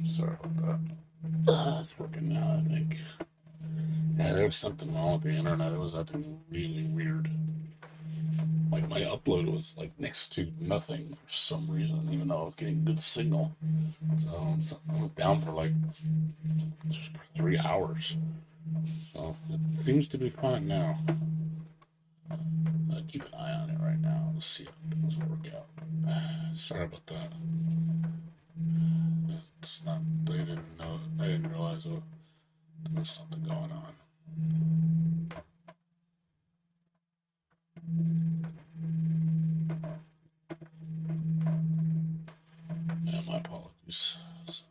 Sorry about that. It's working now, I think. Yeah, there was something wrong with the internet. It was acting really weird. Like my upload was like next to nothing for some reason, even though I was getting good signal. So I was down for like 3 hours. So it seems to be fine now. I'll keep an eye on it right now. Let's see if things work out. Sorry about that. It's not. They didn't know. I didn't realize there was something going on. Yeah, my apologies. So,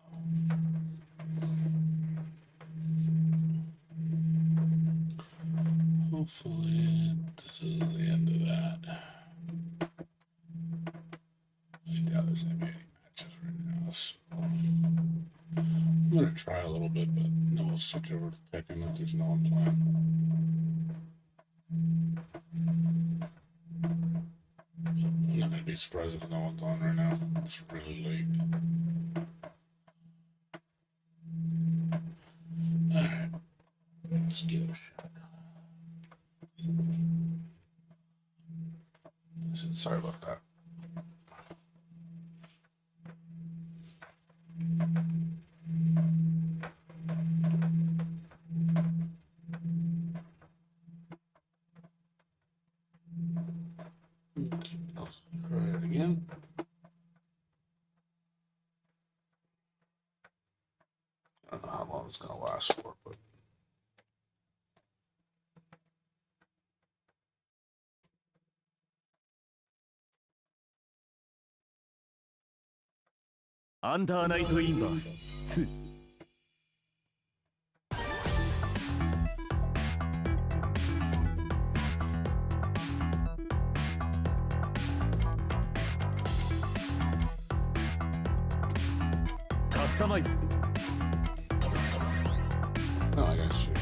hopefully, this is the end of that. I doubt there's gonna be any matches right now. So, I'm gonna try a little bit, but then we'll switch over to Tekken if there's no one playing. I'm not gonna be surprised if no one's on right now. It's really late. Alright, let's give it a shot. Sorry about that. Okay, let's try it again. I don't know how long it's gonna last for, but Under Night Inverse 2カスタマイズ no, I gotta shoot.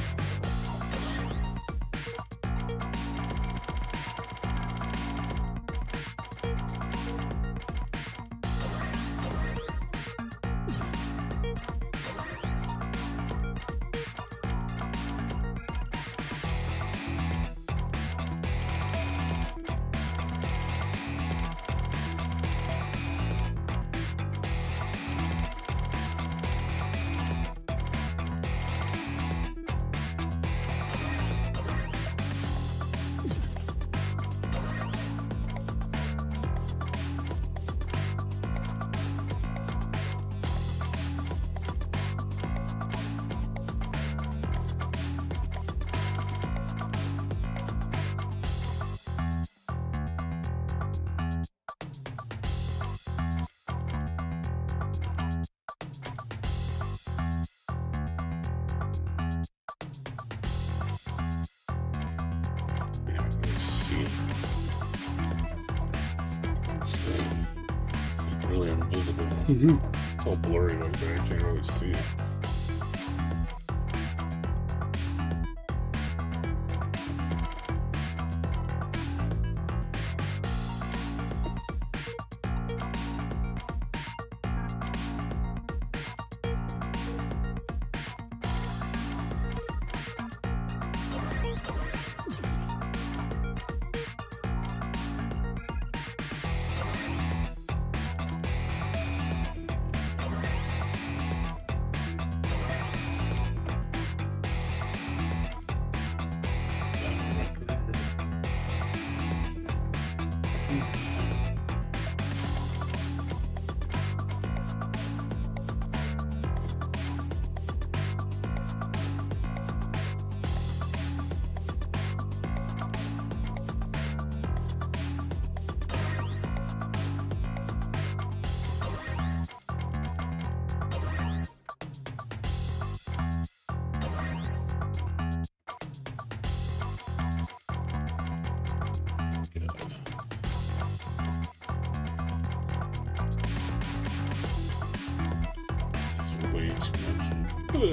Really invisible. It's all blurry like that. I can't really see it. Ugh.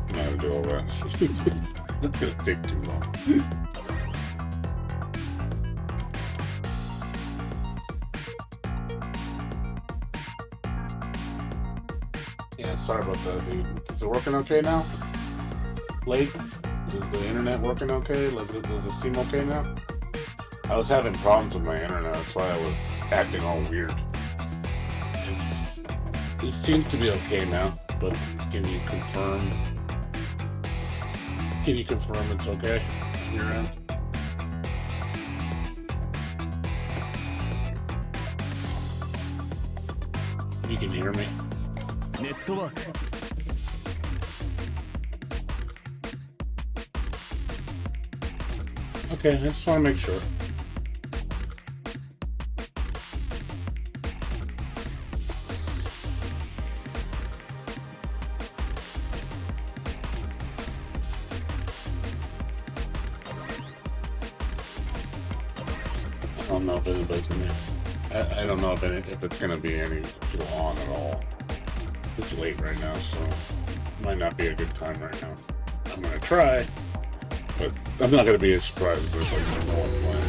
I'm not gonna do all that. That's gonna take too long. sorry about that, dude. Is it working okay now? Blake? Is the internet working okay? Does it seem okay now? I was having problems with my internet, that's why I was acting all weird. It seems to be okay now, but can you confirm? Can you confirm it's okay on your end? You can hear me? ネットワーク Okay, I just want to make sure. I don't know if anybody's gonna. I don't know if it's gonna be any people on at all. It's late right now, so it might not be a good time right now. I'm gonna try, but I'm not gonna be as surprised if there's like no one playing.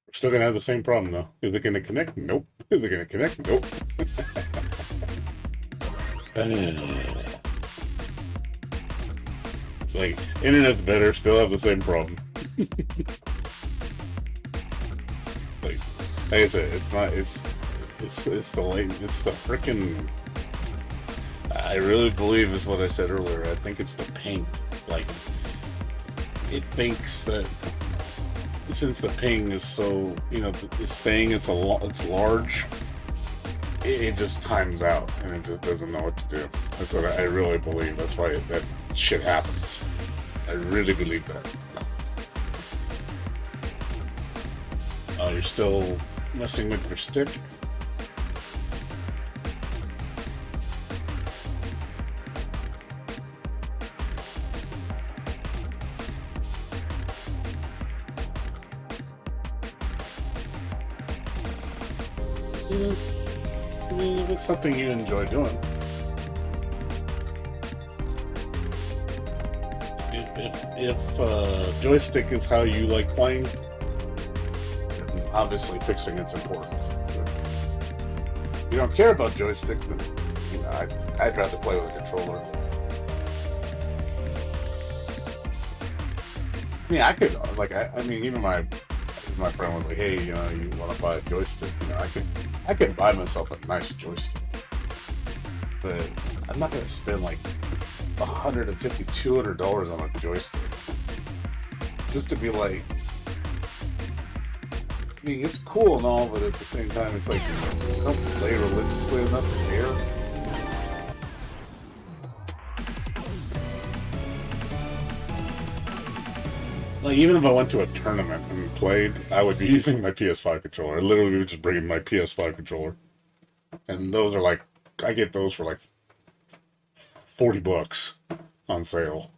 We're still gonna have the same problem though. Is it gonna connect? Nope. Is it gonna connect? Nope. Like, internet's better, still have the same problem. like I said, it's not. It's the freaking. I really believe is what I said earlier. I think it's the ping. Like, it thinks that since the ping is so, it's saying it's large, it just times out and it just doesn't know what to do. That's what I really believe. That's why that shit happens. I really believe that. Oh, you're still messing with your stick? If it's something you enjoy doing. If joystick is how you like playing, obviously fixing it's important. If you don't care about joystick, then I'd rather play with a controller. I mean, I could even my friend was like, "Hey, you want to buy a joystick? I could buy myself a nice joystick, but I'm not gonna spend like $150, $200 on a joystick just to be like." I mean, it's cool and all, but at the same time, it's like you don't play religiously enough to care. Like, even if I went to a tournament and played, I would be using my PS5 controller. I literally would just bring in my PS5 controller. And those are like, I get those for like $40 on sale.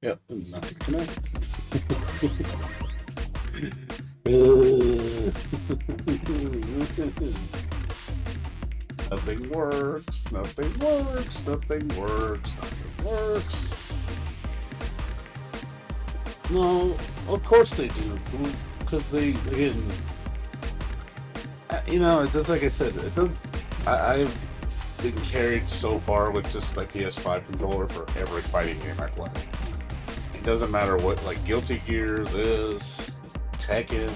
Yep, not gonna connect. Nothing works, nothing works, nothing works, nothing works. No, of course they do, because again, it's just like I said, it does. I've been carried so far with just my PS5 controller for every fighting game I play. It doesn't matter what, like Guilty Gear, this, Tekken.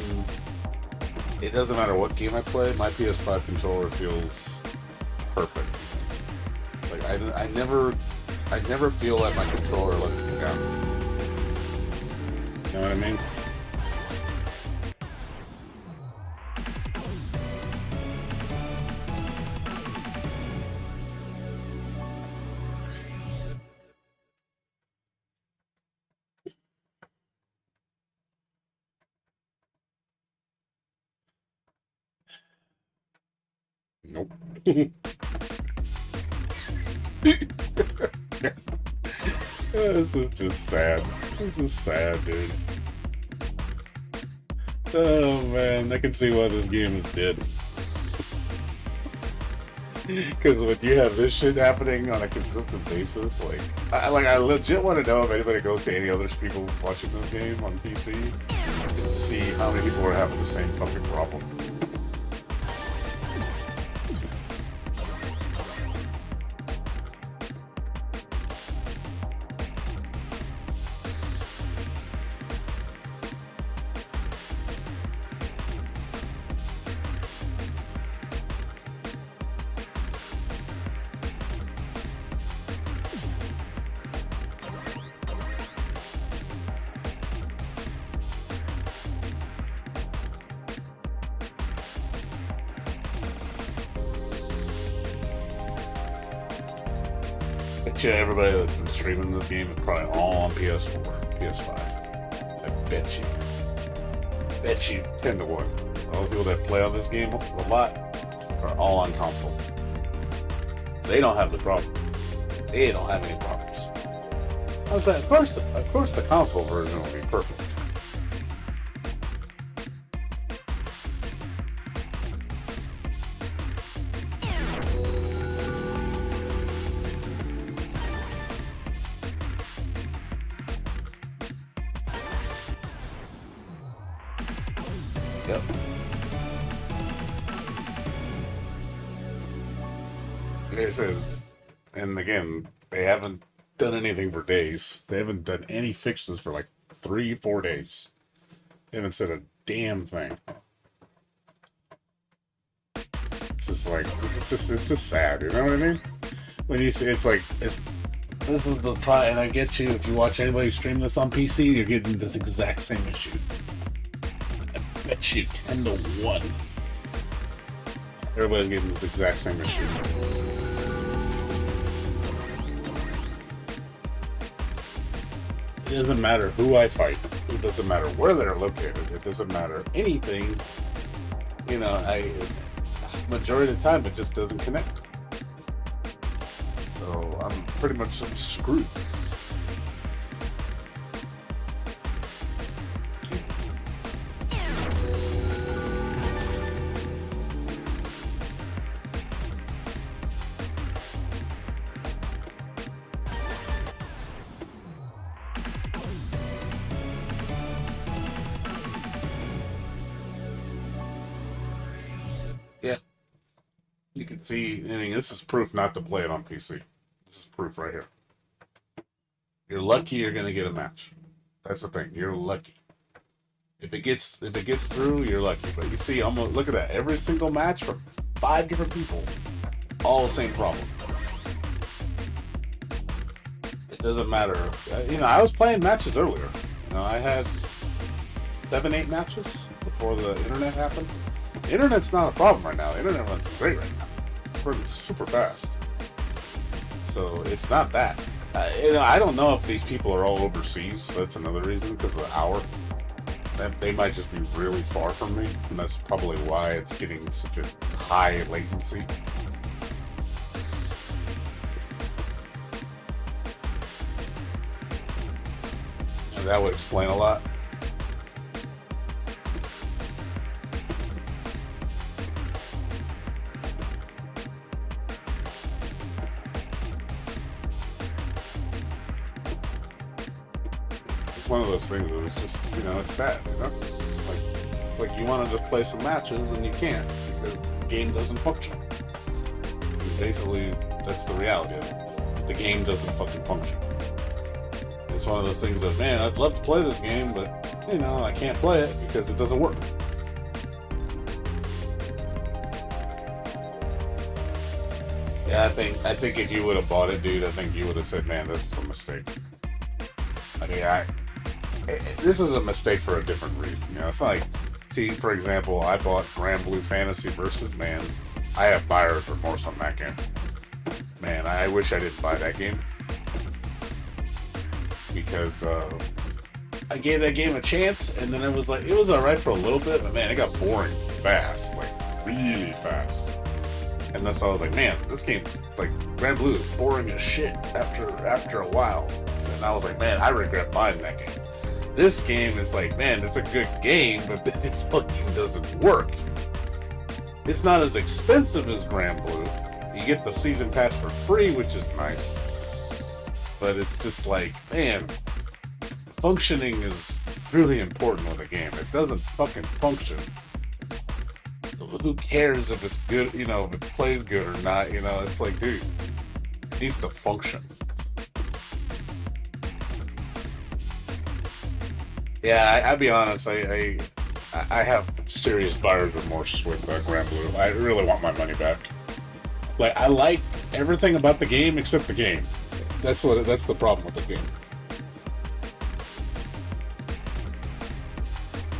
It doesn't matter what game I play. My PS5 controller feels perfect. Like I never feel that my controller lets me down. You know what I mean? Nope. This is just sad. This is sad, dude. Oh man, I can see why this game is dead. Because when you have this shit happening on a consistent basis, I legit want to know if anybody goes to any other people watching this game on PC, just to see how many people are having the same fucking problem. Bet you everybody that's been streaming this game is probably all on PS4, PS5. I bet you. Bet you 10 to 1. All the people that play on this game a lot are all on console. So they don't have the problem. They don't have any problems. I was like, of course the console version will be perfect. Yep. Like I said, and again, they haven't done anything for days. They haven't done any fixes for like 3-4 days. They haven't said a damn thing. It's just like it's just sad. You know what I mean? When you see this is the try, and I get you. If you watch anybody stream this on PC, you're getting this exact same issue. Bet you 10 to 1. Everybody's getting this exact same issue. It doesn't matter who I fight. It doesn't matter where they're located. It doesn't matter anything. You know, majority of the time it just doesn't connect. So I'm pretty much screwed. Yeah. You can see, I mean, this is proof not to play it on PC. This is proof right here. You're lucky you're gonna get a match. That's the thing. You're lucky. If it gets through, you're lucky. But you see, almost look at that. Every single match from 5 different people, all the same problem. It doesn't matter. You know, I was playing matches earlier. You know, I had 7-8 matches before the internet happened. The internet's not a problem right now. The internet runs great right now. It's running super fast. So it's not that. You know, I don't know if these people are all overseas. That's another reason, because of the hour. They might just be really far from me, and that's probably why it's getting such a high latency. And that would explain a lot. One of those things that was just, you know, it's sad, you know? It's like you want to just play some matches and you can't because the game doesn't function. And basically, that's the reality of it. The game doesn't fucking function. It's one of those things that, man, I'd love to play this game, but, you know, I can't play it because it doesn't work. Yeah, I think if you would have bought it, dude, I think you would have said, man, this is a mistake. I mean, this is a mistake for a different reason. You know, it's not like, see, for example, I bought Grand Blue Fantasy Versus, man, I have buyer's remorse on that game. Man, I wish I didn't buy that game. Because I gave that game a chance, and then it was alright for a little bit, but man, it got boring fast, like really fast. And that's why I was like, man, this game's like Grand Blue is boring as shit after a while. So, and I was like, man, I regret buying that game. This game is like, man, it's a good game, but it fucking doesn't work. It's not as expensive as Grand Blue. You get the season pass for free, which is nice. But it's just like, man, functioning is really important with a game. It doesn't fucking function. Who cares if it's good, you know, if it plays good or not, you know? It's like, dude, it needs to function. Yeah, I'll be honest, I have serious buyer's remorse with Grand Blue. I really want my money back. Like, I like everything about the game except the game. That's the problem with the game.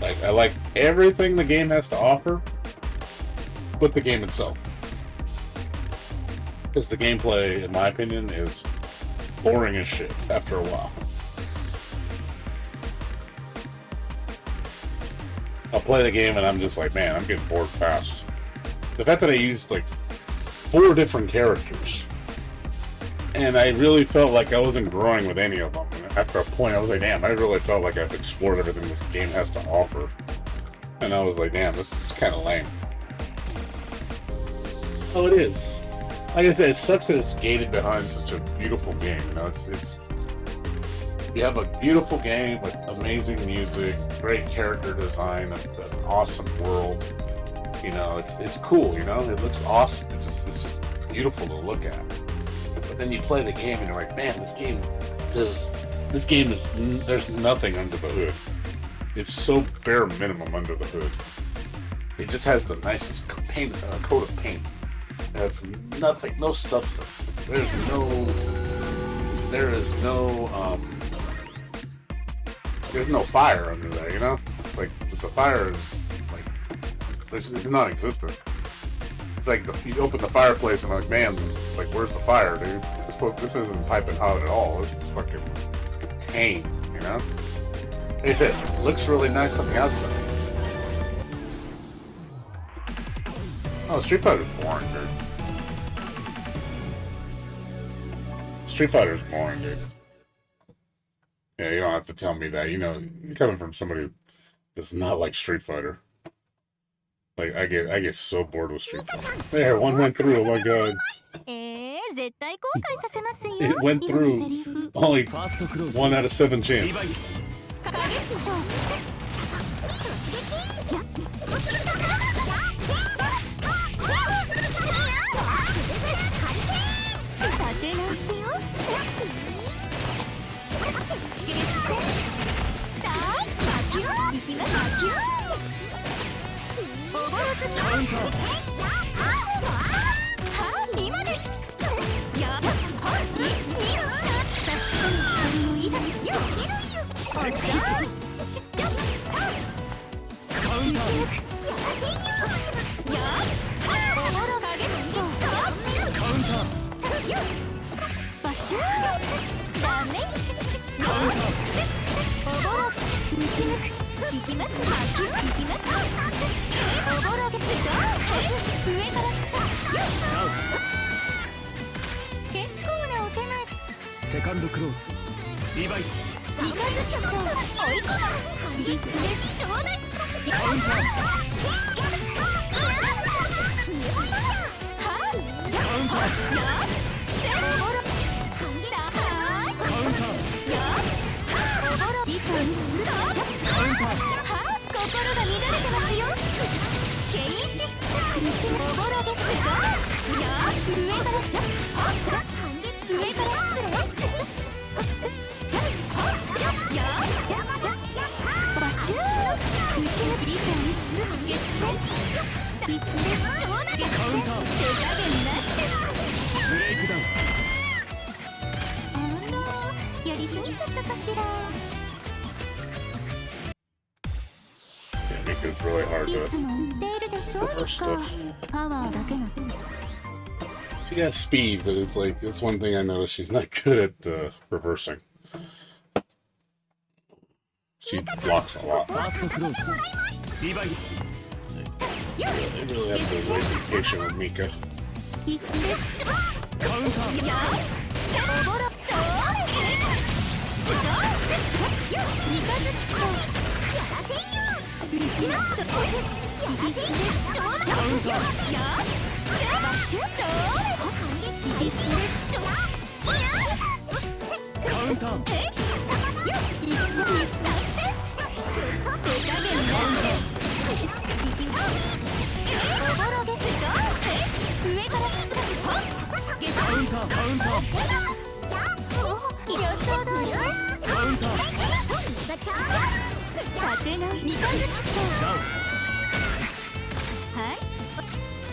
Like, I like everything the game has to offer, but the game itself. Because the gameplay, in my opinion, is boring as shit after a while. I'll play the game and I'm just like, man, I'm getting bored fast. The fact that I used like 4 different characters, and I really felt like I wasn't growing with any of them. And after a point, I was like, damn, I really felt like I've explored everything this game has to offer. And I was like, damn, this is kind of lame. Oh, it is. Like I said, it sucks that it's gated behind such a beautiful game. You know, it's you have a beautiful game with amazing music, great character design, an awesome world. You know, it's cool. You know, it looks awesome. It's just beautiful to look at. But then you play the game and you're like, man, there's nothing under the hood. It's so bare minimum under the hood. It just has the nicest coat of paint. It has nothing, no substance. There's no fire under there, you know? It's like, the fire is, like, it's non-existent. It's like, you open the fireplace and I'm like, man, like, where's the fire, dude? This isn't piping hot at all. This is fucking tame, you know? Like I said, it looks really nice on the outside. Oh, Street Fighter's boring, dude. Street Fighter's boring, dude. Yeah, you don't have to tell me that. You know, you're coming from somebody that's not like Street Fighter. Like, I get so bored with Street Fighter. There, one went through, oh my god. It went through. Only 1 out of 7 chance. It's really hard to reverse stuff. She got speed, but it's like, that's one thing I noticed, she's not good at reversing. She blocks a lot. They really have to wait and be patient with Mika. ウンター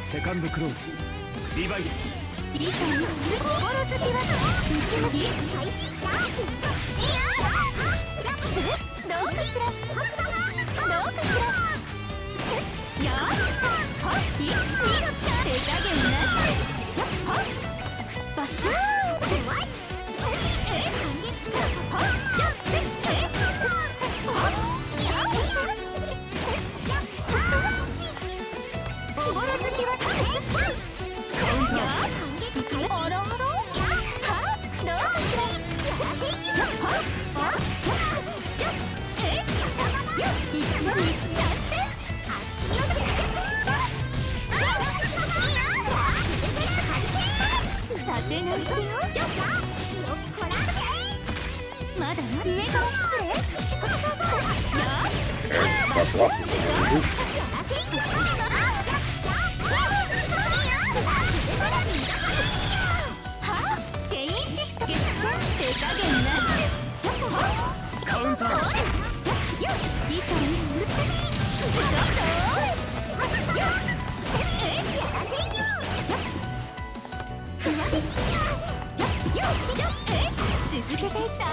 セカンドクローズリバイデ理解につく心好きはうちのリーチどうかしらどうかしらやーはっ1、2の3手加減なしですはっバッシューまだ上から失礼 Stop blocking. チェインシフト決戦手加減なしですカウンター理解に尽くし続けていった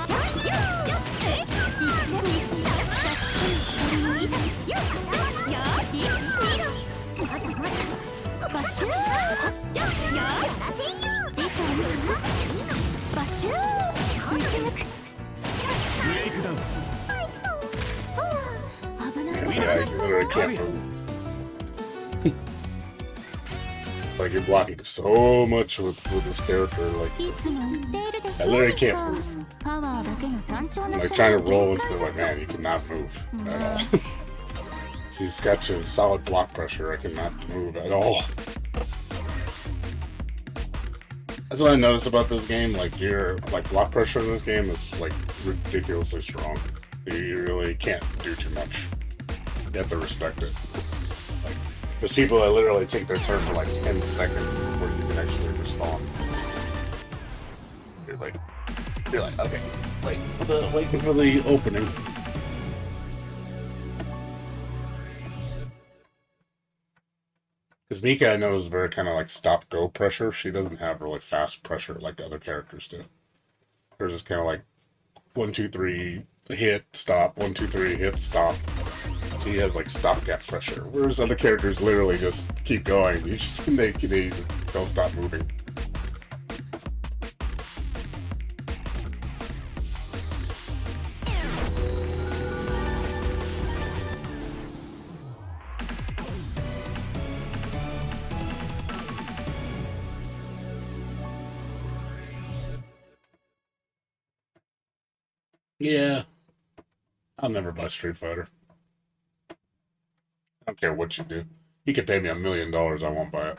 バッシュー理解に尽くしバッシュー打ち抜くブレイクダウン危ない Yeah, you literally can't move. Like you're blocking so much with this character. Like いつも言っているでし I ょ literally can't う move. パワーだけの単調な Like trying to roll into like, man, you cannot move at all. She's got you in solid block pressure. I cannot move at all. That's what I noticed about this game. Like your block pressure in this game is like ridiculously strong. You really can't do too much. You have to respect it. Like there's people that literally take their turn for like 10 seconds before you can actually respond. You're like, okay, waiting for the opening. Because Mika, I know, is very kind of like stop-go pressure. She doesn't have really fast pressure like other characters do. Hers is kind of like 1, 2, 3, hit, stop, 1, 2, 3, hit, stop. She has like stopgap pressure, whereas other characters literally just keep going. They just don't stop moving. Yeah, I'll never buy Street Fighter. I don't care what you do. You could pay me $1 million, I won't buy it.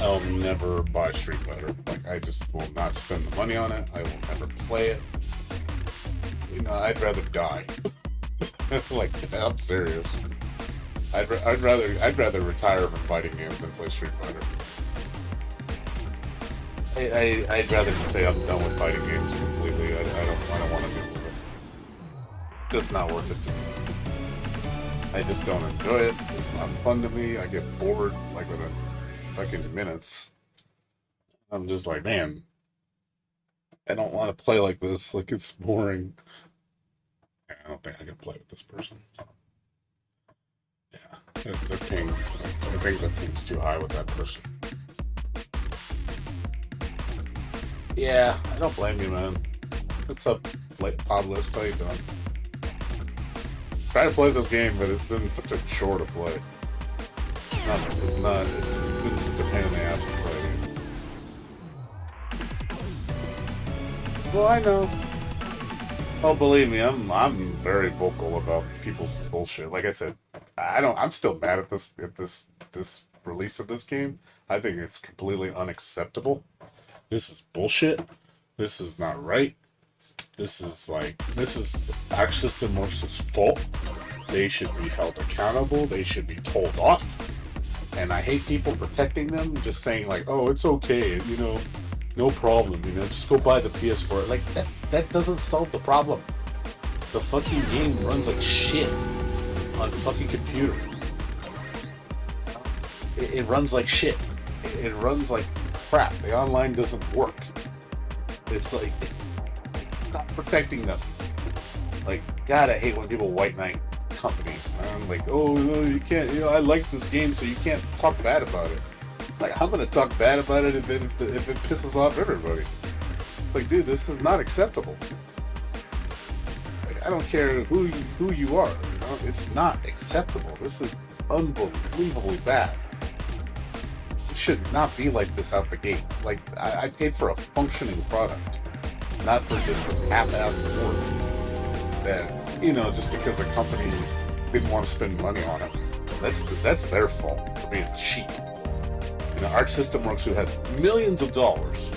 I'll never buy Street Fighter. Like, I just will not spend the money on it. I will never play it. You know, I'd rather die. Like, I'm serious. I'd rather retire from fighting games than play Street Fighter. I'd rather just say I'm done with fighting games completely. I don't want to deal with it. It's not worth it to me. I just don't enjoy it. It's not fun to me. I get bored like within fucking minutes. I'm just like, man, I don't want to play like this. Like, it's boring. Yeah, I don't think I can play with this person. Yeah, the ping. I think the ping's too high with that person. Yeah, I don't blame you, man. What's up, pod list? How you doing? Try to play this game, but it's been such a chore to play. It's been such a pain in the ass to play. Well, I know. Oh, believe me, I'm very vocal about people's bullshit. Like I said, I'm still mad at this release of this game. I think it's completely unacceptable. This is bullshit. This is not right. This is Arc System Works' fault. They should be held accountable. They should be told off. And I hate people protecting them, just saying like, "Oh, it's okay, you know, no problem, you know, just go buy the PS4." Like that doesn't solve the problem. The fucking game runs like shit on fucking computer. It runs like shit. It runs like crap. The online doesn't work. It's like it's not protecting them. Like, God, I hate when people white knight companies. I'm like, oh, no, you can't. You know, I like this game, so you can't talk bad about it. Like, I'm gonna talk bad about it if it pisses off everybody. Like, dude, this is not acceptable. Like, I don't care who you are. You know? It's not acceptable. This is unbelievably bad. It should not be like this out the gate. Like, I paid for a functioning product, not for just some half-assed work that, you know, just because a company didn't want to spend money on it. That's their fault for being cheap. You know, Arc System Works, who has millions of dollars,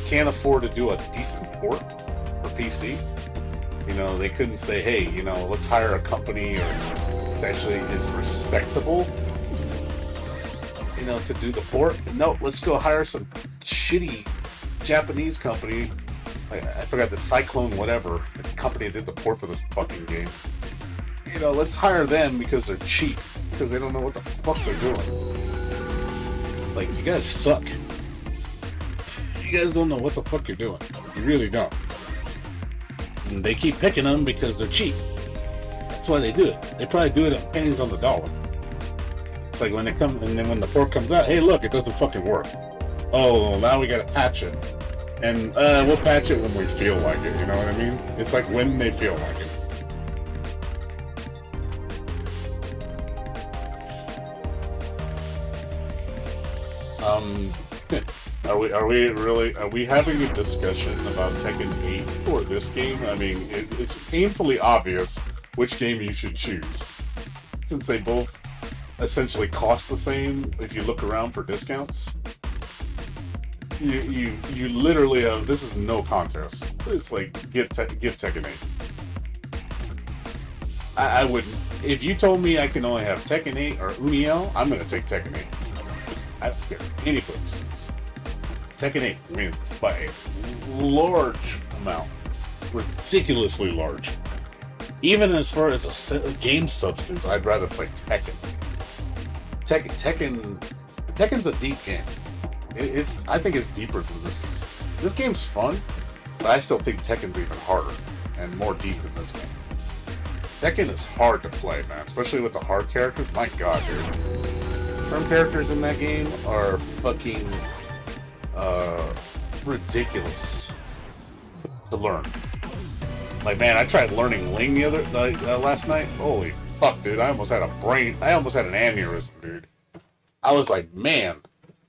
can't afford to do a decent port for PC. You know, they couldn't say, hey, you know, let's hire a company or actually is respectable, you know, to do the port. No, let's go hire some shitty Japanese company. I forgot the Cyclone whatever, the company that did the port for this fucking game. You know, let's hire them because they're cheap, because they don't know what the fuck they're doing. Like, you guys suck. You guys don't know what the fuck you're doing. You really don't. And they keep picking them because they're cheap. That's why they do it. They probably do it at pennies on the dollar. It's like when they come, and then when the port comes out, hey look, it doesn't fucking work. Oh, well, now we gotta patch it. And we'll patch it when we feel like it, you know what I mean? It's like when they feel like it. Are we having a discussion about Tekken 8 for this game? I mean, it's painfully obvious which game you should choose, since they both essentially cost the same if you look around for discounts. You literally have, this is no contest. It's like, give Tekken 8. I wouldn't, if you told me I can only have Tekken 8 or Uniel, I'm gonna take Tekken 8. I don't care any place. Tekken 8 wins by a large amount, ridiculously large. Even as far as a game substance, I'd rather play Tekken. Tekken's a deep game. I think it's deeper than this game. This game's fun, but I still think Tekken's even harder and more deep than this game. Tekken is hard to play, man, especially with the hard characters. My God, dude. Some characters in that game are fucking ridiculous to learn. Like, man, I tried learning Ling last night. Holy fuck, dude! I almost had an aneurysm, dude. I was like, man,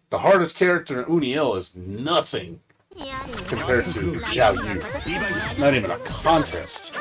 the hardest character in Uniel is nothing compared to Xiao Yu. Not even a contest.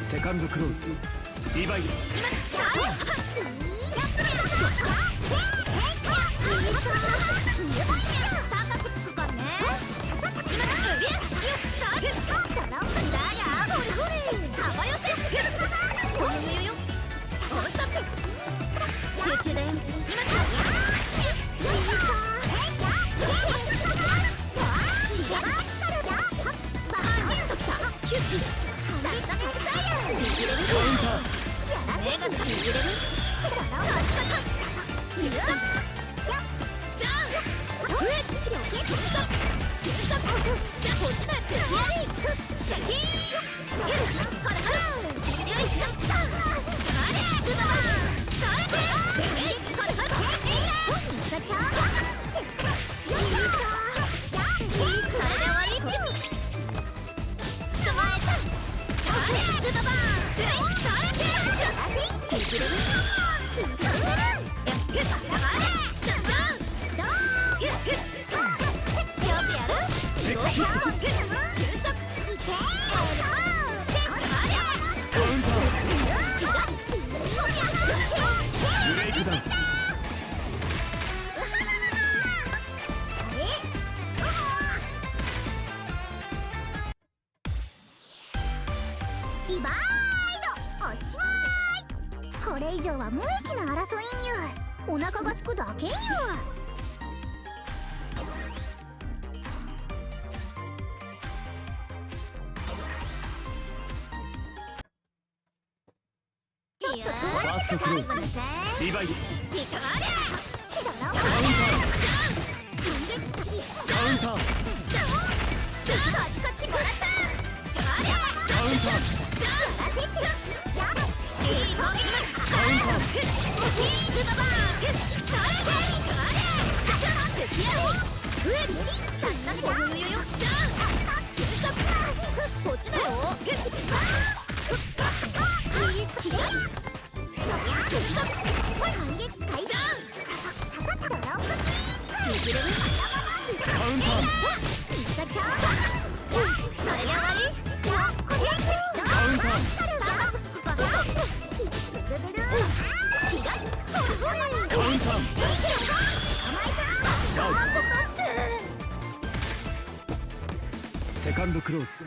Second close. Divide. ディバイドおしまい。これ以上は無益な争いんよ。お腹がすくだけんよ。ちょっとファーストクローズリバイドカウンターセカンドクローズ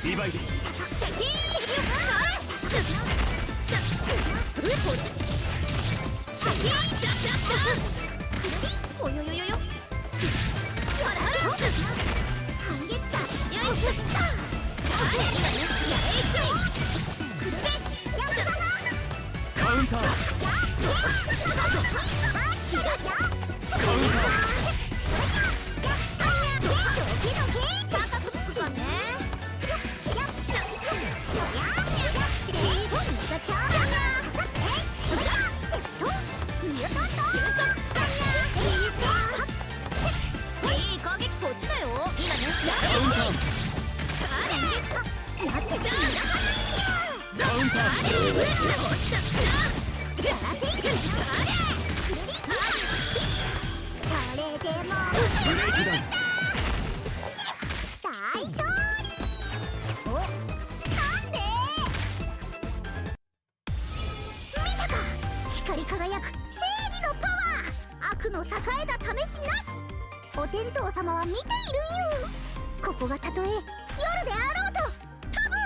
リバイドカウンター光り輝く正義のパワー。悪の栄えた試しなし。お天道様は見ているよ。ここがたとえ夜であろうと多分。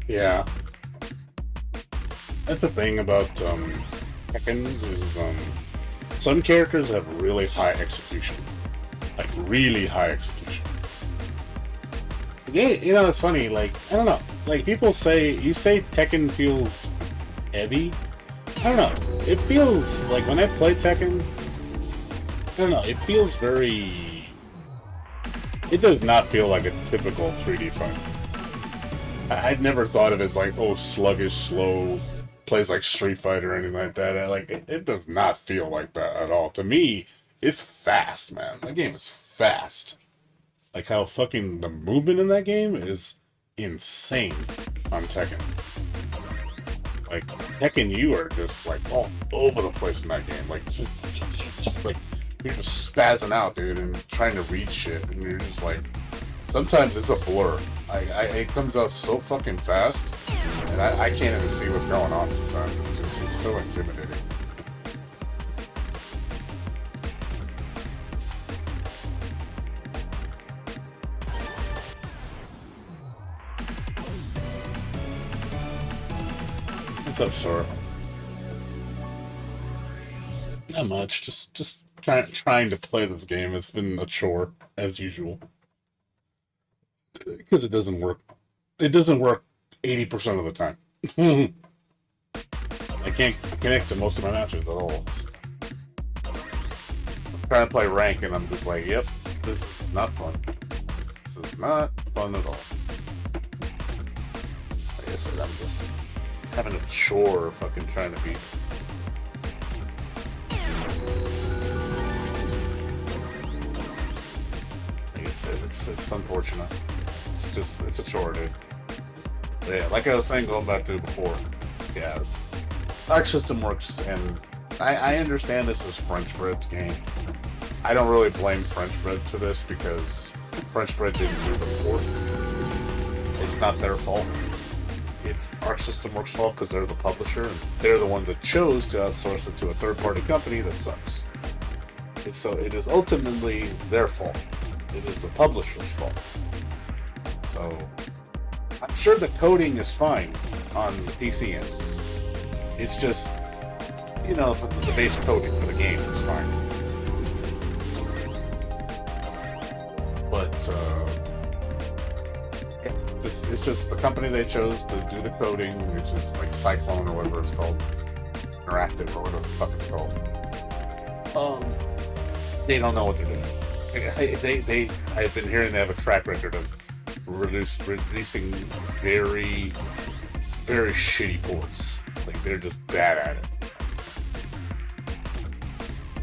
Yeah. That's the thing about Tekken is some characters have really high execution. Like really high execution. Yeah, you know, it's funny, like, I don't know. Like people say you say Tekken feels heavy. I don't know. It feels like when I play Tekken, I don't know, it feels very, it does not feel like a typical 3D fight. I'd never thought of it as like, oh, sluggish, slow, plays like Street Fighter or anything like that. It does not feel like that at all. To me, it's fast, man. That game is fast. Like how fucking the movement in that game is insane on Tekken. Like Tekken, you are just like all over the place in that game. Like you're just spazzing out, dude, and trying to read shit, and you're just like. Sometimes it's a blur. It comes out so fucking fast, and I can't even see what's going on sometimes. It's so intimidating. What's up, Sora? Not much. Just trying to play this game. It's been a chore as usual because it doesn't work. It doesn't work 80% of the time. I can't connect to most of my matches at all. I'm trying to play rank, and I'm just like, yep, this is not fun. This is not fun at all. Like I said, I'm just having a chore fucking trying to beat. Like I said, it's unfortunate. It's a chore, dude. But yeah, like I was saying, going back to before, yeah, Arc System Works, and I understand this is French Bread's game. I don't really blame French Bread to this because French Bread didn't do the port. It's not their fault. It's Arc System Works' fault because they're the publisher, and they're the ones that chose to outsource it to a third-party company that sucks. So it is ultimately their fault. It is the publisher's fault. So I'm sure the coding is fine on the PC end. It's just, you know, the base coding for the game is fine. But it's just the company they chose to do the coding, which is like Cyclone or whatever it's called, Interactive or whatever the fuck it's called. They don't know what they're doing. I've been hearing they have a track record of releasing very, very shitty ports. Like, they're just bad at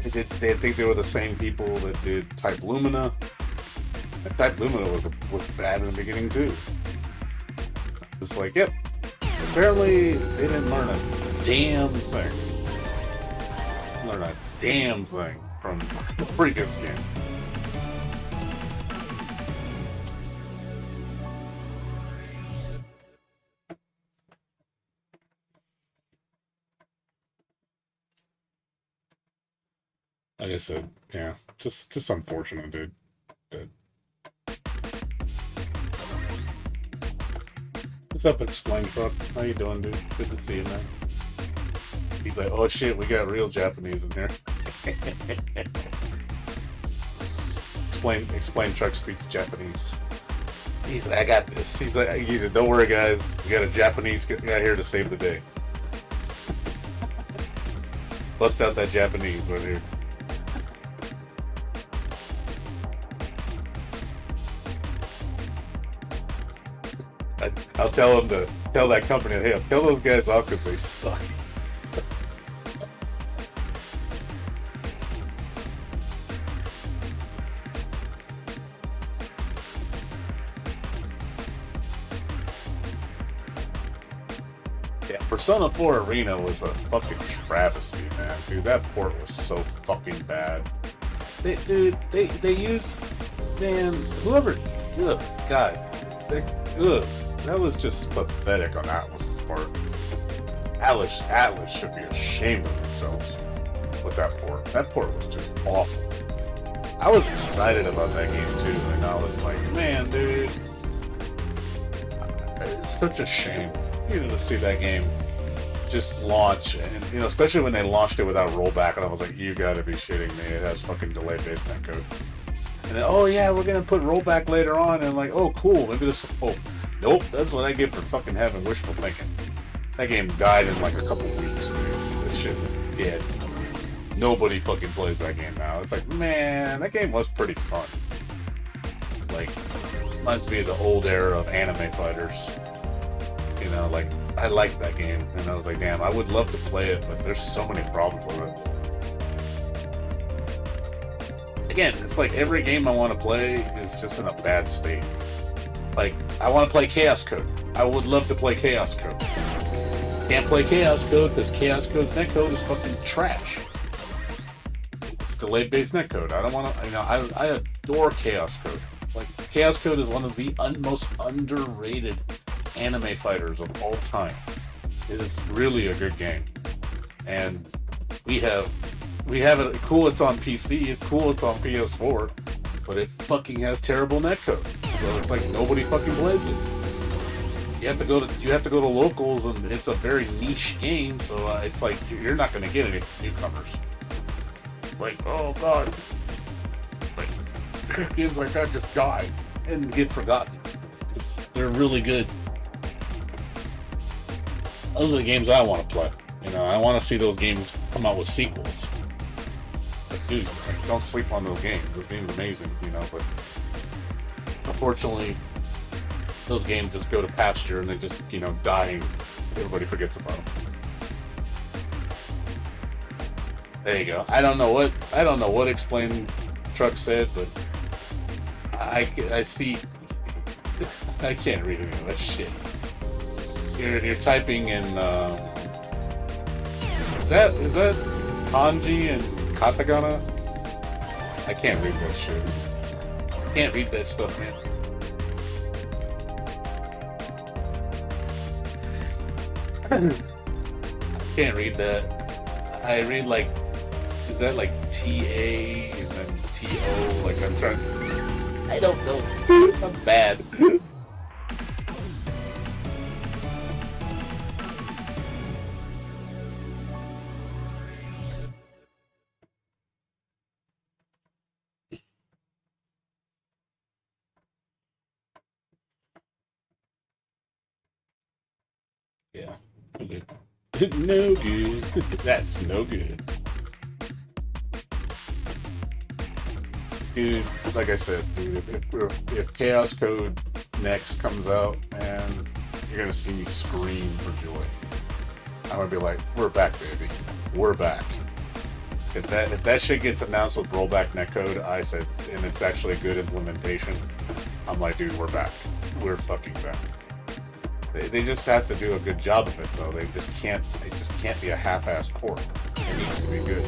it. They think they were the same people that did Type Lumina. And Type Lumina was bad in the beginning too. It's like, yep. Apparently they didn't learn a damn thing. Learn a damn thing from the previous game. Like I said, yeah, just unfortunate, dude. That What's up, Explain Truck? How you doing, dude? Good to see you, man. He's like, oh shit, we got real Japanese in here. Explain Truck speaks Japanese. He's like, I got this. He's like, don't worry, guys. We got a Japanese guy here to save the day. Bust out that Japanese right here. I'll tell him to tell that company, hey, tell those guys off because they suck. Yeah, Persona 4 Arena was a fucking travesty, man. Dude, that port was so fucking bad. They used, man, whoever, ugh, God, that was just pathetic on Atlas's part. Atlas should be ashamed of themselves with that port. That port was just awful. I was excited about that game too, and I was like, man, dude, it's such a shame, you know, to see that game just launch, and you know, especially when they launched it without rollback, and I was like, you gotta be shitting me, it has fucking delay-based netcode. And then, oh yeah, we're gonna put rollback later on, and like, oh cool, maybe there's some hope. Nope, that's what I get for fucking having wishful thinking. That game died in like a couple weeks, dude. That shit was dead. Nobody fucking plays that game now. It's like, man, that game was pretty fun. Like, reminds me of the old era of anime fighters. You know, like, I liked that game, and I was like, damn, I would love to play it, but there's so many problems with it. Again, it's like every game I want to play is just in a bad state. Like, I want to play Chaos Code. I would love to play Chaos Code. Can't play Chaos Code because Chaos Code's netcode is fucking trash. It's delayed-based netcode. I don't want to, you know, I adore Chaos Code. Like, Chaos Code is one of the most underrated anime fighters of all time. It is really a good game. And we have it, cool it's on PC, it's cool it's on PS4, but it fucking has terrible netcode. So it's like nobody fucking plays it. You have to go to locals, and it's a very niche game, so it's like you're not going to get any newcomers. like, oh god, like games like that just die and get forgotten. They're really good. Those are the games I want to play. You know, I want to see those games come out with sequels. Like, dude, like, don't sleep on those games. Those games are amazing, you know, but unfortunately, those games just go to pasture and they just, you know, die and everybody forgets about them. There you go. I don't know what Explain Truck said, but I see. I can't read any of that shit. You're typing in. Is that kanji and katakana? I can't read that shit. Can't read that stuff, man. I can't read that. I read like, is that like TA and then TO? Like I'm trying. I don't know. I'm bad. Yeah. Okay. No good. That's no good. Dude, like I said, dude, if Chaos Code next comes out, man, you're gonna see me scream for joy. I'm gonna be like, we're back, baby. We're back. If that shit gets announced with rollback netcode, I said, and it's actually a good implementation, I'm like, dude, we're back. We're fucking back. They just have to do a good job of it, though. They just can't be a half-assed port. It needs to be good.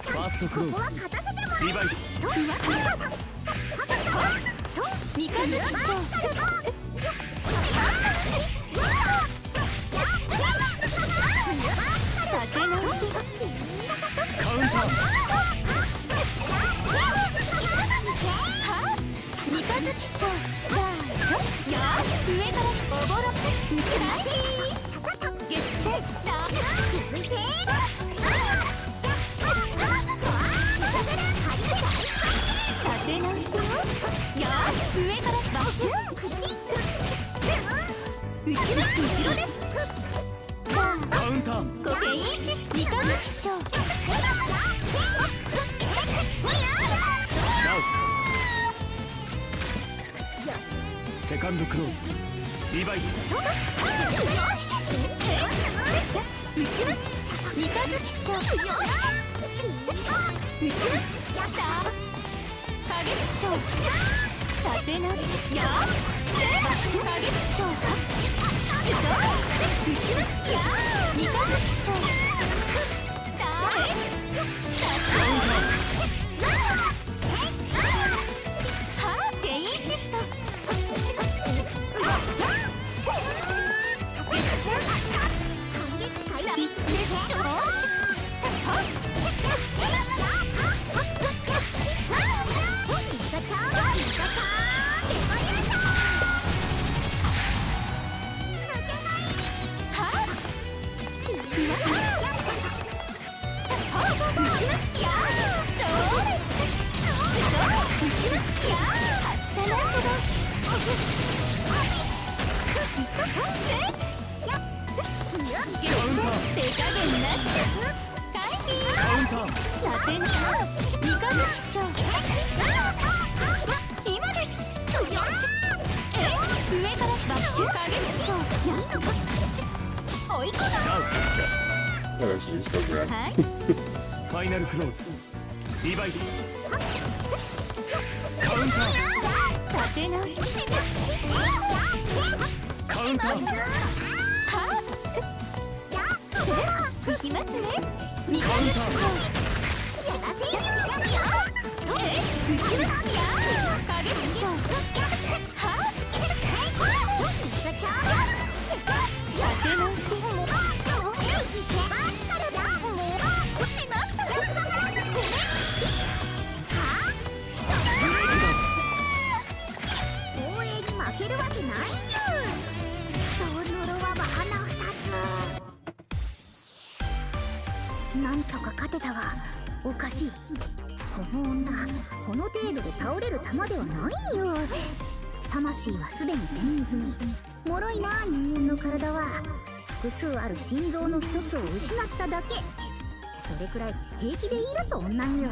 ファーストクローズリバイス三日月賞立て直しカウンター三日月賞や上からおぼろせ打ち出し月戦続いて立て直しよや上からバッシュ打ち出す後ろですカウンターご全員シフト三日月賞ダウセカンドクローズリバイス打ちます三日月賞打ちます花月賞立て直しやバッシュ花月賞打ちますや三日月賞全員シフトShe's still grabbing. ファイナルクローズリバイスカウンター立て直しカウンターいきますね三日カウンタ月賞しませんよ打ちますや花月賞かしい。この女この程度で倒れる玉ではないよ。魂はすでに転移済み。脆いな人間の体は。複数ある心臓の一つを失っただけ。それくらい平気で言い出す女よ。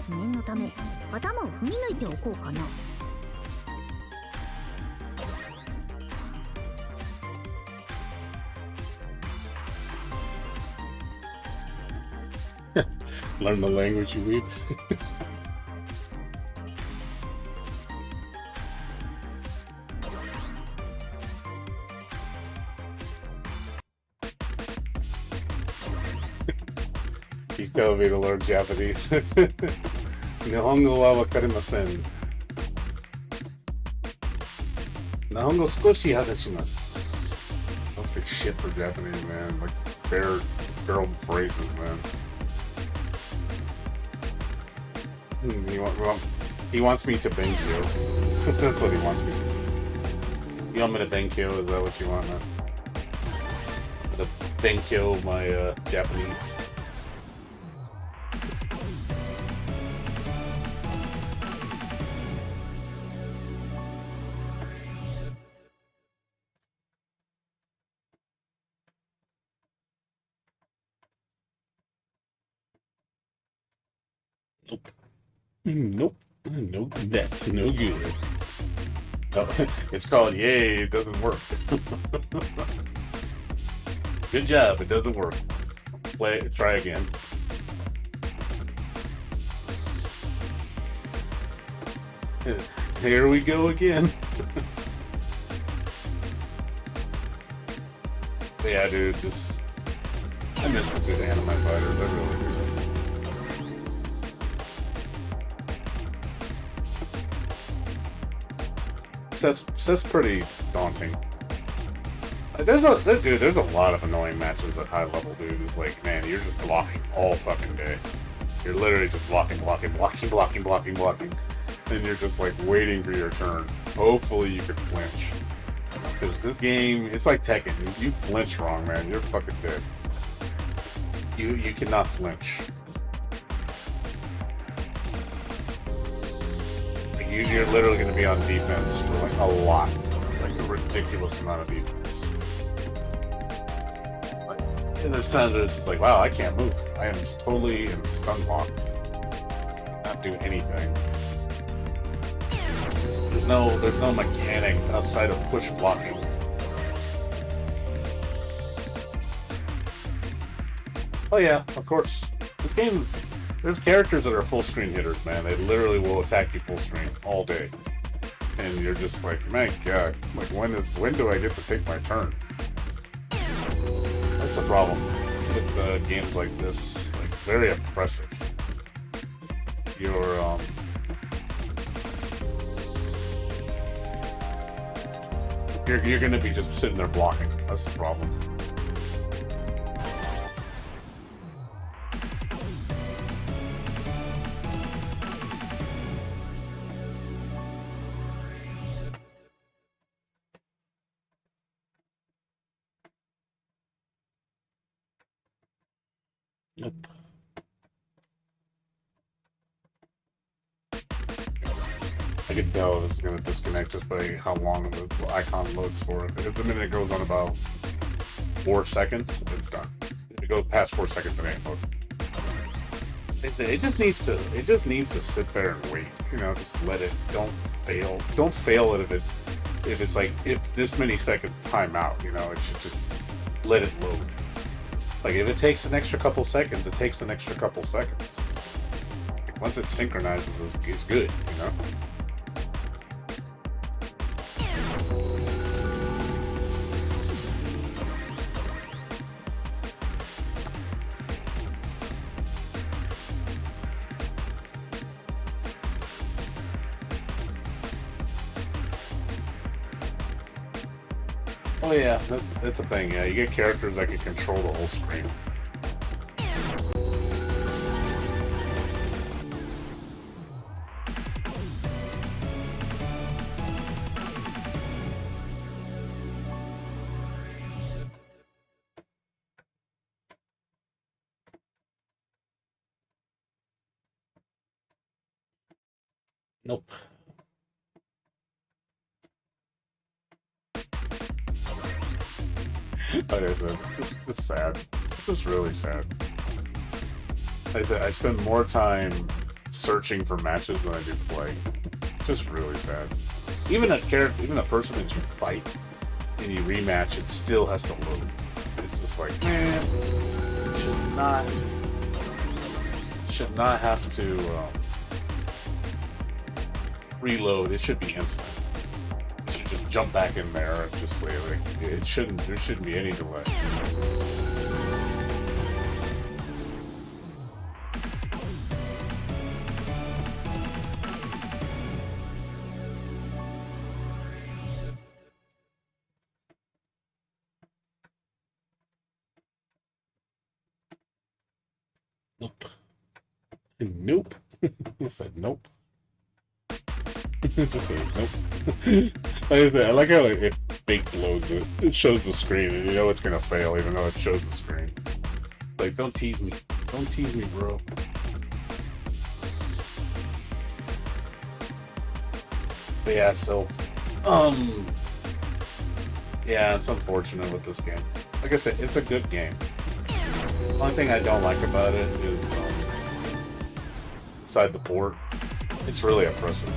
念のため頭を踏み抜いておこうかな。Learn the language you read. You tell me to learn Japanese. 日本語はわかりません。日本語少し話します。Don't speak shit for Japanese, man. Like their own phrases, man. He wants me to benkyo. That's what he wants me to do. You want me to benkyo? Is that what you want, man? To benkyo my Japanese. Nope. Nope. Nope. That's no good. No, it's called yay, it doesn't work. Good job, it doesn't work. Try again. Here we go again. Yeah, dude, I miss the good anime fighters, I really do. That's pretty daunting. There's a lot of annoying matches at high level, dude. It's like, man, you're just blocking all fucking day. You're literally just blocking. And you're just like waiting for your turn. Hopefully you can flinch. Because this game, it's like Tekken. You flinch wrong, man, you're fucking dead. You cannot flinch. You're literally going to be on defense for like a lot, like a ridiculous amount of defense. And there's times where it's just like, wow, I can't move. I am just totally in stun lock. Not do anything. There's no mechanic outside of push blocking. Oh yeah, of course. This game's... There's characters that are full screen hitters, man. They literally will attack you full screen all day. And you're just like, my god, like when do I get to take my turn? That's the problem with games like this. Like, very oppressive. You're gonna be just sitting there blocking. That's the problem. Nope. I can tell this is going to disconnect just by how long the icon loads for. If the minute it goes on about 4 seconds, it's done. If it goes past 4 seconds, it ain't loaded. It just needs to sit there and wait. You know, just let it. Don't fail. Don't fail it if it's like if this many seconds time out. You know, it should just let it load. Like, if it takes an extra couple seconds, it takes an extra couple seconds. Like, once it synchronizes, it's good, you know? Oh yeah, that's a thing, yeah. You get characters that can control the whole screen. Nope. Like I said, it's sad. It's really sad. Like I said, I spend more time searching for matches than I do play. Just really sad. Even a character, even a person that you fight and you rematch, it still has to load. It's just like, man, should not have to reload. It should be instant. You should just jump back in there and just like it shouldn't. There shouldn't be any delay. Nope. Nope. He said nope. Just said nope. Like I said, I like how it fake loads it. It shows the screen and you know it's gonna fail even though it shows the screen. Like, don't tease me. Don't tease me, bro. But yeah, so yeah, it's unfortunate with this game. Like I said, it's a good game. Only thing I don't like about it is inside the port, it's really oppressive.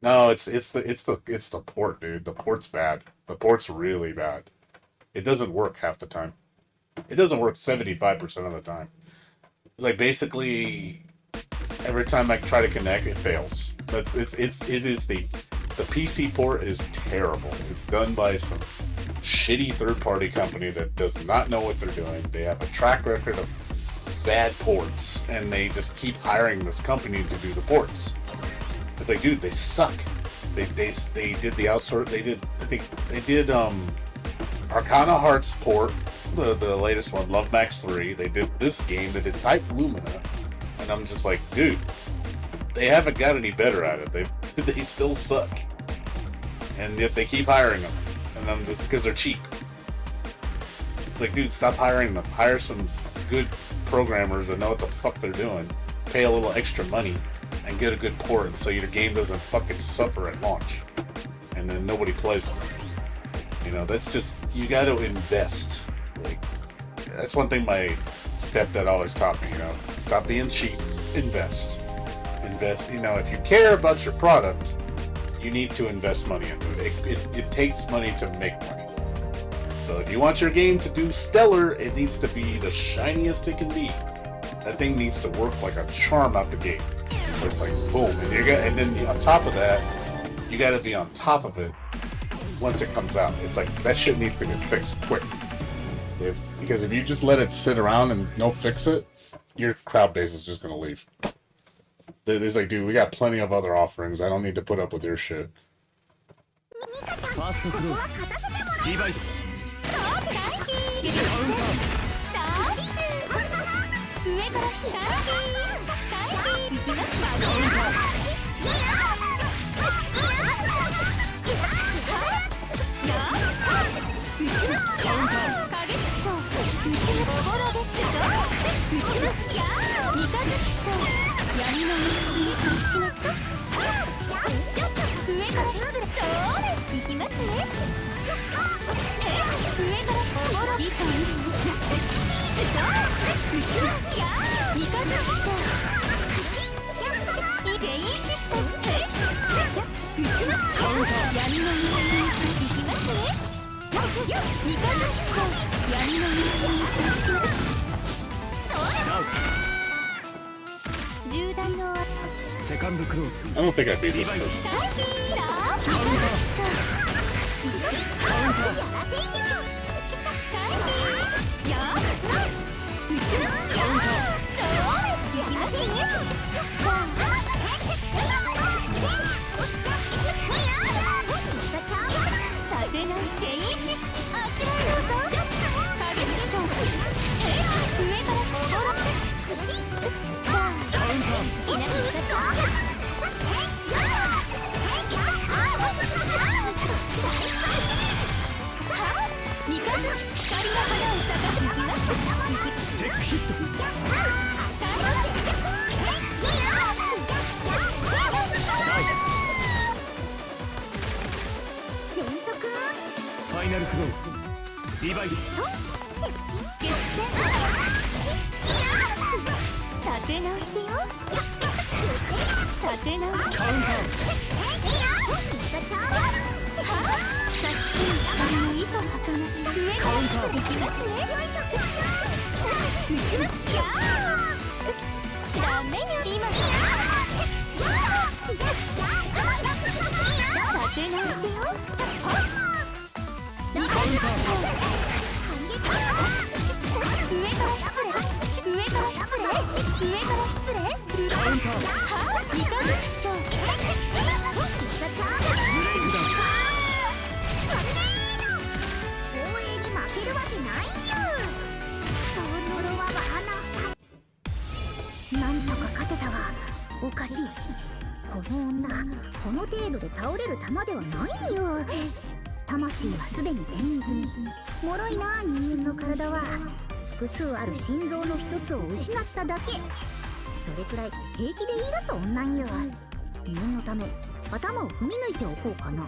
No, it's the port, dude. The port's bad. The port's really bad. It doesn't work half the time. It doesn't work 75% of the time. Like basically every time I try to connect, it fails. But it is the PC port is terrible. It's done by some shitty third-party company that does not know what they're doing. They have a track record of bad ports, and they just keep hiring this company to do the ports. It's like, dude, they suck. They did the outsource. They did Arcana Hearts port, the latest one, Love Max 3. They did this game. They did Type Lumina, and I'm just like, dude, they haven't got any better at it. They still suck, and yet they keep hiring them, and I'm just because they're cheap. It's like, dude, stop hiring them. Hire some good programmers that know what the fuck they're doing. Pay a little extra money and get a good port so your game doesn't fucking suffer at launch, and then nobody plays it. You know, that's just, you got to invest. Like, that's one thing my stepdad always taught me. You know, stop being cheap. Invest. You know, if you care about your product, you need to invest money into it. It takes money to make money. So if you want your game to do stellar, it needs to be the shiniest it can be. That thing needs to work like a charm out the gate. So it's like boom, and then on top of that, you got to be on top of it once it comes out. It's like that shit needs to get fixed quick. Because if you just let it sit around and no fix it, your crowd base is just gonna leave. It's like, dude, we got plenty of other offerings. I don't need to put up with your shit. ファーストクローズリバイド上からスターティーいきますか打ちますか影師匠打ちますおぼろです打ちますや三日月賞闇の道に接します上から失礼そうですいきますね上からおぼろ火と打ちますや三日月賞ジェインシフト打ちます闇の道に接しますね三日月賞闇の道に接します重大のセカンドクローズ I don't think I beat this person. テッイド決戦立て直しよ立て直しカウンター差し込むの糸はかな上から失礼できますねさあ打ちますよダメよ今立て直しよカウンター上から失礼上から失礼上から失礼カウンターはあいかがでしょうブレイクダウン防衛に負けるわけないよ呪わはなんとか勝てたわおかしいこの女この程度で倒れる玉ではないよ魂はすでに転移済み脆いな人間の体は複数ある心臓の一つを失っただけそれくらい平気で言い出す女よ念のため頭を踏み抜いておこうかな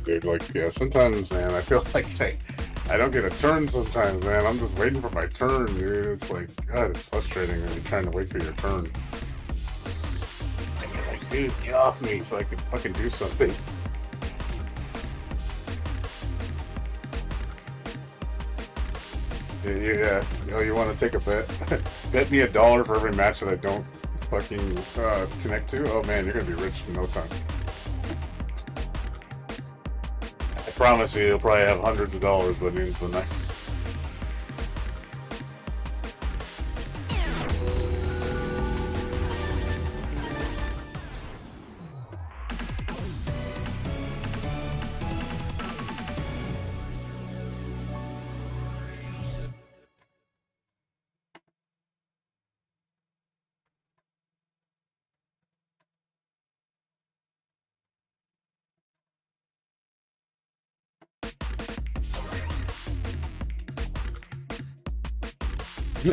Dude, like, yeah, sometimes, man, I feel like I don't get a turn sometimes, man. I'm just waiting for my turn, dude. It's like, God, it's frustrating when you're trying to wait for your turn. And you're like, dude, get off me so I can fucking do something. Yeah. Oh, you want to take a bet? Bet me $1 for every match that I don't fucking connect to? Oh, man, you're going to be rich in no time. I promise you, you'll probably have hundreds of dollars by the end of the night.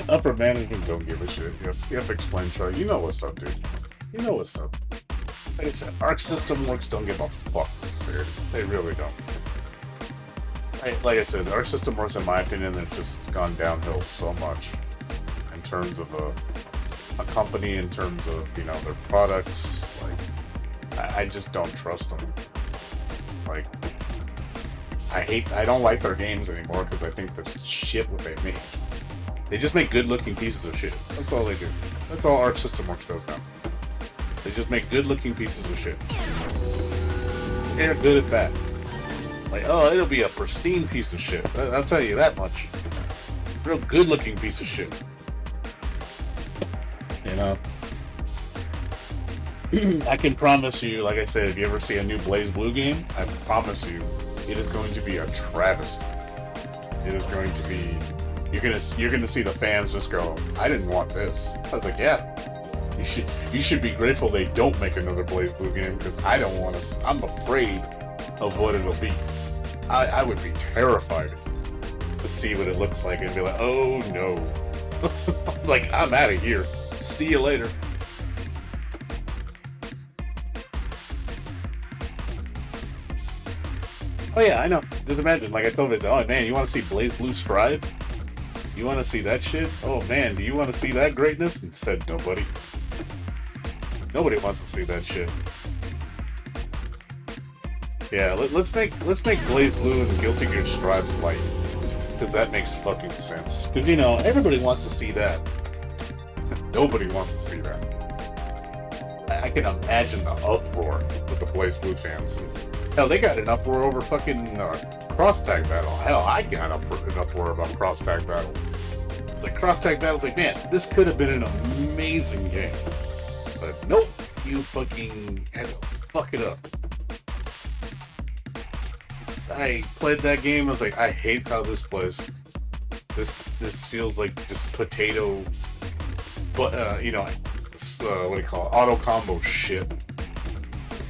Upper management don't give a shit. You have to explain, Charlie. You know what's up, dude. You know what's up. Like I said, Arc System Works don't give a fuck, dude. They really don't. Like I said, Arc System Works, in my opinion, has just gone downhill so much in terms of a company, in terms of, you know, their products. Like, I just don't trust them. Like, I don't like their games anymore because I think that's shit what they make. They just make good-looking pieces of shit. That's all they do. That's all Arc System Works does now. They just make good-looking pieces of shit. They're good at that. Like, oh, it'll be a pristine piece of shit. I'll tell you that much. Real good-looking piece of shit. You know? I can promise you, like I said, if you ever see a new Blaze Blue game, I promise you, it is going to be a travesty. It is going to be... You're gonna see the fans just go, I didn't want this. I was like, yeah, you should be grateful they don't make another Blaze Blue game because I don't want to. I'm afraid of what it'll be. I would be terrified to see what it looks like and be like, oh no, like I'm out of here. See you later. Oh yeah, I know. Just imagine, like I told you, oh man, you want to see Blaze Blue strive? You want to see that shit? Oh man, do you want to see that greatness? And said nobody. Nobody wants to see that shit. Yeah, let's make Blaze Blue and Guilty Gear Strives light, because that makes fucking sense. Because you know everybody wants to see that. Nobody wants to see that. I can imagine the uproar with the Blaze Blue fans. Hell, they got an uproar over fucking cross tag battle. Hell, I got an uproar about cross tag battle. It's like cross tag battle's like, man, this could have been an amazing game, but nope, you fucking had to fuck it up. I played that game. I was like, I hate how this plays. This feels like just potato, but you know, this what do you call it? Auto combo shit.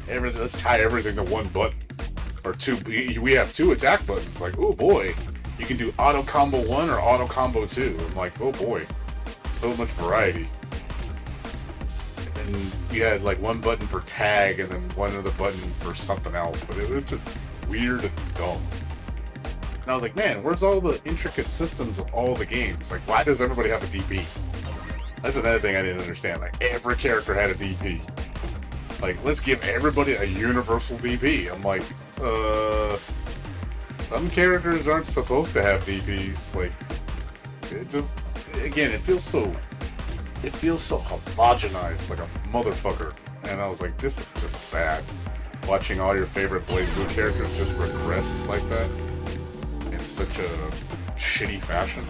Everything. Let's tie everything to one button or two. We have two attack buttons. Like, oh boy, you can do auto combo 1 or auto combo 2. I'm like, oh boy, so much variety. And then you had like one button for tag and then one other button for something else. But it was just weird and dumb. And I was like, man, where's all the intricate systems of all the games? Like, why does everybody have a DP? That's another thing I didn't understand. Like, every character had a DP. Like, let's give everybody a universal DP. I'm like, some characters aren't supposed to have DPs. Like, it just, again, it feels so homogenized, like a motherfucker. And I was like, this is just sad. Watching all your favorite BlazBlue characters just regress like that in such a shitty fashion.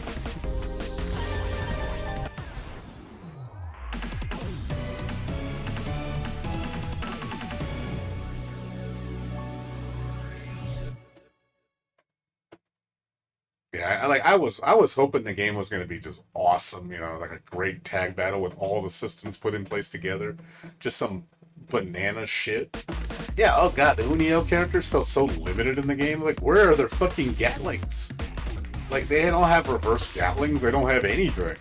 Yeah, I was hoping the game was going to be just awesome, you know, like a great tag battle with all the systems put in place together. Just some banana shit. Yeah, oh god, the Uniel characters felt so limited in the game. Like, where are their fucking Gatlings? Like, they don't have reverse Gatlings, they don't have anything.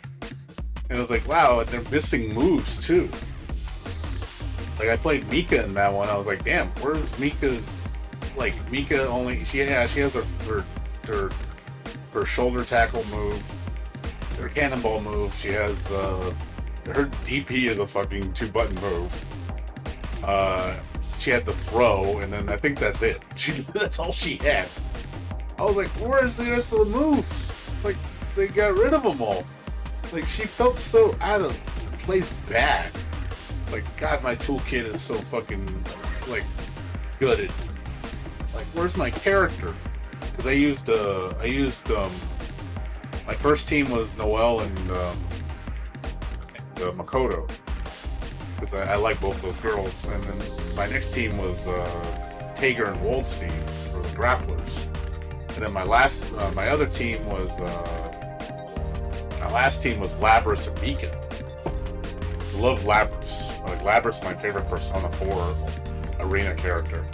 And I was like, wow, they're missing moves too. Like, I played Mika in that one, I was like, damn, where's Mika's, like, Mika only, she has her shoulder tackle move, her cannonball move, she has, her DP is a fucking 2-button move. She had the throw, and then I think that's it. That's all she had. I was like, where's the rest of the moves? Like, they got rid of them all. Like, she felt so out of place bad. Like, God, my toolkit is so fucking, like, gutted. Like, where's my character? Because I used, my first team was Noelle and Makoto. Because I like both those girls. And then my next team was Tager and Waldstein for the grapplers. And then my other team was, my last team was Labras and Mika. Love Labras. Like, Labras is my favorite Persona 4 arena character.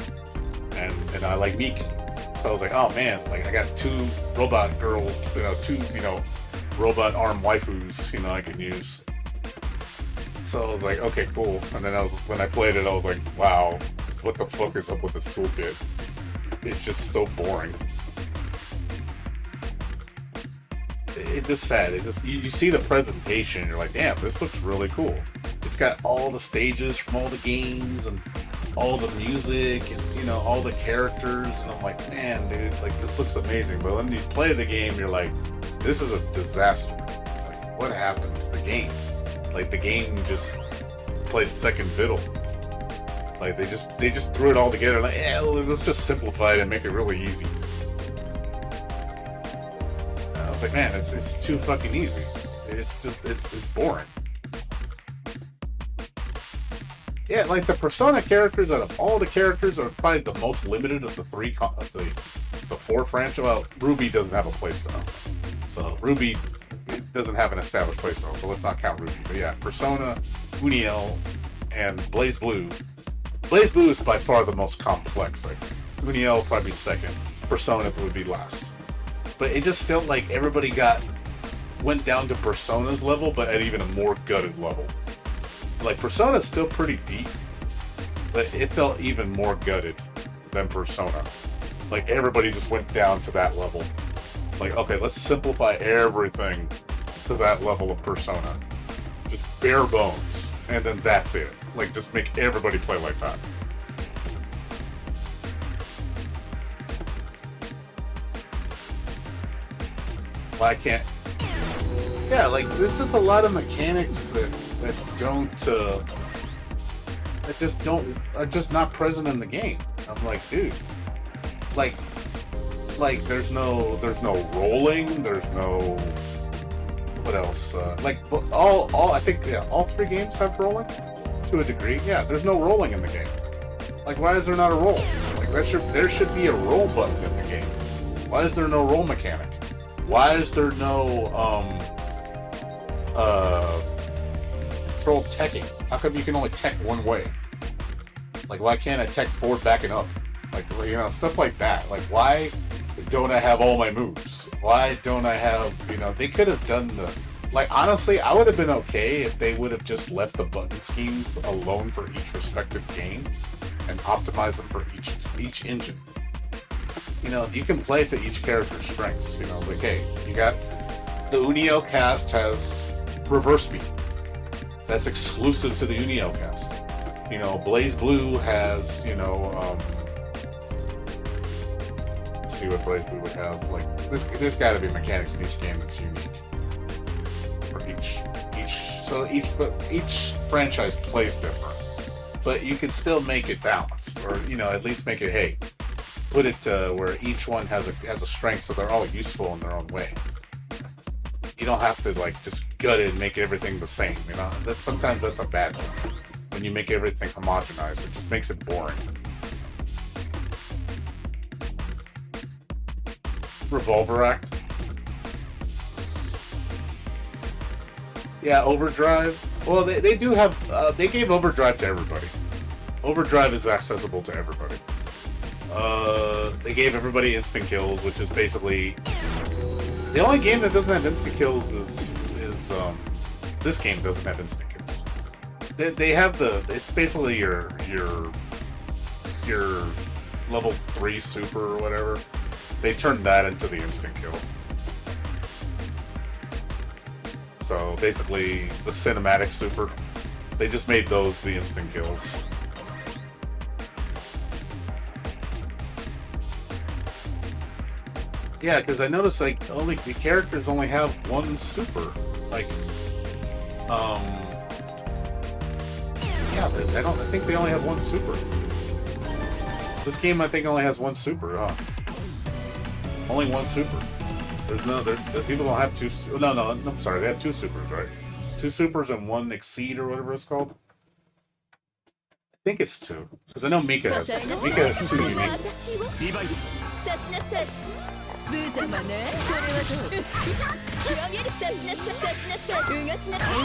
And I like Mika. So I was like, oh man, like, I got 2 robot girls, two, robot arm waifus, I can use. So I was like, okay, cool. And then when I played it, I was like, wow, what the fuck is up with this toolkit? It's just so boring. It's just sad. It just you see the presentation, you're like, damn, this looks really cool. It's got all the stages from all the games and all the music and all the characters, and I'm like, man, dude, like, this looks amazing. But when you play the game, you're like, this is a disaster. Like, what happened to the game? Like, the game just played second fiddle. Like, they just threw it all together. Like, yeah, let's just simplify it and make it really easy. And I was like, man, it's too fucking easy. It's boring. Yeah, like, the Persona characters, out of all the characters, are probably the most limited of the the 4 franchise. Well, Ruby doesn't have a playstyle. So, Ruby doesn't have an established playstyle, so let's not count Ruby. But yeah, Persona, Uniel, and BlazBlue. BlazBlue is by far the most complex. Like, Uniel probably second. Persona would be last. But it just felt like everybody went down to Persona's level, but at even a more gutted level. Like, Persona's still pretty deep, but it felt even more gutted than Persona. Like, everybody just went down to that level. Like, okay, let's simplify everything to that level of Persona. Just bare bones. And then that's it. Like, just make everybody play like that. Well, I can't... Yeah, like, there's just a lot of mechanics that are just not present in the game. I'm like, dude, like there's no rolling, there's no, what else? I think all 3 games have rolling to a degree. Yeah, there's no rolling in the game. Like, why is there not a roll? Like, there should be a roll button in the game. Why is there no roll mechanic? Why is there no control Tekken? How come you can only tech one way? Like, why can't I tech forward backing up? Like, you know, stuff like that. Like, why don't I have all my moves? Why don't I have, you know, they could have done the, like, honestly, I would have been okay if they would have just left the button schemes alone for each respective game and optimized them for each engine. You know, you can play to each character's strengths, you know, like, hey, you got, the Unio cast has reverse speed. That's exclusive to the Unio cast. You know, Blaze Blue has, you know, let's see what Blaze Blue would have. Like, there's got to be mechanics in each game that's unique. For each franchise plays different, but you can still make it balanced, or you know, at least make it, hey, put it where each one has a strength, so they're all useful in their own way. You don't have to like just gut it and make everything the same. You know, sometimes that's a bad thing. When you make everything homogenized, it just makes it boring. Revolver Act. Yeah, Overdrive. Well, they do have. They gave Overdrive to everybody. Overdrive is accessible to everybody. They gave everybody instant kills, which is basically the only game that doesn't have instant kills is this game doesn't have instant kills. They have it's basically your level 3 super or whatever. They turned that into the instant kill. So basically the cinematic super, they just made those the instant kills. Yeah, because I noticed like only the characters only have one super. Like, yeah, I think they only have one super. This game, I think, only has one super. Only one super. People don't have two. No, I'm sorry. They have two supers, right? Two supers and one exceed or whatever it's called. I think it's two, because I know Mika has two unique. ブー様ね、これはどう？突き上げる、刺しなさい、刺しなさい、うがちなさい。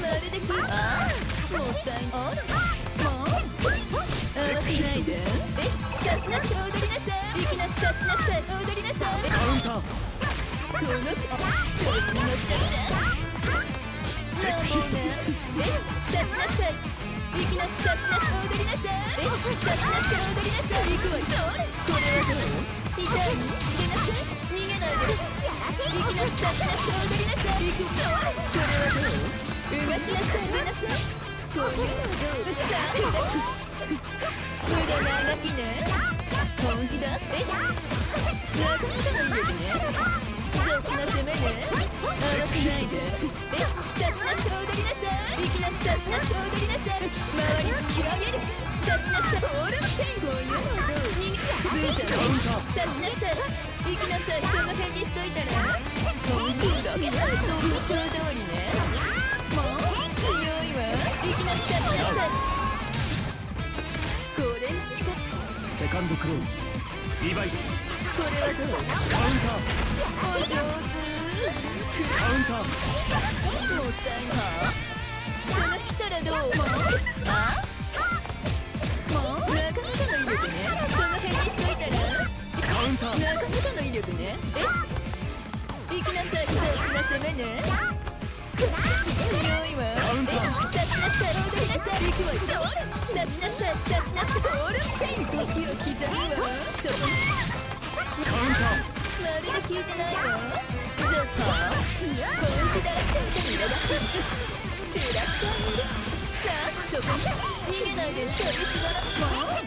まるでもったいあら、もう慌てないで。刺しなさい、踊りなさい。行きなさい、刺しなさい、踊りなさい。カウンター。この調子に乗っちゃって。もうね、刺しなさい。行きなさい、刺しなさい、踊りなさい。刺しなさい、踊りなさい。行くわよ。これはどう？ 痛い？出なさい。逃げないで。行きなさい。踊りなさい。行くぞ。それはどう？うがちなさい。出なさい。こういうのはどう？さあ、無駄なあがきね。本気出して。なかなかの威力ね。雑な攻めね。荒くないで。さしなさい。踊りなさい。行きなさい。さしなさい。踊りなさい。周り突き上げる。さしなさい。俺の天候いうのはどう？ ブーちゃん、刺しなさい。行きなさい。その辺にしといたら。本気だけど、その通りね。もう強いわ。行きなさい。刺しなさい。これが力。セカンドクローズ。リバイド。これはどう？カウンター。お上手。カウンター。もったいな。その来たらどう？あ？ もうなかなかの威力ね。その辺にしといたらカウンター。なかなかの威力ね。行きなさい。そっちな攻めね。強いわ。カウンター。刺しなさい。踊りなさい。行くわよ。刺しなさい。刺しなさい。オールペイン。時を刻むわ。そこにカウンター。まるで聞いてないわ。ちょっと本気出しちゃった。テラクターいる。さあ、そこに逃げないで。それしばらくもう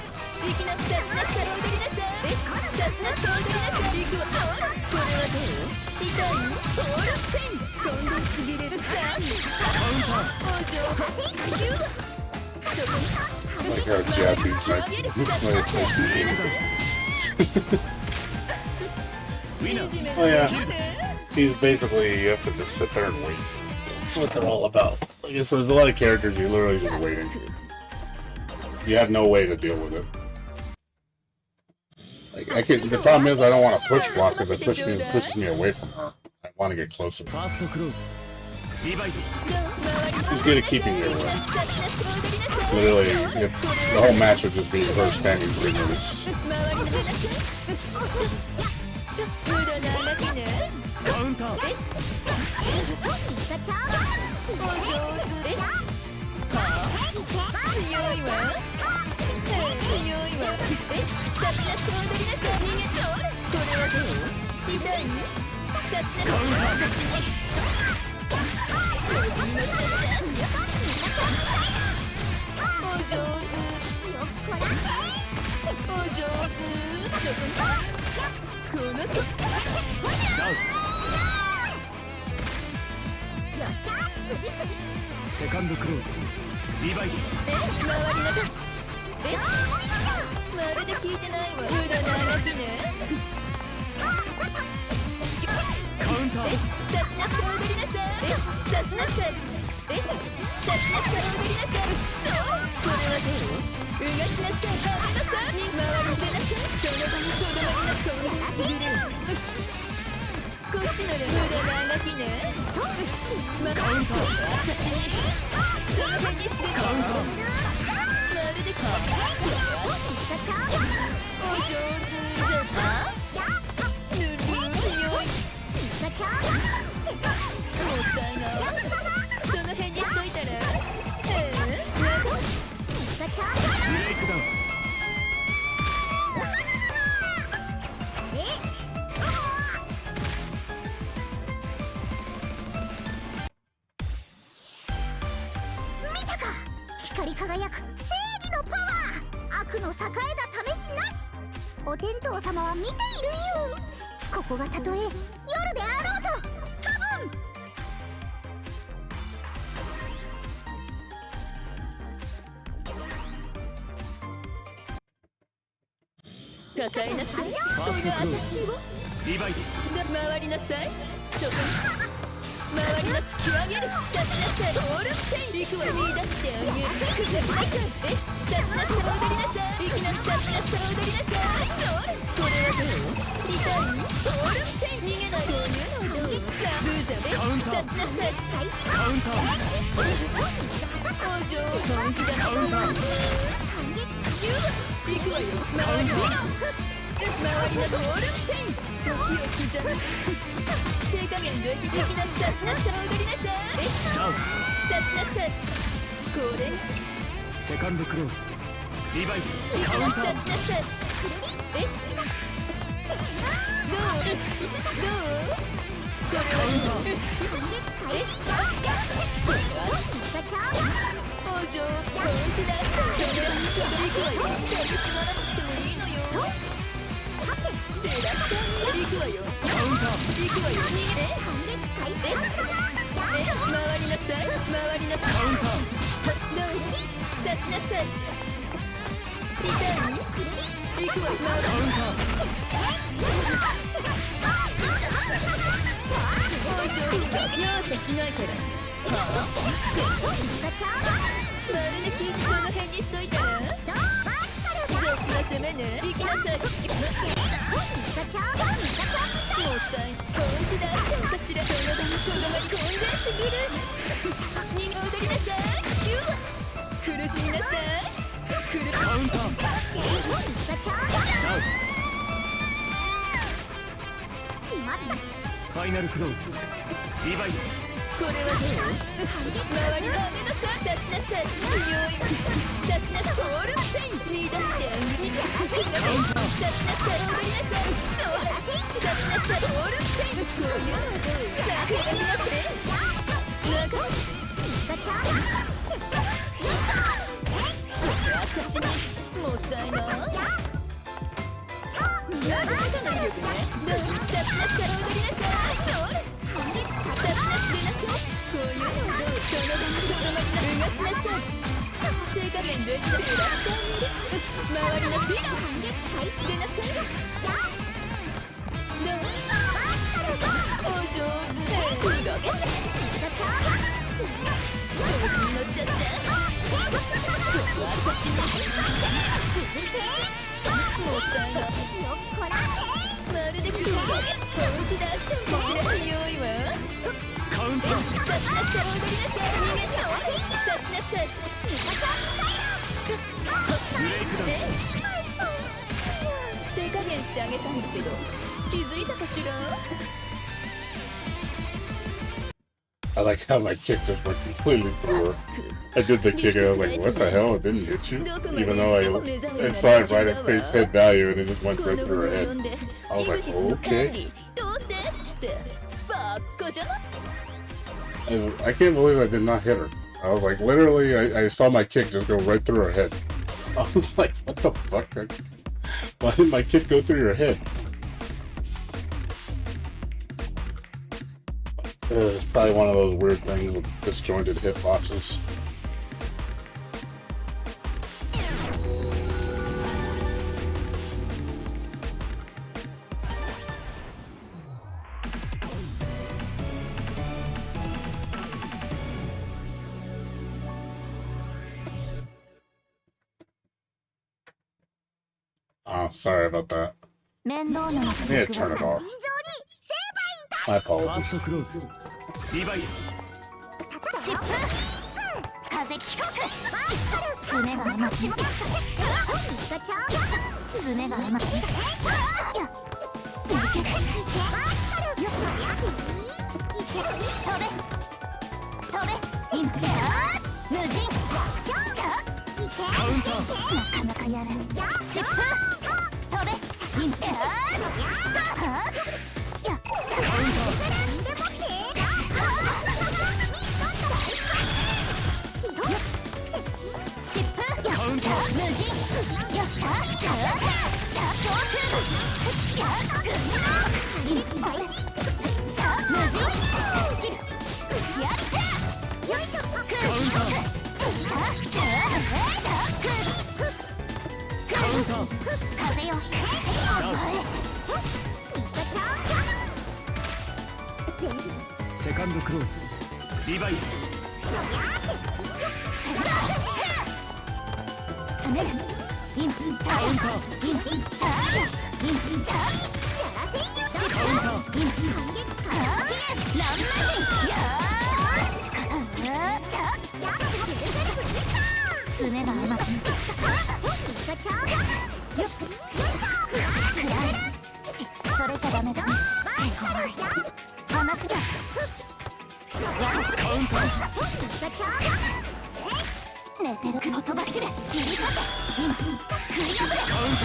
行きなさい。刺しなさい。踊りなさい。刺しなさい。踊りなさい。行くわ。これはどう？痛い？オールペン。今度すぎれる。さあ、カウンター。お嬢キュー。そこに Like how Japanese like this way. Oh yeah, she's basically you have to just sit there and wait. That's what they're all about. I guess there's a lot of characters you're literally just waiting. You have no way to deal with it. Like the problem is I don't want to push block because it pushes me away from her. I want to get closer. ファーストクローズリバイド He's good at keeping you away. Literally, if the whole match would just be her standing 3 minutes. カウンターお上手強いわ強いわサチナス踊りなさい逃げそれこれはどう痛いサチナス私に調子に乗っちゃったお上手お上手そこにこのとダウンよっしゃ次セカンドクローズリバイド回りなさいまるで聞いてないわ無駄な動きねカウンターサチナス踊りなさいサチナスサチナス踊りなさいそうこれはどううがちなさいはめなさいに回り出なさいその場にとどまりなこのすぐれこっちの無駄な動きねカウンター私にその辺にしてカウンターまるでかお上手じゃなぬる強いもったいないその辺にしといたらブレイクダウン見たか光り輝く正義のパワー悪の栄えた試しなしお天道様は見ているよここがたとえ夜であろうと多分抱えなさいファーストクローズ私をリバイド回りなさいそこに周りの突き上げるサチナスオールステイ行くわ見出してあげるくずりなさいサチナス踊りなさいいきなりサチナス踊りなさいそれはどう痛いオールステイ逃げないこういうのどうさあブーザベカウンターサチナスカウンターお嬢本気だカウンター行くわよ周りの周りのオールステイ時を刻む手加減でいきなりサチナス踊りなさいダウンサチナスこれセカンドクローズリバイドカウンターサチナスどうこれはお嬢本気だそれに届くわよ寂しまらなくてもいいのよ照らして行くわよカウンター行くわよ逃げ回りなさい回りなさいカウンターどうサチナス痛い行くわよカウンターお嬢容赦しないからまるで聞いてその辺にしといたら雑な攻めね行きなさいもったい本気だっておかしらその場にとどまり飛んですぐるに戻りなさい苦しみなさいカウンターダウンファイナルクローズリバイドこれはどう周りの雨のさサチナス強いサチナスオールステイ見出してあげてサチナス踊りなさいそうサチナスオールステイこういうのどうさあ手がきなさい私にもったいないなるほどの威力ねどうサチナス踊りなさいそうサチナス出なさいこういうのどうその場にとどまりなうがちなさい手加減できたらしてあげる周りのピロ出なさいどうお上手ふざけちゃ調子に乗っちゃって私にもったいないまるで気が本気出しちゃうかしら強いわカウン手加減してあげたんだけど気づいたかしら。 I like how my kick just went completely through her. I did the kick and I was like, what the hell? It didn't hit you? Even though I saw it right at face head value and it just went right through her head. I was like, okay. I can't believe I did not hit her. I was like, literally, I saw my kick just go right through her head. I was like, what the fuck? Why did my kick go through your head? It's probably one of those weird things with disjointed hitboxes. Oh, sorry about that. I need to turn it off. My ファー apologies. ストクローズリヴァイ風帰国爪が甘し爪が甘し飛べ今無人カウンターなかなかやる疾風飛べ今カウンター無人やったじゃあ無人スキルやりたよいしょカウンターカウンター風よダウセカンドクローズリヴァイ詰める今カウンターカウンター爪が甘くそれじゃダメだ話がカウンター寝てる雲飛ばしで切り裂け今振り破れカウンタ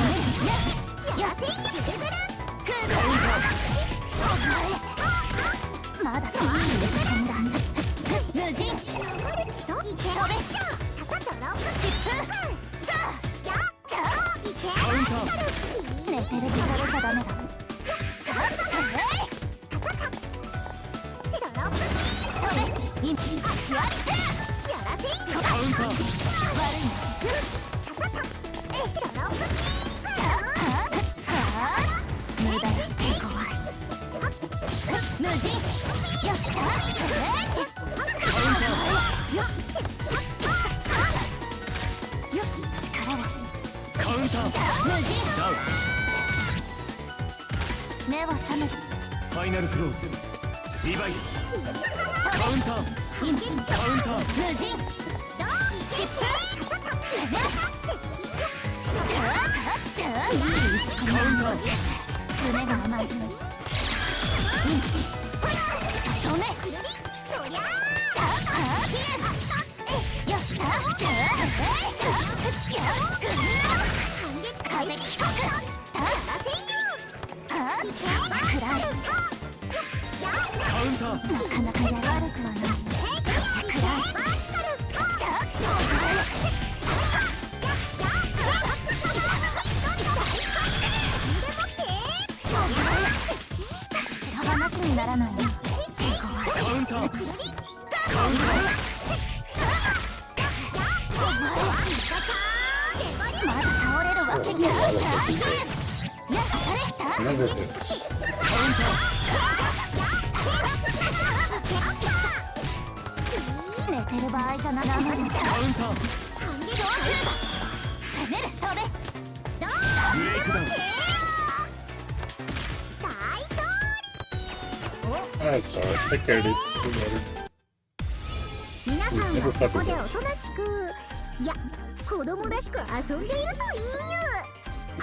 ーやせまだいい打ち込んだ無人飛べ疾風カウンター寝てるそれじゃダメだインピやりてカウンター悪い無駄怖い無人やったカウンタ力はーカウンター無人ダウ目は覚めるファイナルクローズリヴァイカウンターインピカウンター無人疾風じゃあいい打ち込みカウンター爪が甘い止めやった風帰国暗いカウンターなかなかやる悪くはない暗い白話にならないよカウンターカウンターまだ倒れるわけじゃNever hits. 寝てる場合じゃない。カウンター。カウンター攻める飛べ。ブレイクダウン Alright, sorry. Take care, dude. 皆さんはここでおとなしく、いや子供らしく遊んでいるといいよ。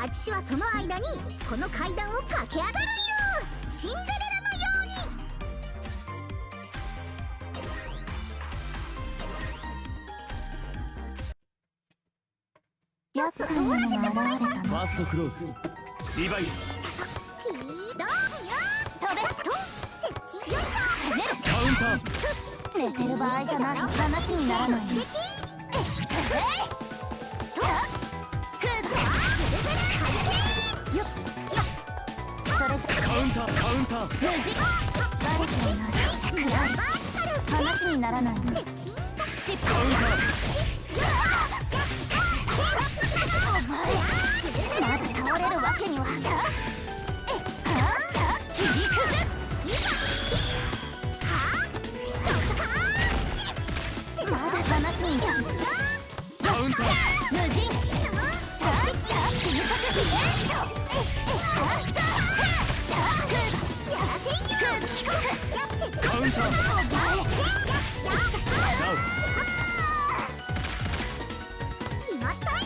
あちしはその間にこの階段を駆け上がるよ、シンデレラのように。ちょっと通らせてもらいます。ファーストクローズリバイル。キードーよ飛べと接近よいしょ。カウンター。寝てる場合じゃない、話にならないね。カウンターカウンター。バレていない。話にならないね。カウンター。まだ倒れるわけには。切り崩まだ話になる。カウンター。無人新作記念書。カウンター。ダウ決まったよ。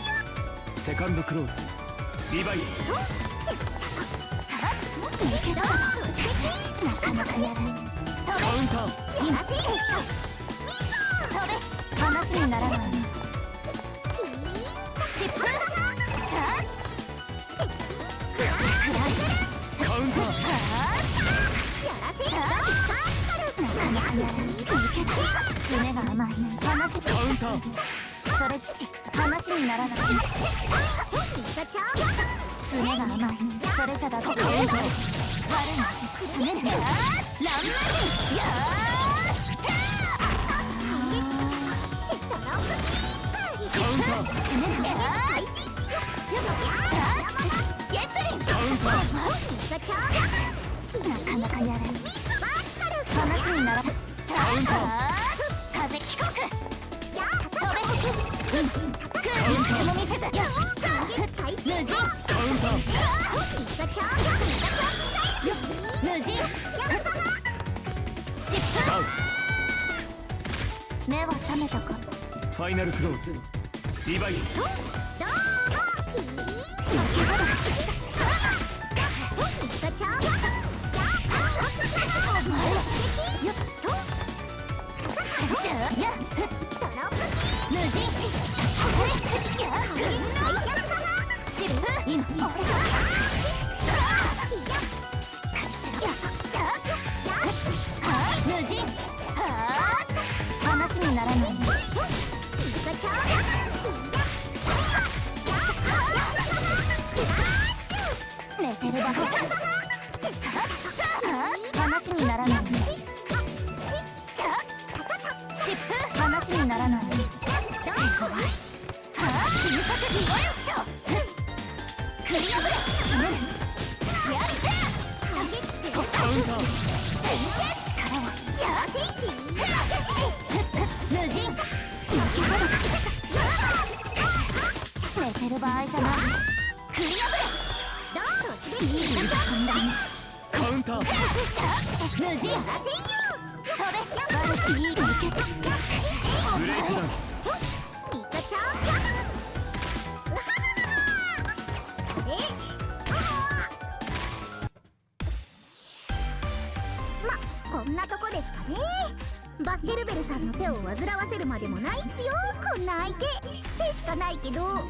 セカンドクローズリバイル。なかなかやる。カウンター。話にならない。疾風カウンター。爪が甘い。話カウンター。それし話にならない。爪が甘い。それじゃだと悪いな。爪でランマジやカウンター。ゲットリンカウンター。なかなかやる。話にならない。カウンター。風帰国飛べクールも見せず無人カウンター。無人疾ダウ風目は覚めたか。ファイナルクローズリバイル。無人疾風今しっかりしろ。無人話にならない。寝てるだけ話にならない。疾風話にならない。新作記念書クリアブレやりてカウンター。力は無人寝てる場合じゃない。クリアブレいい打ち込みだね。カウンター。無人飛べ悪くいい抜けブレイクダウン。こんなとこですかね。バッケルベルさんの手を煩わせるまでもないっすよ、こんな相手。手しかないけど。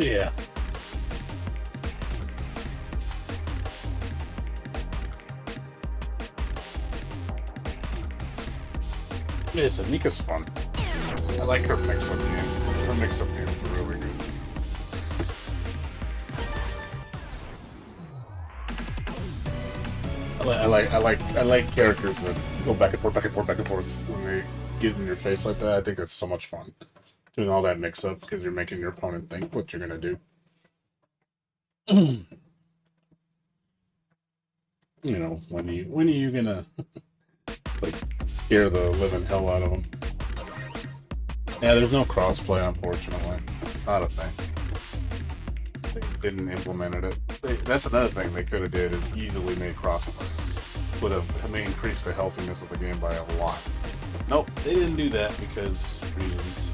Yeah. Yeah, so Nika's fun. I like her mix-up game. Her mix-up game is really good. I like characters that go back and forth, back and forth, back and forth when they get in your face like that. I think that's so much fun. Doing all that mix up because you're making your opponent think what you're gonna do. You know, when are you gonna like scare the living hell out of them? Yeah, there's no crossplay, unfortunately. Not a thing. They didn't implement it. That's another thing they could have did is easily made crossplay. Would have increased the healthiness of the game by a lot. Nope, they didn't do that because reasons.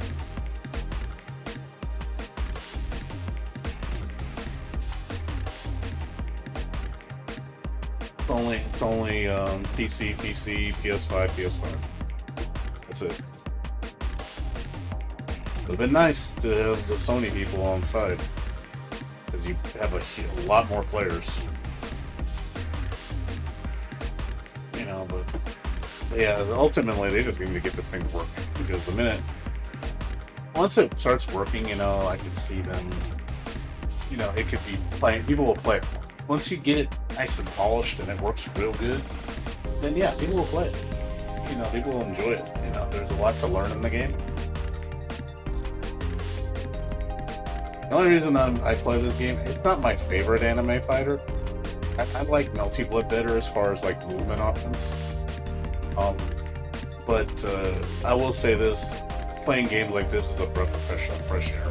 It's only PC, PS5, PS5. That's it. Would have been nice to have the Sony people on side, because you have a lot more players. You know, but yeah, ultimately they just need to get this thing working, because the minute once it starts working, you know, I could see them. You know, it could be playing. People will play it. Once you get it nice and polished and it works real good, then yeah, people will play it. You know, people will enjoy it. You know, there's a lot to learn in the game. The only reason I play this game, it's not my favorite anime fighter. I like Melty Blood better as far as like movement options. But I will say this, playing games like this is a breath of fresh air.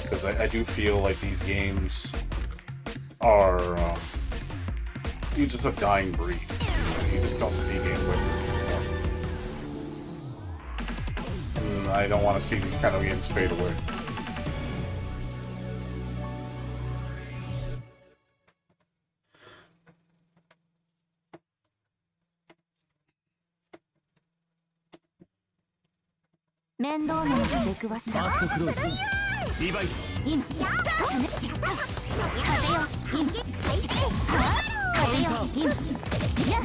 Because I do feel like these games are you're just a dying breed. You just don't see games like this anymore. And I don't want to see these kind of games fade away.面倒なのと出くわしだ。ファーストクローズリバイド今風よ今風よ今や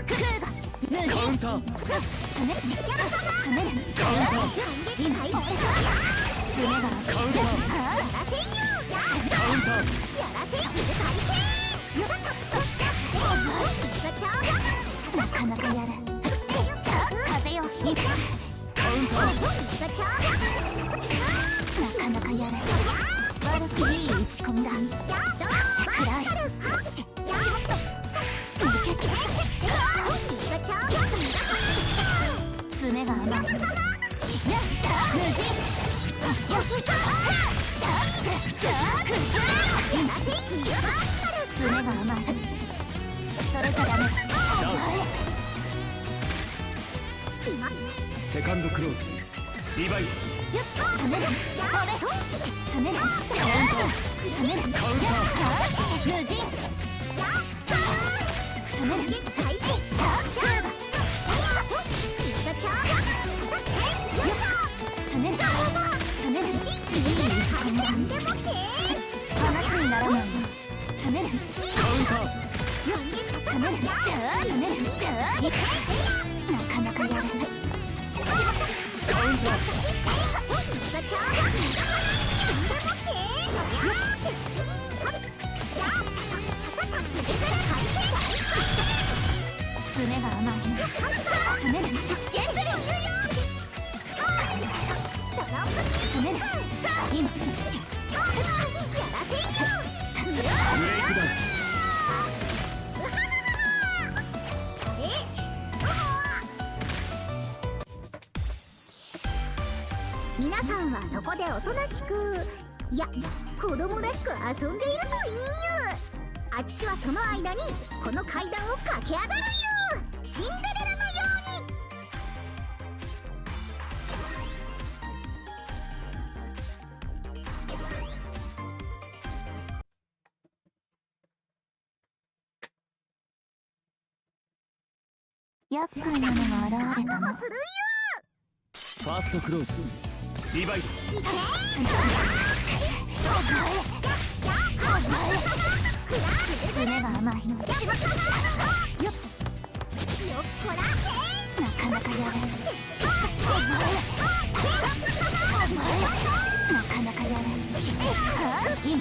クーバ無カウン人ターつねしつねる今爪がカウンターカウンターなかなかやる風よ今カウンターなかなかやる悪くいい打ち込みだ暗いし抜けて爪が甘い無人爪が甘いそれじゃダメセカンドクローズリバイド詰める詰めるカウンター詰めるカウンター無人詰める開始詰める詰めるいい打ち込みだ話にならない詰めるカウンター詰める詰めるなかなかやるカウンター爪が甘い詰めるゲンズリ詰める今しブレイクダウン皆さんはそこでおとなしくいや子供らしく遊んでいるといいよあちしはその間にこの階段を駆け上がるよシンデレラのよ厄介なのが現れたなするファーストクローズリバイド爪が甘いのよっこらせなかなかやるなかなかやる今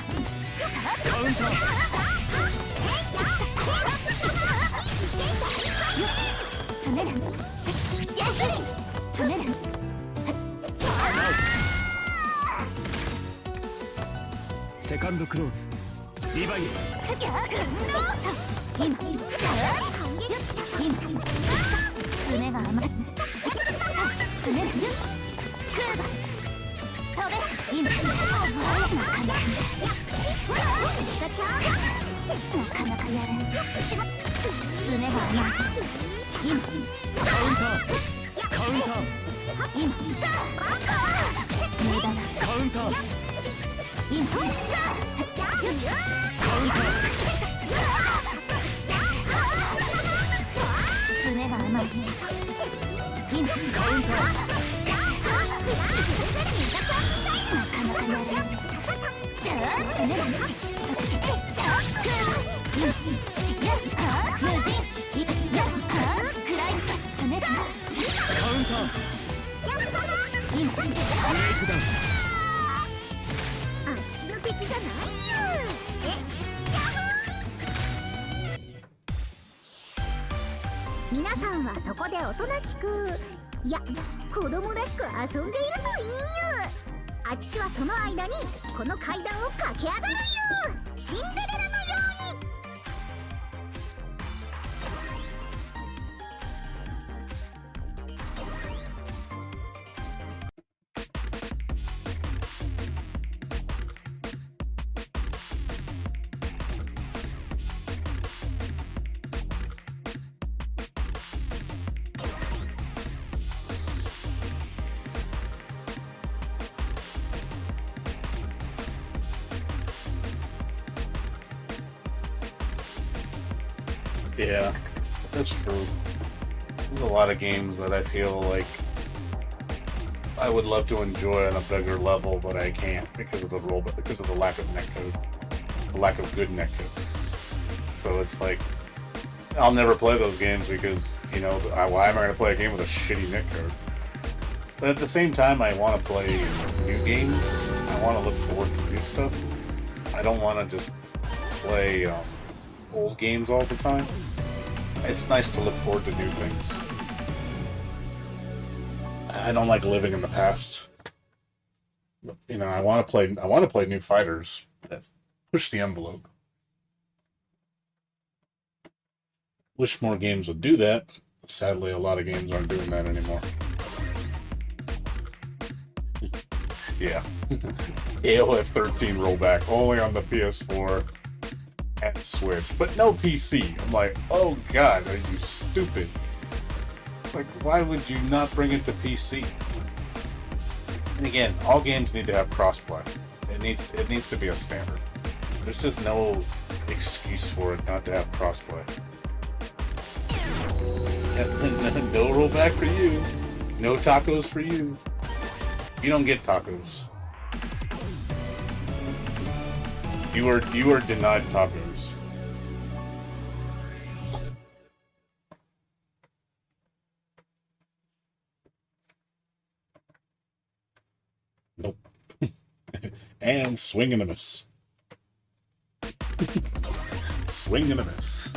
カウンターセカンドクローズリヴァイエギャグノート今じゃあ今爪が甘い爪だクーバ飛べ今なかなかやれんしま爪が甘い今カウンターカウンター今無駄だカウンター今カウンター爪が甘い今カウンターなかなかやれんじゃあ爪だしそしてじゃあ無人いや食らいつけ爪だカウンター今ブレイクダウンあっしの敵じゃないよ。皆さんはそこでおとなしく、いや子供らしく遊んでいるといいよ。あちしはその間にこの階段を駆け上がるよ。シンデレラのように。Yeah, that's true. There's a lot of games that I feel like I would love to enjoy on a bigger level, but I can't because of the because of the lack of netcode, the lack of good netcode. So it's like I'll never play those games because why am I going to play a game with a shitty netcode? But at the same time, I want to play new games. I want to look forward to new stuff. I don't want to just play old games all the time. It's nice to look forward to new things. I don't like living in the past. I want to play new fighters that push the envelope. Wish more games would do that. Sadly, a lot of games aren't doing that anymore. Yeah. AOF 13 rollback only on the PS4 and Switch, but no PC. I'm like, oh god, are you stupid? Like, why would you not bring it to PC? And again, all games need to have crossplay. It needs to be a standard. There's just no excuse for it not to have crossplay. No rollback for you. No tacos for you. You don't get tacos. You are denied tacos. Nope. And swing and a miss. Swing and a miss.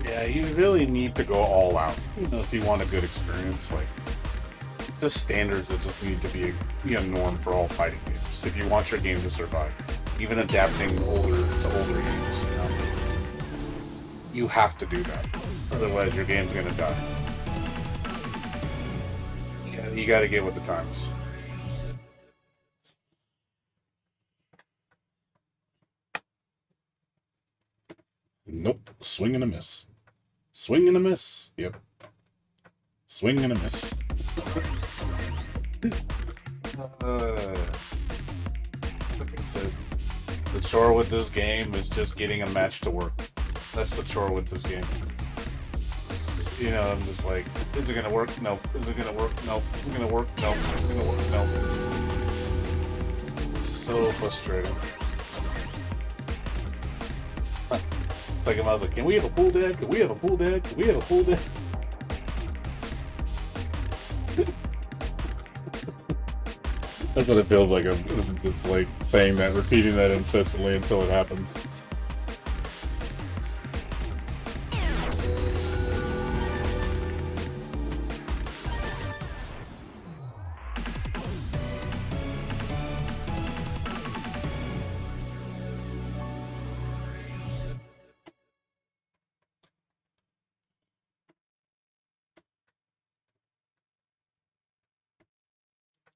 Yeah, you really need to go all out. If you want a good experience, like the standards that just need to be a norm for all fighting games. If you want your game to survive, even adapting older games, you have to do that. Otherwise, your game's gonna die. Yeah, you got to get with the times. Nope, swing and a miss. Swing and a miss. Yep. Swing and a miss. Like I said, the chore with this game is just getting a match to work. That's the chore with this game. I'm just like, is it gonna work? No. Is it gonna work? No. Is it gonna work? No. Is it gonna work? No. It's so frustrating. It's like if I was like, can we have a pool deck? Can we have a pool deck? Can we have a pool deck? That's what it feels like. I'm just like saying that, repeating that incessantly until it happens.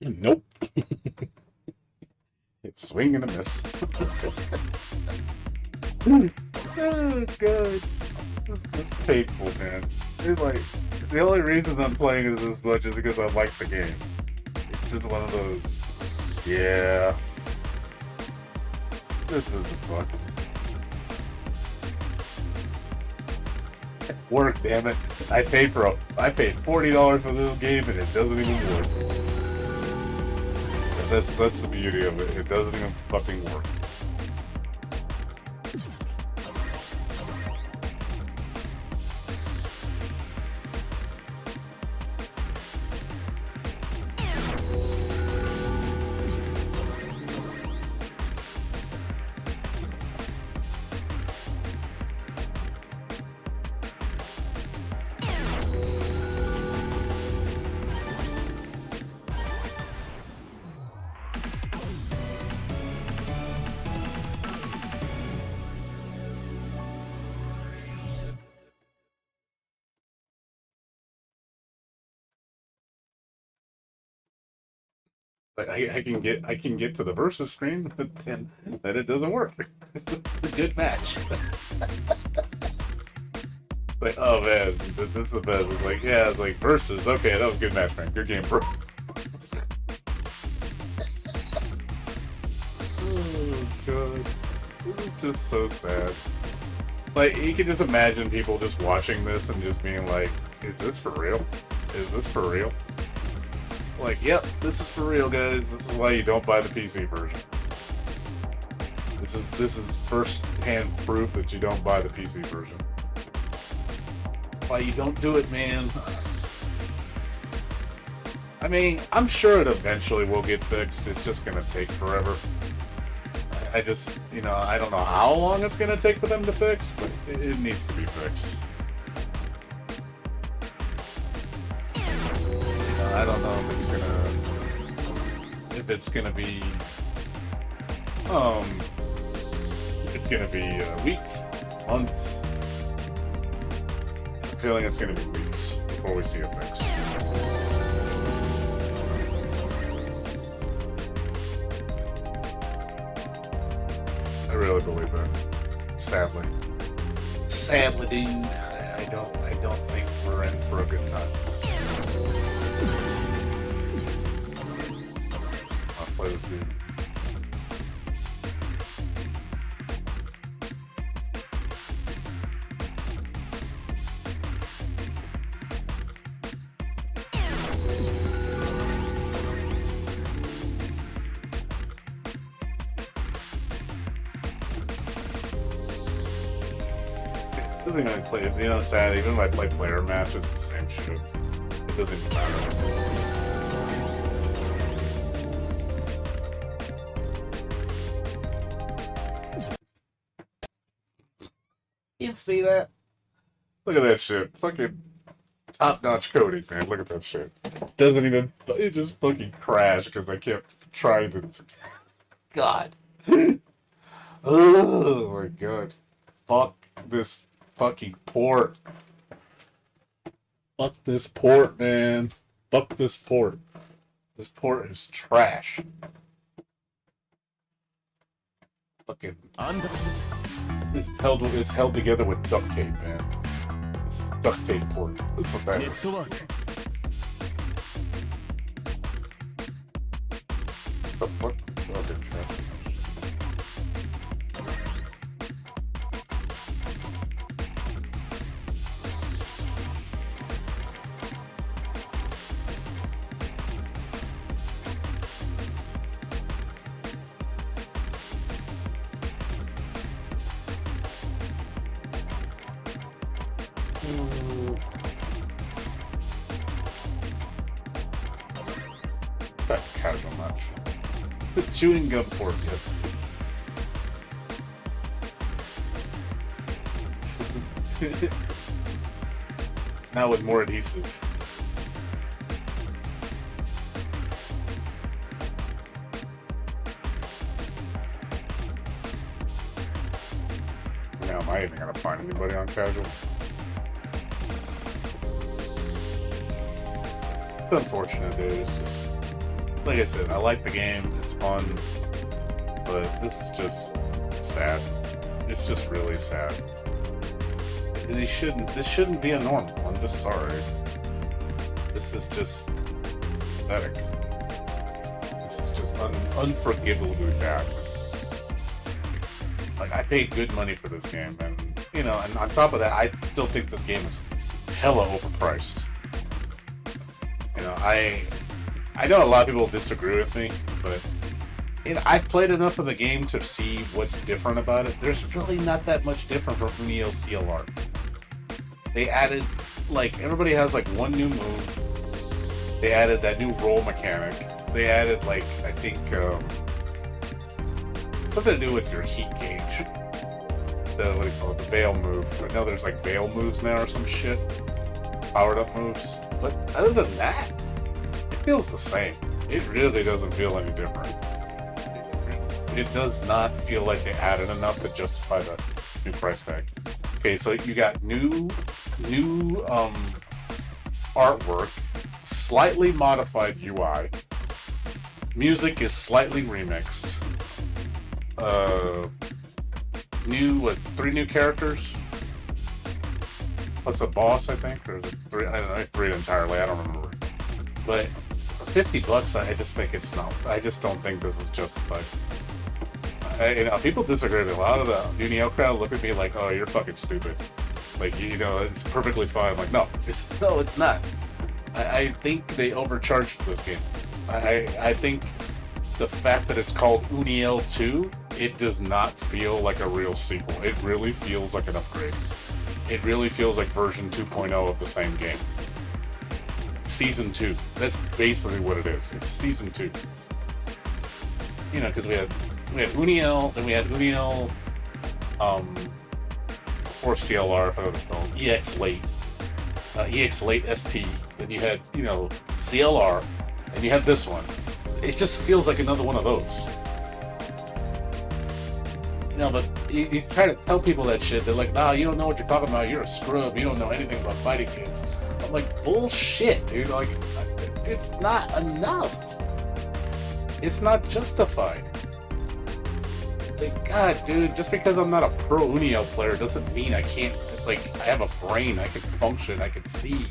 Nope. It's swing and a miss. Oh god. This is just painful, man. It's like the only reason I'm playing it as much is because I like the game. It's just one of those. Yeah. This isn't fun. Work, damn it. I paid $40 for this game and it doesn't even work. That's the beauty of it. It doesn't even fucking work. Like I can get to the versus screen, but then it doesn't work. A good match. Like, oh man, this is the best. It's like, yeah, it's like versus. Okay, that was a good match, man. Good game, bro. Oh god, this is just so sad. Like, you can just imagine people just watching this and just being like, "Is this for real? Is this for real?" Like, yep, this is for real, guys. This is why you don't buy the PC version. This is first-hand proof that you don't buy the PC version. Why you don't do it, man? I mean, I'm sure it eventually will get fixed. It's just gonna take forever. I just, I don't know how long it's gonna take for them to fix, but it needs to be fixed. I don't know if it's gonna be weeks, months. I'm feeling it's gonna be weeks before we see a fix. I really believe that. Sadly, dude. I don't think we're in for a good time. Play this dude. Doesn't even play. Sad. Even if I play player match, it's the same shit. It doesn't even matter. You see that? Look at that shit. Fucking top-notch coding, man. Look at that shit. Doesn't even... It just fucking crashed because I kept trying to... God. Oh my god. Fuck this fucking port. Fuck this port, man. Fuck this port. This port is trash. Fucking... It's held together with duct tape, man. It's duct tape port. That's what that is. The fuck? It's okay, crap. That casual match. The chewing gum port, yes. Now with more adhesive. Now am I even gonna find anybody on casual? It's unfortunate, dude. It's just like I said, I like the game, it's fun, but this is just sad. It's just really sad. This shouldn't be a normal. I'm just sorry. This is just pathetic. This is just unforgivably bad. Like, I paid good money for this game, and you know, and on top of that, I still think this game is hella overpriced. You know, I know a lot of people disagree with me, but you know, I've played enough of the game to see what's different about it. There's really not that much different from Unio CLR. They added, like, everybody has like one new move. They added that new roll mechanic. They added, like, I think something to do with your heat gauge. What do you call it? The veil move. I know there's like veil moves now or some shit. Powered up moves. But other than that, it feels the same. It really doesn't feel any different. It does not feel like they added enough to justify the new price tag. Okay, so you got new artwork, slightly modified UI. Music is slightly remixed. Three new characters? Plus a boss, I think, or is it three? I don't know. I read it entirely. I don't remember. But for $50, I just think it's not. I just don't think this is justified. You know, people disagree with me. A lot of the Unio crowd look at me like, "Oh, you're fucking stupid." Like, you know, it's perfectly fine. I'm like, no, it's not. I think they overcharged for this game. I think the fact that it's called Unio 2, it does not feel like a real sequel. It really feels like an upgrade. It really feels like version 2.0 of the same game. Season 2. That's basically what it is. It's Season 2. You know, because we had Unio, then we had Unio, or CLR, if I was called, EX Late, EX Late ST. Then you had, you know, CLR, and you had this one. It just feels like another one of those. You know, but you try to tell people that shit. They're like, nah, you don't know what you're talking about. You're a scrub. You don't know anything about fighting games. I'm like, bullshit, dude. Like, it's not enough. It's not justified. Like, God, dude, just because I'm not a pro Unio player doesn't mean I can't. It's like, I have a brain. I can function. I can see.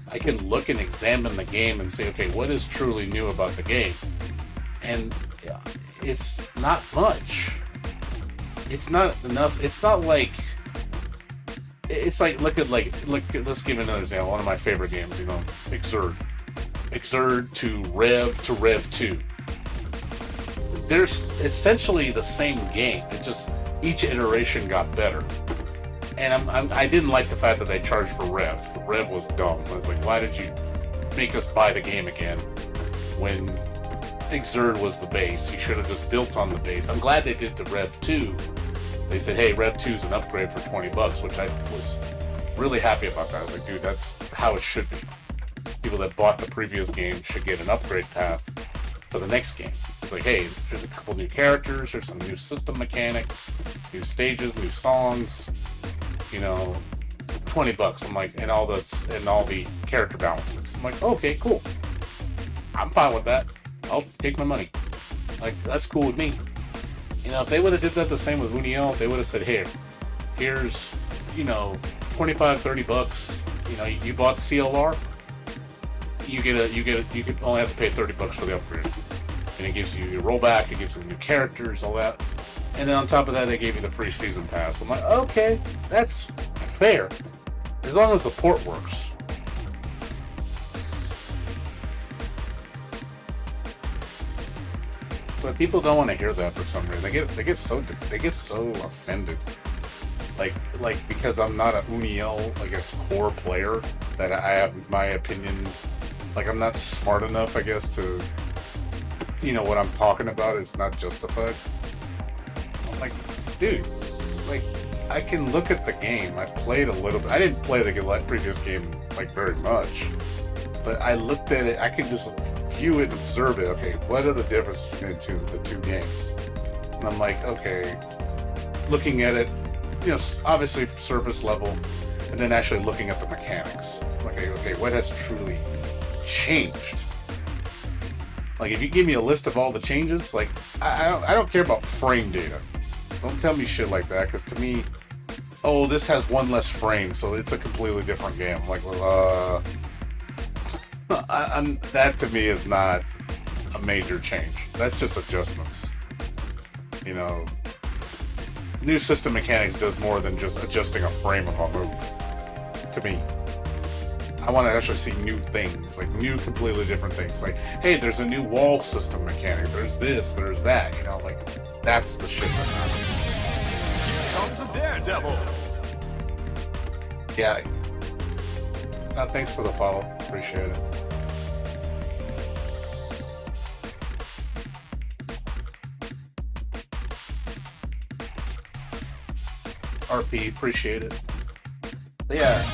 I can look and examine the game and say, okay, what is truly new about the game? And it's not much. It's not enough. It's not like. It's like, look, let's give another example. One of my favorite games, you know, Exerd. Exerd to Rev 2. There's essentially the same game. It just, each iteration got better. And I didn't like the fact that they charged for Rev. Rev was dumb. I was like, why did you make us buy the game again when Exerd was the base? You should have just built on the base. I'm glad they did to Rev 2. They said, hey, Rev 2 is an upgrade for $20, which I was really happy about that. I was like, dude, that's how it should be. People that bought the previous game should get an upgrade path for the next game. It's like, hey, there's a couple new characters, there's some new system mechanics, new stages, new songs, you know, $20. I'm like, and all the character balances. I'm like, okay, cool. I'm fine with that. I'll take my money. Like, that's cool with me. You know, if they would have did that the same with Unio, they would have said, here's, you know, $25-$30. You know, you bought CLR, you could only have to pay $30 for the upgrade. And it gives you your rollback, it gives you new characters, all that. And then on top of that, they gave you the free season pass. I'm like, okay, that's fair. As long as the port works. But people don't want to hear that for some reason. They get so offended like because I'm not a Uniel, I guess, core player, that I have my opinion. Like, I'm not smart enough, I guess, to, you know, what I'm talking about is not justified. I'm like, dude, like, I can look at the game. I played a little bit. I didn't play the previous game, like, very much. But I looked at it. I could just view it and observe it. Okay, what are the differences between the two games? And I'm like, okay, looking at it, you know, obviously surface level, and then actually looking at the mechanics. Okay, what has truly changed? Like, if you give me a list of all the changes, like, I don't care about frame data. Don't tell me shit like that, because to me, oh, this has one less frame, so it's a completely different game. I'm like, well, that to me is not a major change. That's just adjustments. You know, new system mechanics does more than just adjusting a frame of a move. To me, I want to actually see new things, like new, completely different things. Like, hey, there's a new wall system mechanic. There's this, there's that. You know, like, that's the shit that matters. Comes a daredevil. Yeah. Thanks for the follow. Appreciate it. RP, appreciate it. But yeah.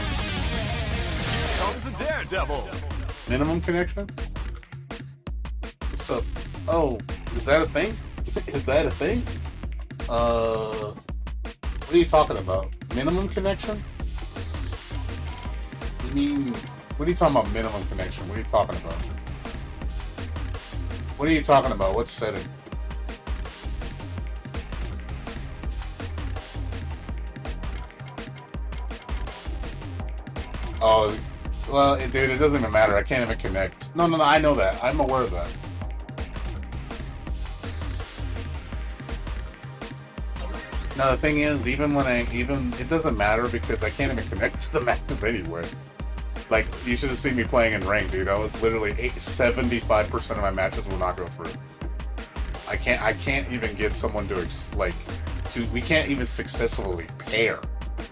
Comes a daredevil. Minimum connection? What's up? Oh, is that a thing? Is that a thing? What are you talking about? Minimum connection? You mean, what are you talking about, minimum connection? What are you talking about? What are you talking about? What setting? Oh, well, dude, it doesn't even matter. I can't even connect. No, I know that. I'm aware of that. No, the thing is, even it doesn't matter because I can't even connect to the matches anyway. Like, you should have seen me playing in rank, dude. I was literally 75% of my matches will not go through. I can't even get someone to we can't even successfully pair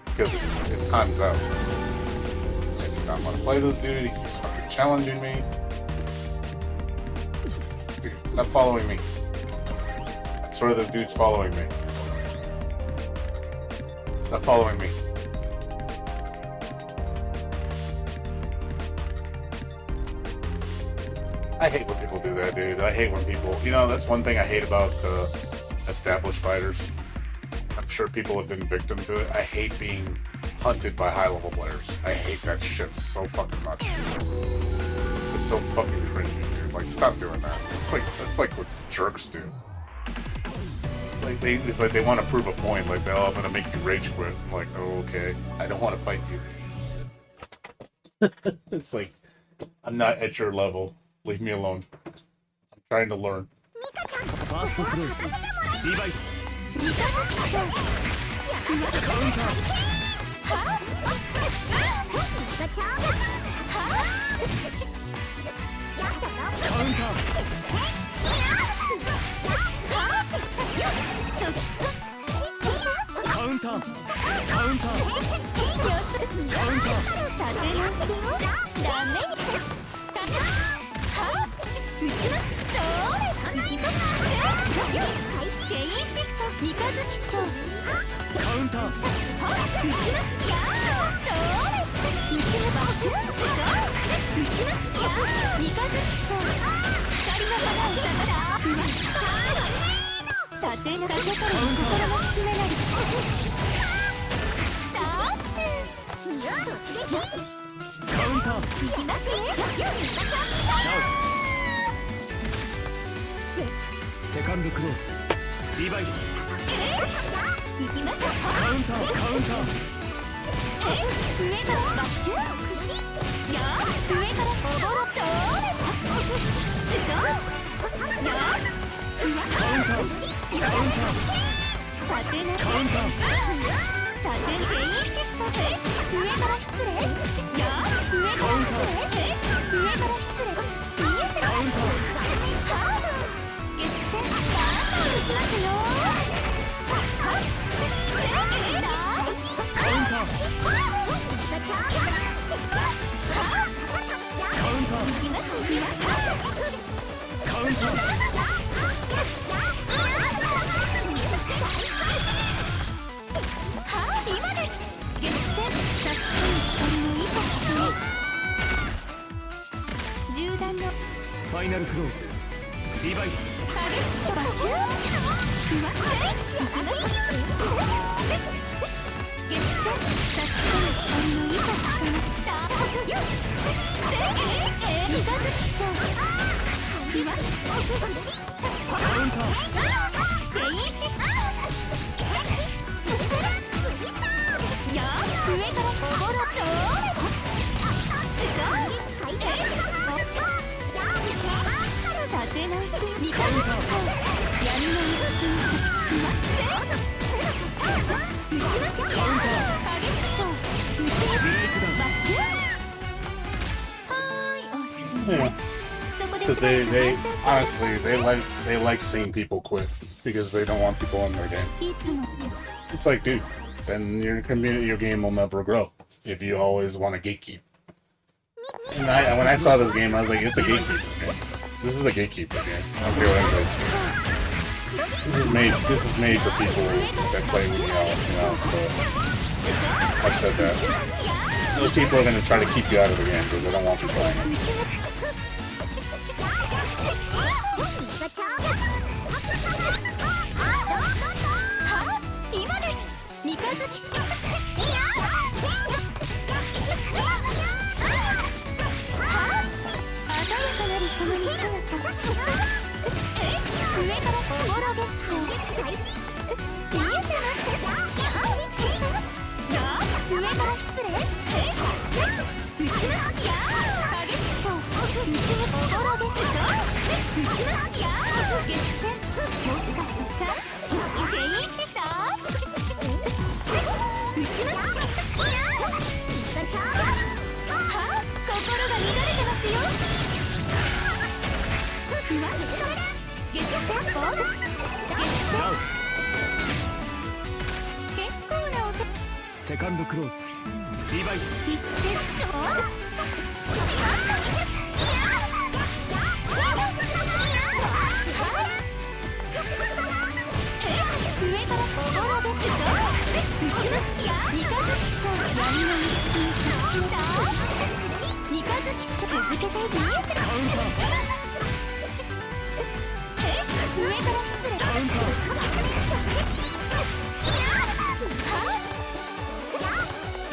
because it times out. I want to play this dude. He keeps fucking challenging me. Dude, stop following me. I swear this dude's following me. Stop following me. I hate when people do that, dude. I hate when people... You know, that's one thing I hate about established fighters. I'm sure people have been victim to it. I hate being hunted by high-level players. I hate that shit so fucking much. It's so fucking cringy, dude. Like, stop doing that. That's like what jerks do. Like, it's like they want to prove a point. Like, oh, I'm gonna make you rage quit. I'm like, oh, okay. I don't want to fight you. It's like, I'm not at your level. Leave me alone. I'm trying to learn. Fast close. Divide. Counter. Second close. Divide. Counter. ナルクローズリバイドバシューふわっ月線差し込む光の糸が重なったよっ三日月賞ふわっカウンターチェインシフトやー上からおぼろそーれ立て直し三日月賞闇の道つに咲きしくは打ちますよ影月賞打ち抜くバシューはーいおしまい Yeah. そこで Because しばらく they 反省して honestly they like seeing people quit because they don't want people in their game. いつも It's like, dude, then your game will never grow if you always want to gatekeep. And when I saw this game, I was like, it's a gatekeeper game. This is a gatekeeper game. I don't care what anybody says. This is made for people that play with you know. So I've said that. Those people are gonna try to keep you out of the game because they don't want you playing it. 今です三日月賞鮮やかなるその姿上からおぼろ月賞見えてますやー上から失礼打ちますやー影月賞打ち抜くおぼろ月賞打ちますやー月線もしかしてチャンスチェインシフター打ちますやー心が乱れてますよふわっ月線ボール月線結構な音セカンドクローズリバイド言ってちょ上からおぼろです打ちますや三日月賞闇の道に差しだ三日月賞続けて見えてカウンター上から失礼カウンター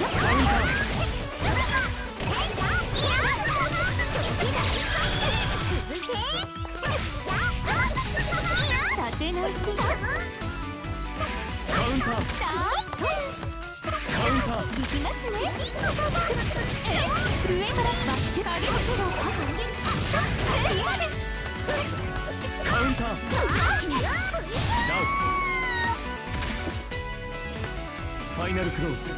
カウンター立て直しカウンターダッシュカウンターいきますね上からバッシュ影月賞今ですカウンターダウファイナルクローズ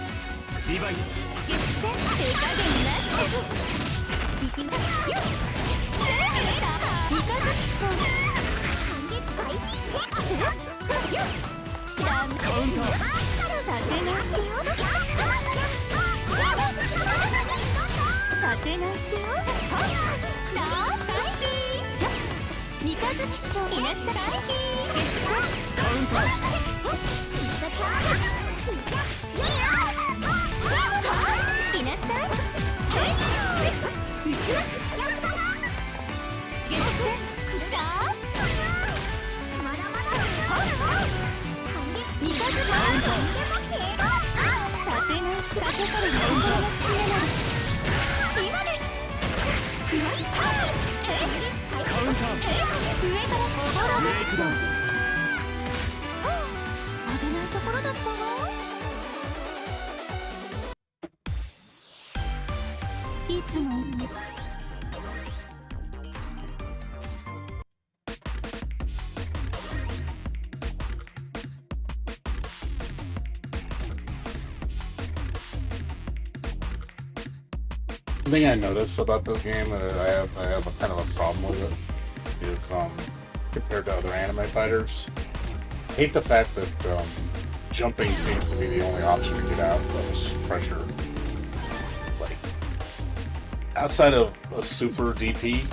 リバイド月線手加減なしですいきますよっ三日月賞よっカウンター立て直しよ立て直しよナースタイピー三日月賞イナスタイピー月線カウンターイナスタ打ちます月線ダース三日月賞立て直しかけたる本当の好きなの今ですふわっカウンター上からおぼろですブレイクダウン危ないところだったわいつもThe thing I noticed about this game, and I have a kind of a problem with it, is compared to other anime fighters, I hate the fact that jumping seems to be the only option to get out of this pressure. Like outside of a super DP,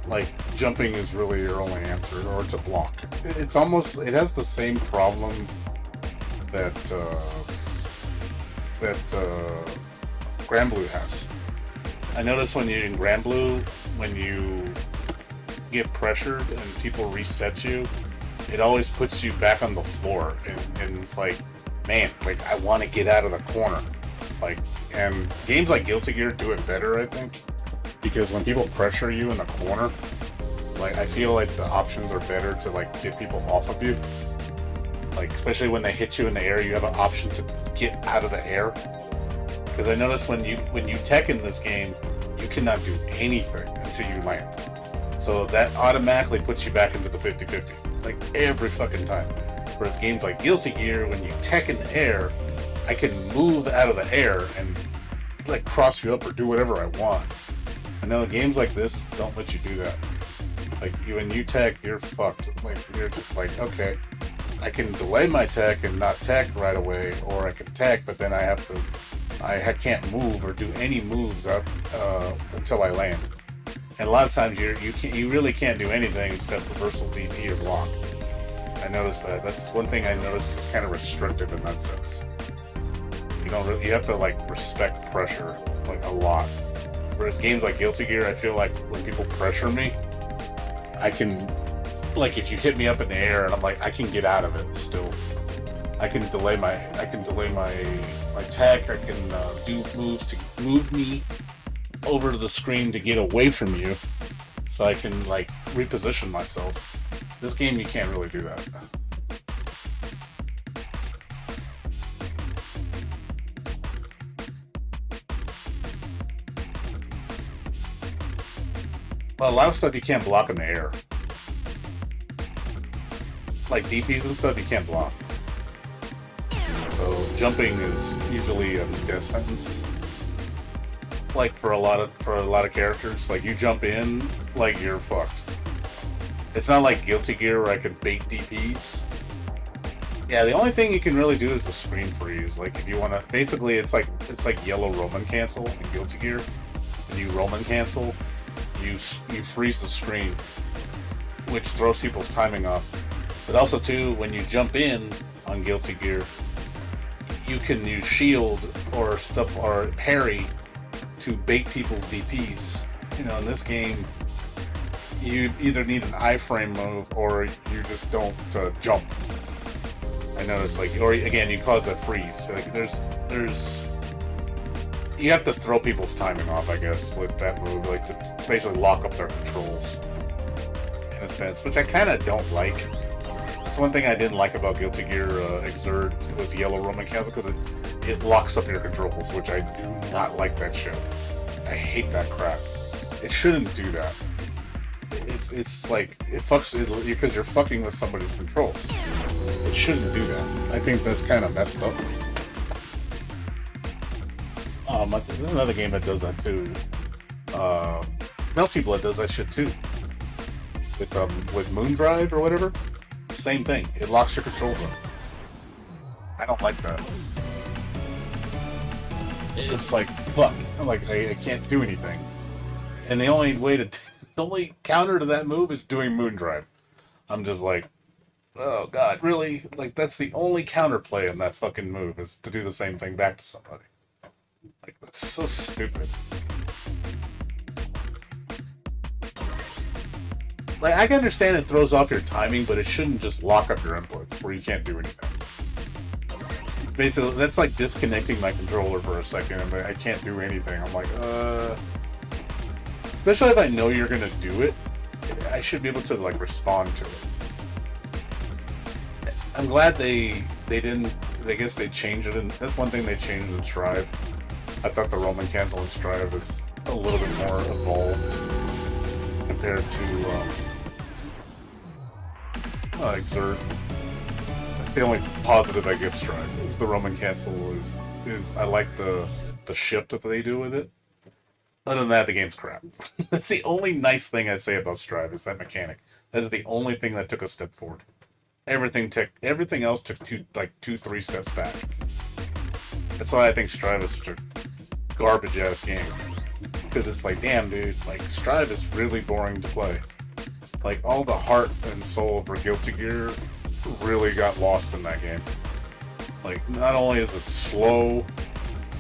like jumping is really your only answer, or to block. It's almost it has the same problem that Grand Blue has. I noticed when you in Grand Blue, when you get pressured and people reset you, it always puts you back on the floor, and it's like, man, like I want to get out of the corner, like, and games like Guilty Gear do it better, I think, because when people pressure you in the corner, like I feel like the options are better to like get people off of you, like especially when they hit you in the air, you have an option to get out of the air. Because I noticed when you Tekken this game, you cannot do anything until you land. So that automatically puts you back into the 50-50, like every fucking time. Whereas games like Guilty Gear, when you tech in the air, I can move out of the air and like cross you up or do whatever I want. I know games like this don't let you do that. Like when you tech, you're fucked. Like you're just like, okay, I can delay my tech and not tech right away, or I can tech, but then I can't move or do any moves up until I land. And a lot of times you really can't do anything except reversal DP or block. I noticed that. That's one thing I noticed is kind of restrictive in that sense. You have to like respect pressure like a lot. Whereas games like Guilty Gear, I feel like when people pressure me, I can, like if you hit me up in the air and I'm like, I can get out of it still. I can delay my tech. I can do moves to move me over to the screen to get away from you, so I can like reposition myself. This game, you can't really do that. Well, a lot of stuff you can't block in the air, like DPs and stuff. You can't block. So jumping is usually a death sentence. Like for a lot of characters, like you jump in, like you're fucked. It's not like Guilty Gear where I could bait DPs. Yeah, the only thing you can really do is the screen freeze. Like if you want to, basically it's like yellow Roman cancel in Guilty Gear. When you Roman cancel, you freeze the screen, which throws people's timing off. But also too, when you jump in on Guilty Gear, you can use shield or stuff or parry to bait people's DPs. In this game, you either need an iframe move or you just don't jump. I noticed, like, or again, you cause that freeze. Like, you have to throw people's timing off, I guess, with that move, like to basically lock up their controls, in a sense, which I kind of don't like. That's one thing I didn't like about Guilty Gear Exert. It was yellow Roman cancel because it locks up your controls, which I do not like that shit. I hate that crap. It shouldn't do that. It's like it fucks because you're fucking with somebody's controls. It shouldn't do that. I think that's kind of messed up. There's another game that does that too. Melty Blood does that shit too. With Moondrive or whatever. Same thing. It locks your controls up. I don't like that. It's like, fuck. Like, I can't do anything. And the only counter to that move is doing Moondrive. I'm just like, oh god, really? Like, that's the only counterplay in that fucking move, is to do the same thing back to somebody. Like, that's so stupid. Like, I can understand it throws off your timing, but it shouldn't just lock up your inputs where you can't do anything. Basically, that's like disconnecting my controller for a second and I can't do anything. I'm like, especially if I know you're gonna do it, I should be able to like respond to it. I'm glad they didn't. I guess they changed it, and that's one thing they changed in Strive. I thought the Roman cancel in Strive was a little bit more evolved compared to Exert. The only positive I give Strive is the Roman cancel is I like the shift that they do with it. Other than that, the game's crap. That's the only nice thing I say about Strive, is that mechanic. That is the only thing that took a step forward. Everything else took 2-3 steps back. That's why I think Strive is such a garbage ass game. Because it's like, damn dude, like Strive is really boring to play. Like all the heart and soul for Guilty Gear really got lost in that game. Like, not only is it slow,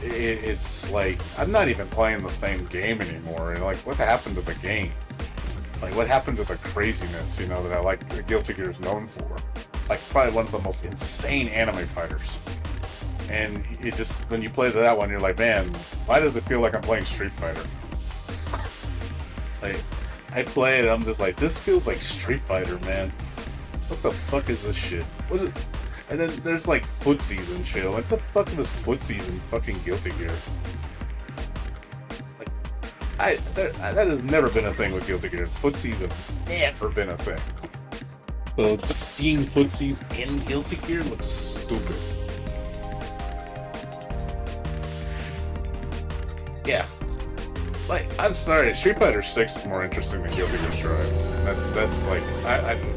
it's like I'm not even playing the same game anymore. And like, what happened to the game? Like, what happened to the craziness, you know, that I like the Guilty Gear is known for? Like, probably one of the most insane anime fighters. And it just, when you play that one, you're like, man, why does it feel like I'm playing Street Fighter? Like, I play it, I'm just like, this feels like Street Fighter, man. What the fuck is this shit? What is... And then there's like footsies and shit. Like, the fuck is footsies in fucking Guilty Gear? Like, that has never been a thing with Guilty Gear. Footsies have never been a thing. So just seeing footsies in Guilty Gear looks stupid. Yeah. Like, I'm sorry, Street Fighter 6 is more interesting than Guilty Gear Strive. That's like,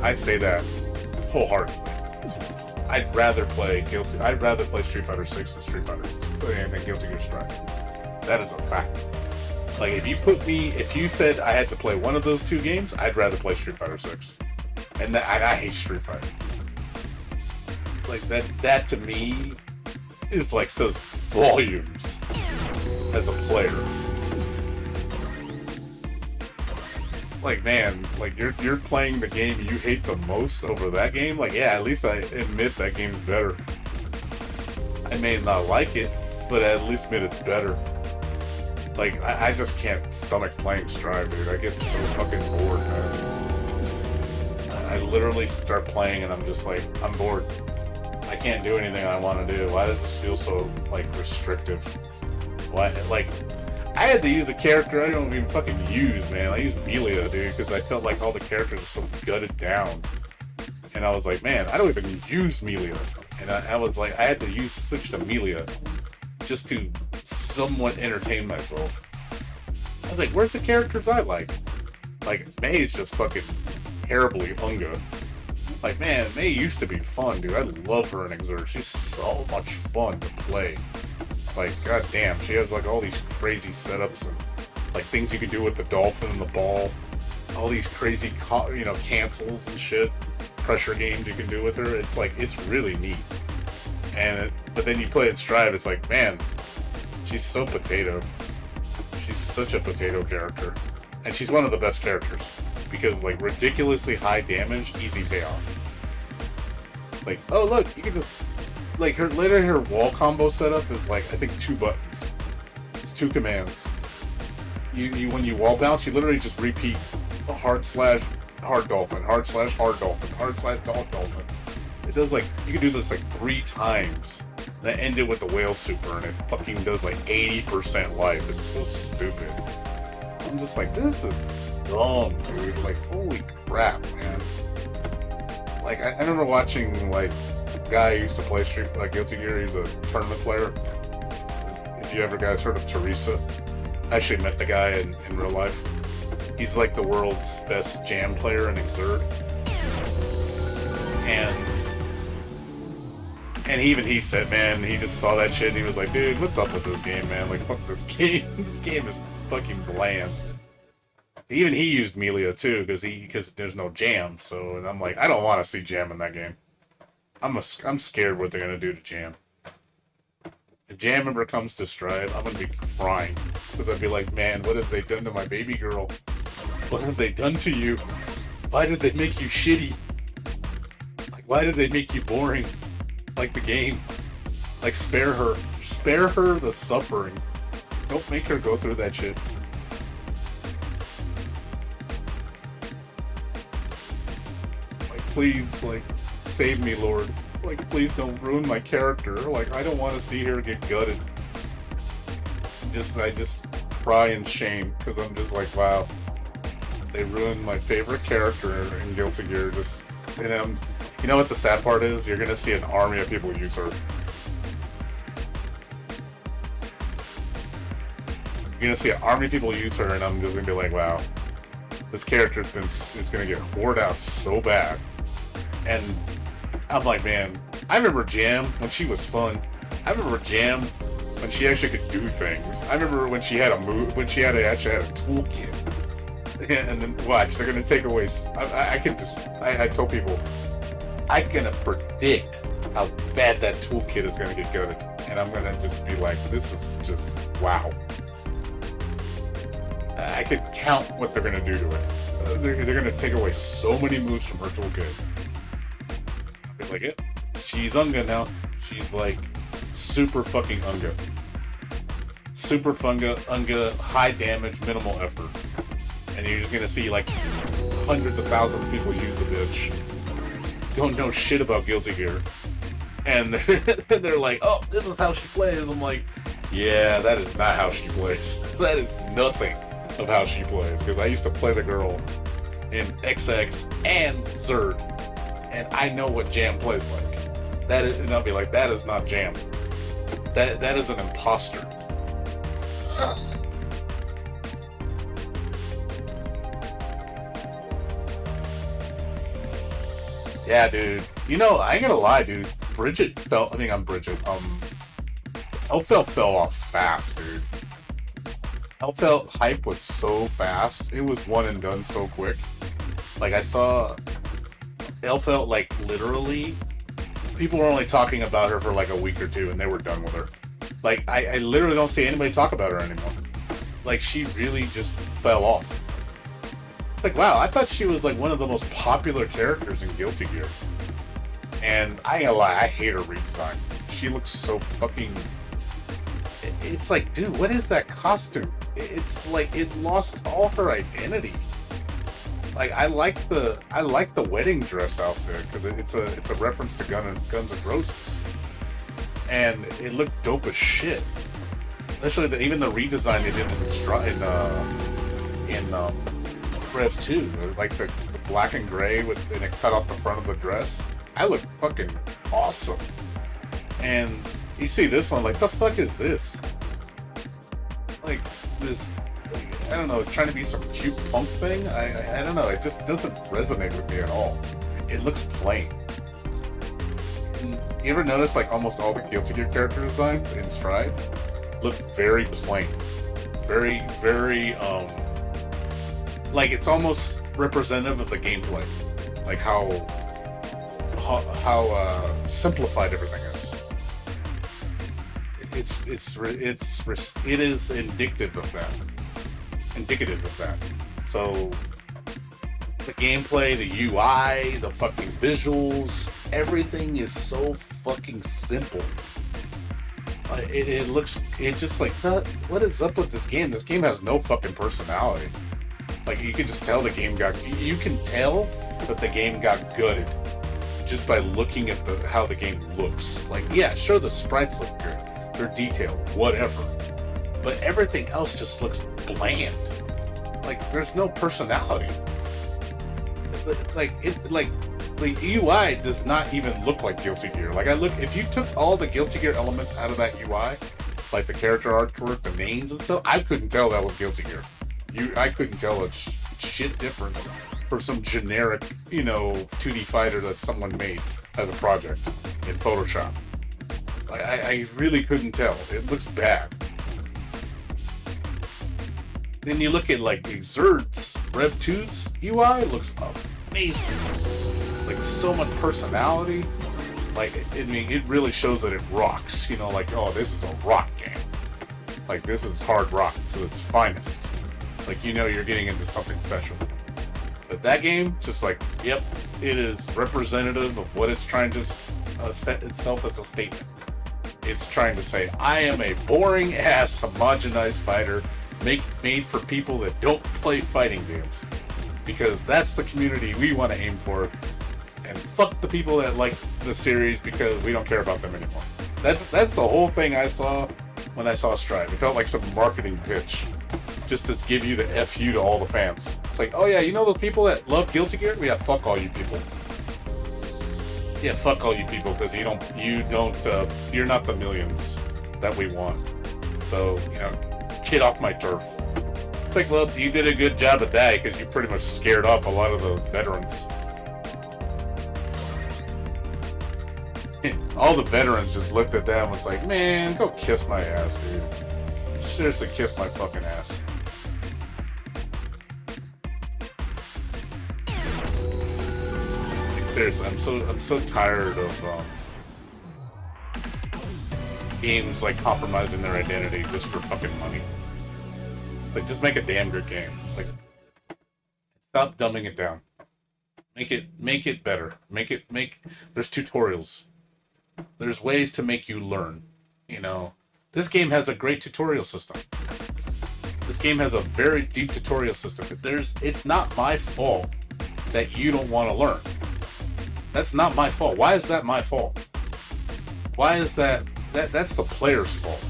I say that wholeheartedly. I'd rather play Street Fighter 6 than Guilty Gear Strive. That is a fact. Like, if you said I had to play one of those two games, I'd rather play Street Fighter 6. And I hate Street Fighter. Like, that to me is like, says volumes as a player. Like, man, like, you're playing the game you hate the most over that game? Like, yeah, at least I admit that game's better. I may not like it, but I at least admit it's better. Like, I just can't stomach playing Strive, dude. I get so fucking bored, man. I literally start playing and I'm just like, I'm bored. I can't do anything I want to do. Why does this feel so, like, restrictive? Why, like... I had to use a character I don't even fucking use, man. I used Melia, dude, because I felt like all the characters were so gutted down. And I was like, man, I don't even use Melia. And I was like, I had to switch to Melia just to somewhat entertain myself. I was like, where's the characters I like? Like, Mei is just fucking terribly unga. Like, man, Mei used to be fun, dude. I love her in Exert. She's so much fun to play. Like, goddamn, she has like all these crazy setups and like things you can do with the dolphin and the ball. All these crazy, cancels and shit. Pressure games you can do with her. It's like, it's really neat. But then you play it Strive, it's like, man, she's so potato. She's such a potato character. And she's one of the best characters. Because, like, ridiculously high damage, easy payoff. Like, oh look, you can just... Like, her wall combo setup is like, I think 2 buttons. It's 2 commands. When you wall bounce, you literally just repeat hard dolphin, hard dolphin, dolphin. It does like, you can do this like 3 times. Then end it with the whale super, and it fucking does like 80% life. It's so stupid. I'm just like, this is dumb, dude. Like, holy crap, man. Like, I remember watching, like, guy who used to play Guilty Gear. He's a tournament player. If you ever guys heard of Teresa, I actually met the guy in real life. He's like the world's best jam player in Exert. And even he said, man, he just saw that shit and he was like, dude, what's up with this game, man? Like, fuck this game. This game is fucking bland. Even he used Melia too, because there's no jam. So, and I'm like, I don't want to see jam in that game. I'm scared what they're gonna do to Jam. If Jam ever comes to Strive, I'm gonna be crying because I'd be like, man, what have they done to my baby girl? What have they done to you? Why did they make you shitty? Like, why did they make you boring? Like the game. Like, spare her the suffering. Don't make her go through that shit. Like, please, like, save me, Lord. Like, please don't ruin my character. Like, I don't want to see her get gutted. I just cry in shame because I'm just like, wow, they ruined my favorite character in Guilty Gear. And you know what the sad part is? You're gonna see an army of people use her. You're gonna see an army of people use her, and I'm just gonna be like, wow, this character's gonna get whored out so bad. And I'm like, man, I remember Jam when she was fun. I remember Jam when she actually could do things. I remember when she had a move, when she actually had a toolkit. And then watch, they're gonna take away. I told people, I'm gonna predict how bad that toolkit is gonna get gutted, and I'm gonna just be like, this is just wow. I could count what they're gonna do to it. they're gonna take away so many moves from her toolkit. It's like, yep, she's Unga now. She's like super fucking Unga. Super Unga, high damage, minimal effort. And you're just gonna see like hundreds of thousands of people use the bitch. Don't know shit about Guilty Gear. And they're like, oh, this is how she plays. I'm like, yeah, that is not how she plays. That is nothing of how she plays. Because I used to play the girl in XX and Zerd. And I know what Jam plays like. That is, and I'll be like, that is not Jam. That is an imposter. Ugh. Yeah, dude. You know, I ain't gonna lie, dude. Elfelt fell off fast, dude. Elfelt hype was so fast. It was one and done so quick. Like, I saw Elfelt, like, literally, people were only talking about her for like a week or two and they were done with her. Like, I literally don't see anybody talk about her anymore. Like, she really just fell off. Like, wow, I thought she was like one of the most popular characters in Guilty Gear. And I ain't gonna lie, I hate her redesign. She looks so fucking... It's like, dude, what is that costume? It's like, it lost all her identity. Like, I like the wedding dress outfit, because it's a reference to Guns N' Roses. And it looked dope as shit. Especially even the redesign they did in Rev 2, like the black and gray and it cut off the front of the dress. I look fucking awesome. And you see this one, like, the fuck is this? Like, this, I don't know, trying to be some cute punk thing? I don't know, it just doesn't resonate with me at all. It looks plain. You ever notice, like, almost all the Guilty Gear character designs in Strive look very plain. Very, very, like, it's almost representative of the gameplay. Like, how simplified everything is. It is indicative of that. So the gameplay, the UI, the fucking visuals, everything is so fucking simple. It just like, what is up with this game? This game has no fucking personality. Like, you can just tell you can tell that the game got gutted just by looking at how the game looks. Like, yeah, sure, the sprites look good, they're detailed, whatever, but everything else just looks bland. Like, there's no personality. Like, the UI does not even look like Guilty Gear. Like, if you took all the Guilty Gear elements out of that UI, like the character artwork, the names and stuff, I couldn't tell that was Guilty Gear. I couldn't tell a shit difference for some generic, 2D fighter that someone made as a project in Photoshop. I really couldn't tell. It looks bad. Then you look at, like, Exert's Rev 2's UI, looks amazing. Like, so much personality. Like, I mean, it really shows that it rocks. Like, oh, this is a rock game. Like, this is hard rock to its finest. Like, you're getting into something special. But that game, just like, yep, it is representative of what it's trying to set itself as a statement. It's trying to say, I am a boring-ass, homogenized fighter made for people that don't play fighting games. Because that's the community we want to aim for. And fuck the people that like the series because we don't care about them anymore. That's the whole thing I saw when I saw Strive. It felt like some marketing pitch. Just to give you the FU to all the fans. It's like, oh yeah, those people that love Guilty Gear? Yeah, fuck all you people. Yeah, fuck all you people, because you're not the millions that we want. So, get off my turf. It's like, well, you did a good job at that, because you pretty much scared off a lot of the veterans. All the veterans just looked at them and was like, man, go kiss my ass, dude. Seriously, kiss my fucking ass. I'm so tired of games like compromising their identity just for fucking money. Like, just make a damn good game. Like, Stop dumbing it down. Make it better. There's tutorials. There's ways to make you learn. You know, this game has a great tutorial system. This game has a very deep tutorial system. It's not my fault that you don't want to learn. That's not my fault. Why is that my fault? Why is that's the player's fault?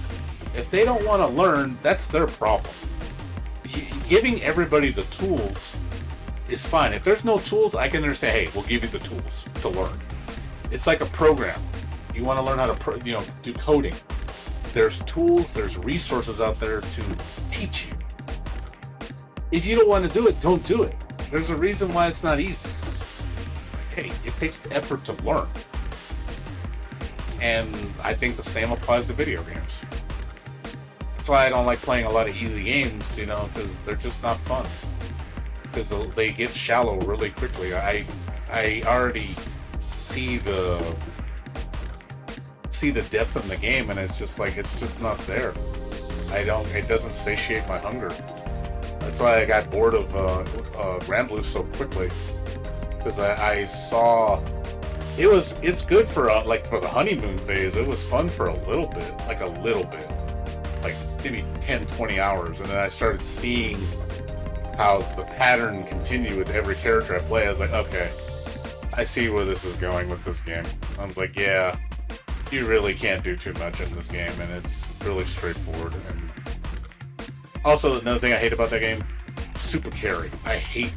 If they don't want to learn, that's their problem. Giving everybody the tools is fine. If there's no tools, I can understand, hey, we'll give you the tools to learn. It's like a program. You want to learn how to do coding. There's tools, there's resources out there to teach you. If you don't want to do it, don't do it. There's a reason why it's not easy. Hey, it takes effort to learn. And I think the same applies to video games. That's why I don't like playing a lot of easy games, because they're just not fun. Because they get shallow really quickly. I already see the depth in the game, and it's just not there. It doesn't satiate my hunger. That's why I got bored of Granblue so quickly, because I saw it's good for for the honeymoon phase. It was fun for a little bit, like maybe 10-20 hours, and then I started seeing how the pattern continued with every character I play. I was like, okay, I see where this is going with this game. I was like, yeah, you really can't do too much in this game, and it's really straightforward. And also, another thing I hate about that game, super carry. I hate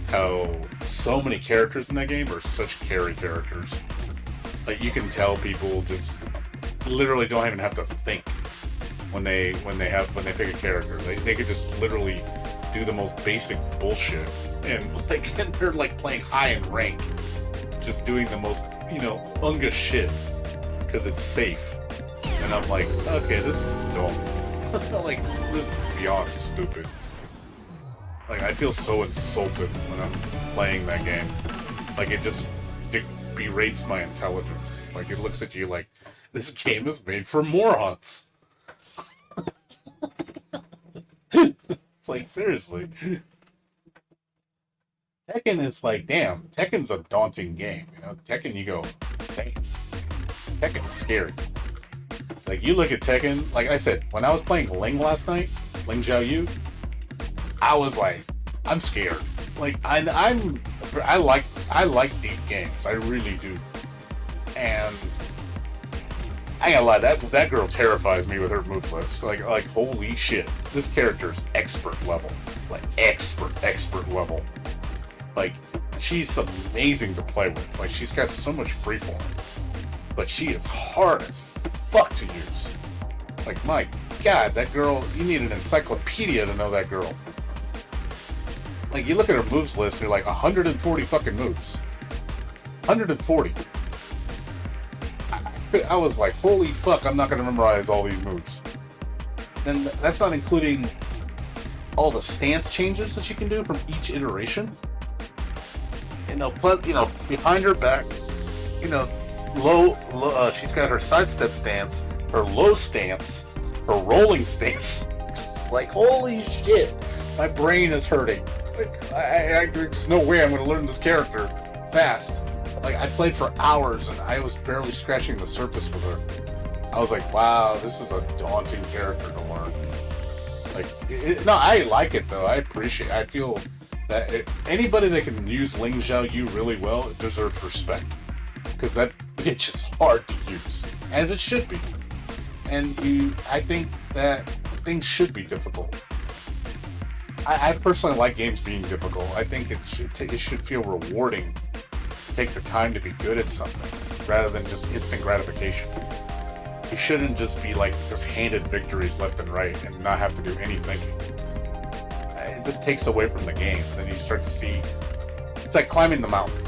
how so many characters in that game are such carry characters. Like, you can tell people just literally don't even have to think when they pick a character. They could just literally do the most basic bullshit, and they're playing high in rank, just doing the most unga shit because it's safe. And I'm like, okay, this is dumb. This is beyond stupid. I feel so insulted when I'm playing that game. It just berates my intelligence. It looks at you like, this game is made for morons. Seriously. Tekken is damn, Tekken's a daunting game. Tekken, you go, dang. Tekken's scary. You look at Tekken, like I said, when I was playing Ling last night, Ling Xiao Yu, I was like, I'm scared. I like deep games. I really do. And I ain't gonna lie, that girl terrifies me with her move list. Holy shit, this character's expert level. Expert level. She's amazing to play with. She's got so much freeform. But she is hard as fuck to use. My god, that girl, you need an encyclopedia to know that girl. You look at her moves list, and you're 140 fucking moves. 140. I was like, holy fuck, I'm not going to memorize all these moves. And that's not including all the stance changes that she can do from each iteration. Behind her back, low, she's got her sidestep stance, her low stance, her rolling stance. Holy shit, my brain is hurting. There's no way I'm going to learn this character fast. I played for hours and I was barely scratching the surface with her. I was like, wow, this is a daunting character to learn. No, I like it though. I feel that anybody that can use Ling Xiao Yu really well deserves respect. Because that bitch is hard to use. As it should be. And I think that things should be difficult. I personally like games being difficult. I think it should feel rewarding to take the time to be good at something rather than just instant gratification. You shouldn't just be just handed victories left and right and not have to do any thinking. It just takes away from the game. Then you start to see it's like climbing the mountain.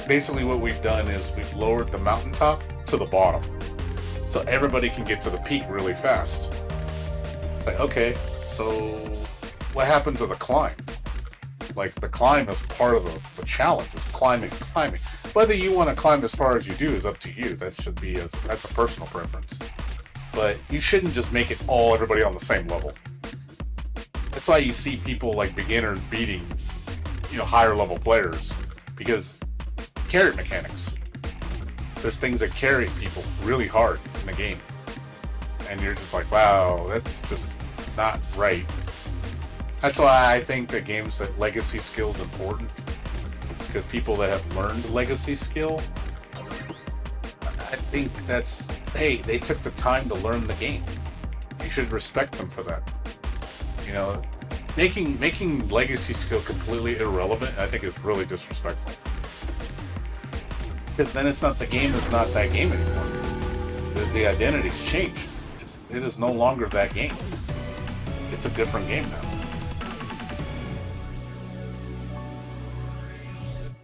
Basically what we've done is we've lowered the mountaintop to the bottom so everybody can get to the peak really fast. It's okay, so what happened to the climb? The climb is part of the challenge. It's climbing. Whether you want to climb as far as you do is up to you. That's a personal preference. But you shouldn't just make it everybody on the same level. That's why you see people like beginners beating, higher level players, because carry mechanics. There's things that carry people really hard in the game, and you're just like, wow, that's just not right. That's why I think that games that legacy skill is important, because people that have learned legacy skill, I think that's, hey, they took the time to learn the game. You should respect them for that. Making legacy skill completely irrelevant, I think, is really disrespectful. Because then it's not, the game is not that game anymore. The identity's changed. It is no longer that game. It's a different game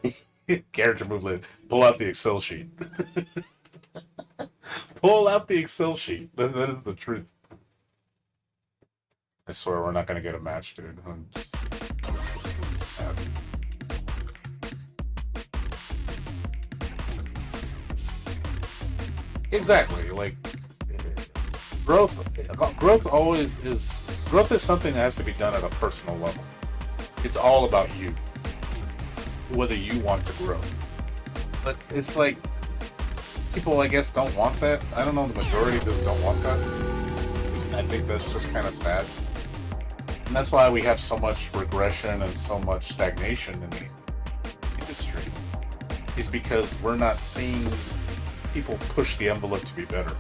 now. Character movement. Pull out the Excel sheet. Pull out the Excel sheet. That is the truth. I swear we're not gonna get a match, dude. This is sad. Exactly. Like, growth is something that has to be done at a personal level. It's all about you, whether you want to grow. But it's like, people, I guess, don't want that. I don't know, the majority just don't want that. I think that's just kind of sad. And that's why we have so much regression and so much stagnation in the industry. Is because we're not seeing people push the envelope to be better.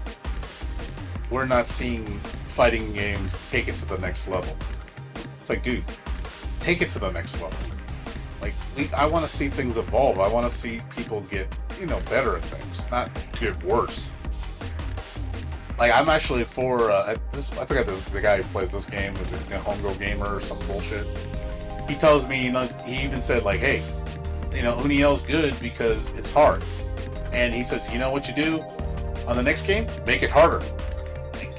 We're not seeing fighting games take it to the next level. It's like, dude, take it to the next level. Like, I want to see things evolve. I want to see people get, better at things, not get worse. Like, I'm actually for I forgot the guy who plays this game, the Hongo gamer or some bullshit. He tells me, he even said, like, hey, Uniel's good because it's hard. And he says, you know what you do on the next game? Make it harder.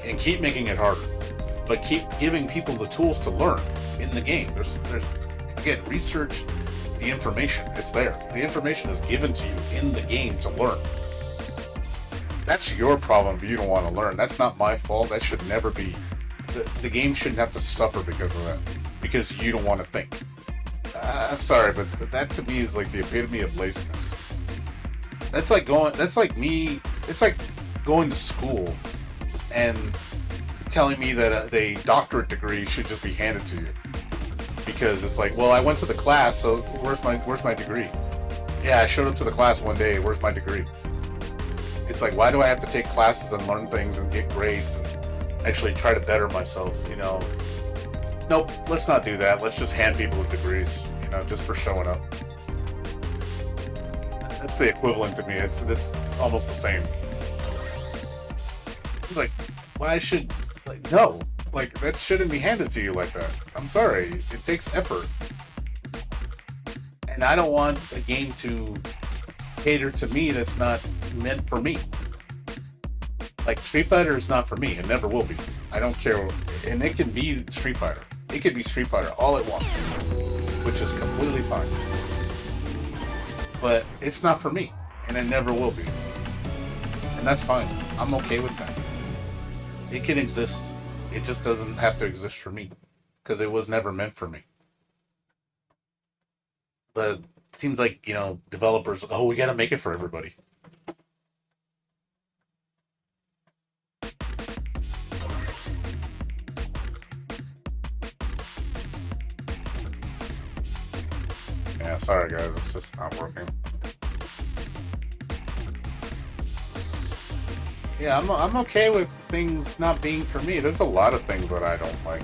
And keep making it harder. But keep giving people the tools to learn in the game. There's again, research the information. It's there. The information is given to you in the game to learn. That's your problem if you don't want to learn. That's not my fault. That should never be. The game shouldn't have to suffer because of that. Because you don't want to think. I'm sorry, but that to me is like the epitome of laziness. That's like going to school and telling me that a doctorate degree should just be handed to you. Because it's like, well, I went to the class, so where's my degree? Yeah, I showed up to the class one day, where's my degree? It's like, why do I have to take classes and learn things and get grades and actually try to better myself, Nope, let's not do that. Let's just hand people degrees, just for showing up. That's the equivalent to me. It's almost the same. It's like, no. Like, that shouldn't be handed to you like that. I'm sorry. It takes effort. And I don't want a game to cater to me that's not meant for me. Like, Street Fighter is not for me. It never will be. I don't care. And it can be Street Fighter. It could be Street Fighter all at once, which is completely fine. But it's not for me. And it never will be. And that's fine. I'm okay with that. It can exist. It just doesn't have to exist for me, because it was never meant for me. But it seems like, developers, we gotta make it for everybody. Yeah, sorry guys, it's just not working. Yeah, I'm okay with things not being for me. There's a lot of things that I don't like.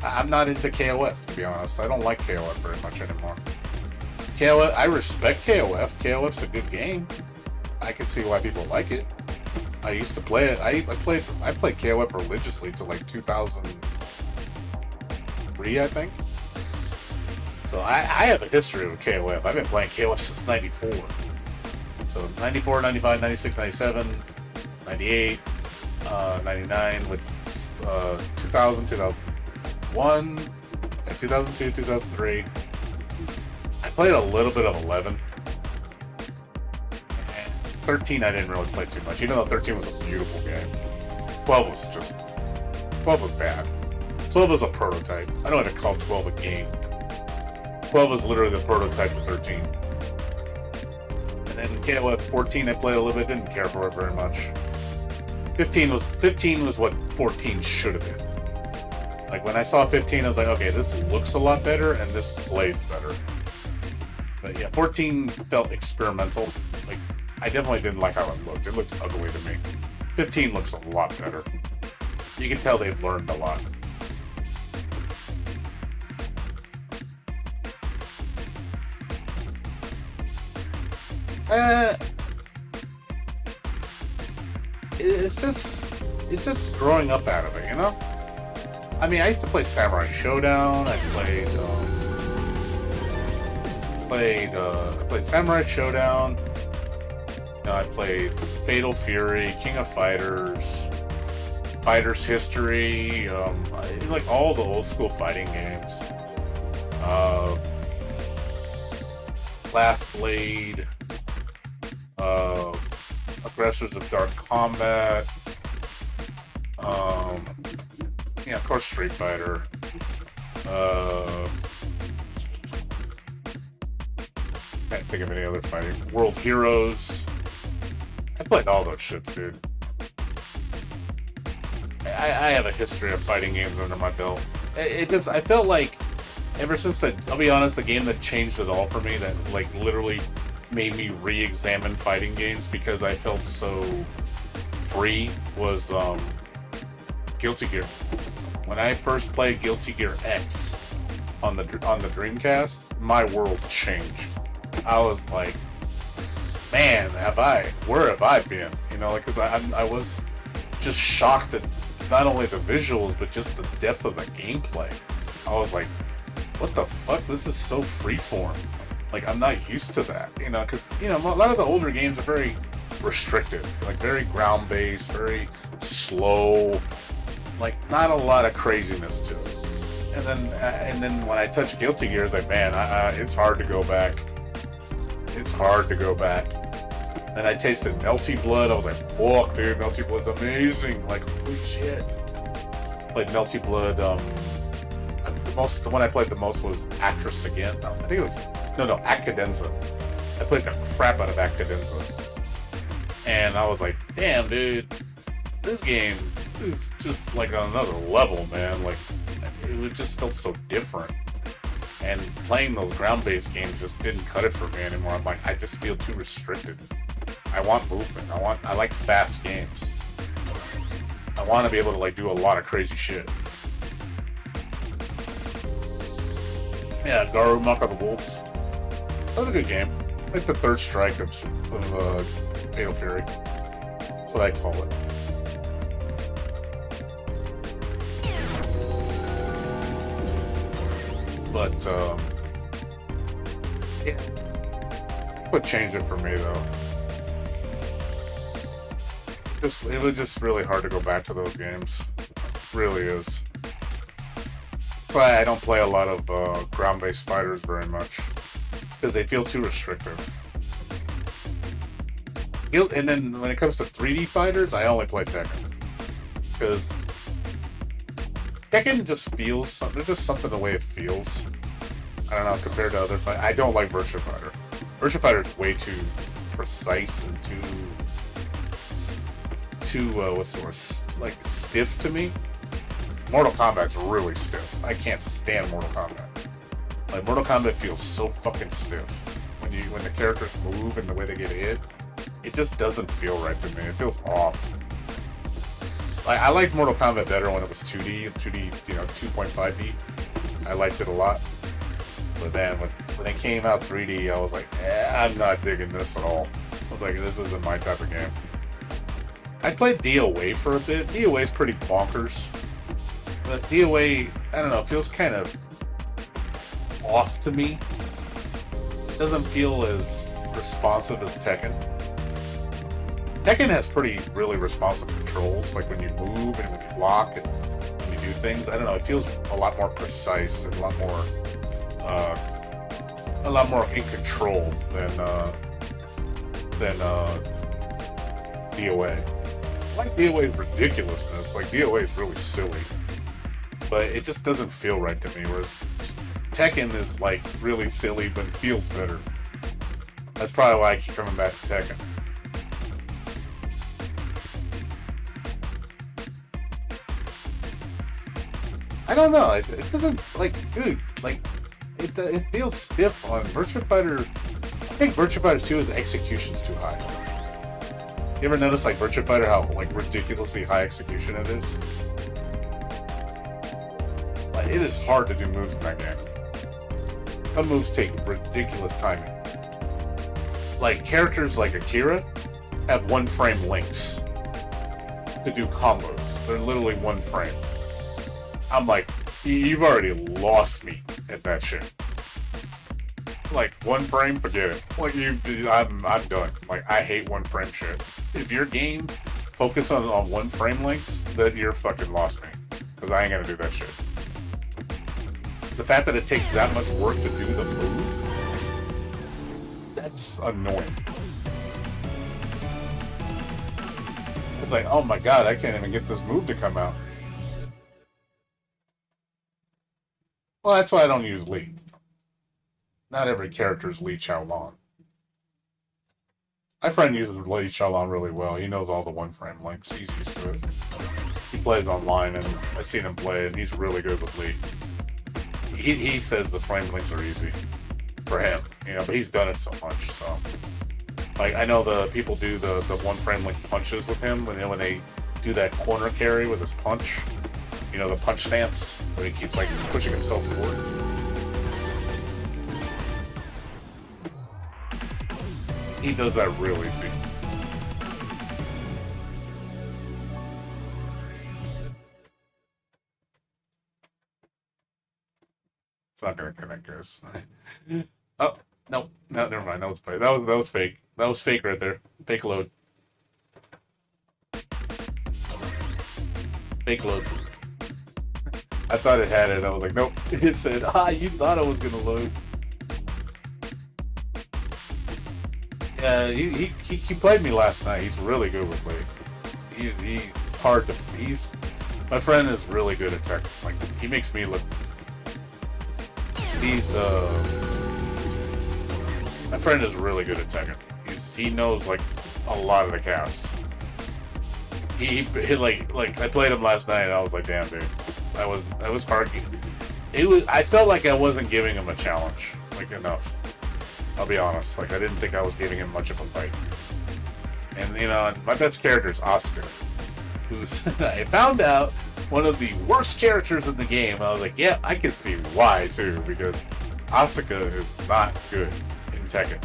I'm not into KOF, to be honest. I don't like KOF very much anymore. KOF, I respect KOF. KOF's a good game. I can see why people like it. I used to play it. I played KOF religiously till like 2003, I think. So I have a history with KOF. I've been playing KOF since 94. So 94, 95, 96, 97, 98, 99, with 2000, 2001, and 2002, 2003. I played a little bit of 11. And 13 I didn't really play too much, even though 13 was a beautiful game. 12 was bad. 12 is a prototype. I don't even call 12 a game. 12 is literally the prototype of 13. And then, yeah, what, 14 I played a little bit, didn't care for it very much. 15 was what 14 should have been. Like, when I saw 15, I was like, okay, this looks a lot better, and this plays better. But yeah, 14 felt experimental. Like, I definitely didn't like how it looked. It looked ugly to me. 15 looks a lot better. You can tell they've learned a lot. It's just growing up out of it, you know? I mean, I used to play Samurai Showdown. I played Samurai Showdown. You know, I played Fatal Fury, King of Fighters, Fighters History, like all the old school fighting games. Last Blade, Aggressors of Dark Combat, yeah, of course, Street Fighter. Can't think of any other fighting. World Heroes. I played all those shits, dude. I have a history of fighting games under my belt. I felt like ever since I'll be honest, the game that changed it all for me, that like literally made me re-examine fighting games because I felt so free, was Guilty Gear. When I first played Guilty Gear X on the Dreamcast, my world changed. I was like, man, where have I been? You know, like, because I was just shocked at not only the visuals, but just the depth of the gameplay. I was like, what the fuck? This is so freeform. Like, I'm not used to that, you know, because, you know, a lot of the older games are very restrictive, like very ground-based, very slow, like not a lot of craziness to it. And then when I touch Guilty Gear, it's like, man, it's hard to go back. It's hard to go back. And I tasted Melty Blood. I was like, fuck, dude, Melty Blood's amazing. Like, holy shit. Played Melty Blood. The one I played the most was Actress Again. No, I think it was Acadenza. I played the crap out of Acadenza. And I was like, damn, dude, this game is just like on another level, man. Like, it just felt so different. And playing those ground-based games just didn't cut it for me anymore. I'm like, I just feel too restricted. I want movement. I like fast games. I want to be able to like do a lot of crazy shit. Yeah, Garu Mark of the Wolves. That was a good game. Like the third strike of Fatal Fury. That's what I call it. But, yeah. What changed it for me, though? It was just really hard to go back to those games. It really is. That's why I don't play a lot of ground-based fighters very much. Because they feel too restrictive. And then when it comes to 3D fighters, I only play Tekken. Because Tekken just feels, there's just something the way it feels. I don't know, compared to other fighters. I don't like Virtua Fighter. Virtua Fighter is way too precise and too what's the word, like stiff to me. Mortal Kombat's really stiff. I can't stand Mortal Kombat. Like, Mortal Kombat feels so fucking stiff. When the characters move and the way they get hit, it just doesn't feel right to me. It feels off. Like, I liked Mortal Kombat better when it was 2D, you know, 2.5D. I liked it a lot. But then when it came out 3D, I was like, I'm not digging this at all. I was like, this isn't my type of game. I played DOA for a bit. DOA is pretty bonkers. But DOA, I don't know, feels kind of off to me. It doesn't feel as responsive as Tekken. Tekken has really responsive controls, like when you move and when you block and when you do things. I don't know, it feels a lot more precise and a lot more in control than DOA. I like DOA's ridiculousness. Like, DOA is really silly. but it just doesn't feel right to me. Whereas Tekken is like really silly, but feels better. That's probably why I keep coming back to Tekken. I don't know. It doesn't, like, dude, like, it feels stiff on Virtua Fighter. I think Virtua Fighter 2's execution's too high. You ever notice, like, Virtua Fighter, how, like, ridiculously high execution it is? Like, it is hard to do moves in that game. Some moves take ridiculous timing. Like, characters like Akira have one-frame links to do combos. They're literally one frame. I'm like, you've already lost me at that shit. Like, one frame, forget it. Like, I'm done. Like, I hate one frame shit. If your game focus on one frame links, then you're fucking lost me. Because I ain't gonna do that shit. The fact that it takes that much work to do the move, that's annoying. It's like, oh my god, I can't even get this move to come out. Well, that's why I don't use Lee. Not every character is Lee Chaolan. My friend uses Lee Chaolan really well. He knows all the one-frame links. He's used to it. He plays online, and I've seen him play, and he's really good with Lee. He says the frame links are easy for him, you know, but he's done it so much, so. Like, I know the people do the one-frame link punches with him when they do that corner carry with his punch. You know, the punch stance, where he keeps, like, pushing himself forward. He does that real easy. It's not gonna connect, guys. Oh, no, never mind. That was fake. That was fake. That was fake right there. Fake load. Fake load. I thought it had it. I was like, nope. It said, you thought I was gonna load. Yeah, he played me last night. He's really good with me. He's hard to. My friend is really good at Tekken. Like, he makes me look. My friend is really good at Tekken. He knows like a lot of the cast. He like I played him last night and I was like, damn dude, I was hard. I felt like I wasn't giving him a challenge like enough. I'll be honest. Like, I didn't think I was giving him much of a fight. And you know, my best character is Asuka, who's I found out one of the worst characters in the game. I was like, yeah, I can see why too, because Asuka is not good in Tekken.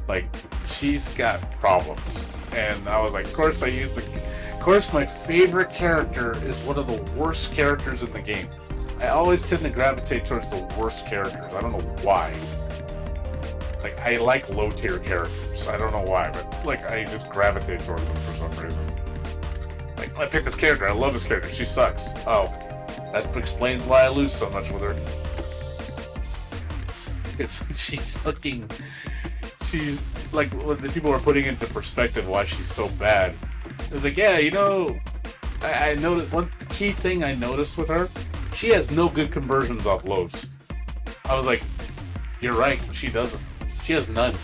Like, she's got problems. And I was like, of course my favorite character is one of the worst characters in the game. I always tend to gravitate towards the worst characters. I don't know why. Like, I like low tier characters. I don't know why, but like, I just gravitate towards them for some reason. Like, I picked this character. I love this character. She sucks. Oh, that explains why I lose so much with her. She's like, when the people are putting into perspective why she's so bad. It was like, yeah, you know, I noticed one key thing I noticed with her. She has no good conversions off lows. I was like, you're right. She doesn't. She has none.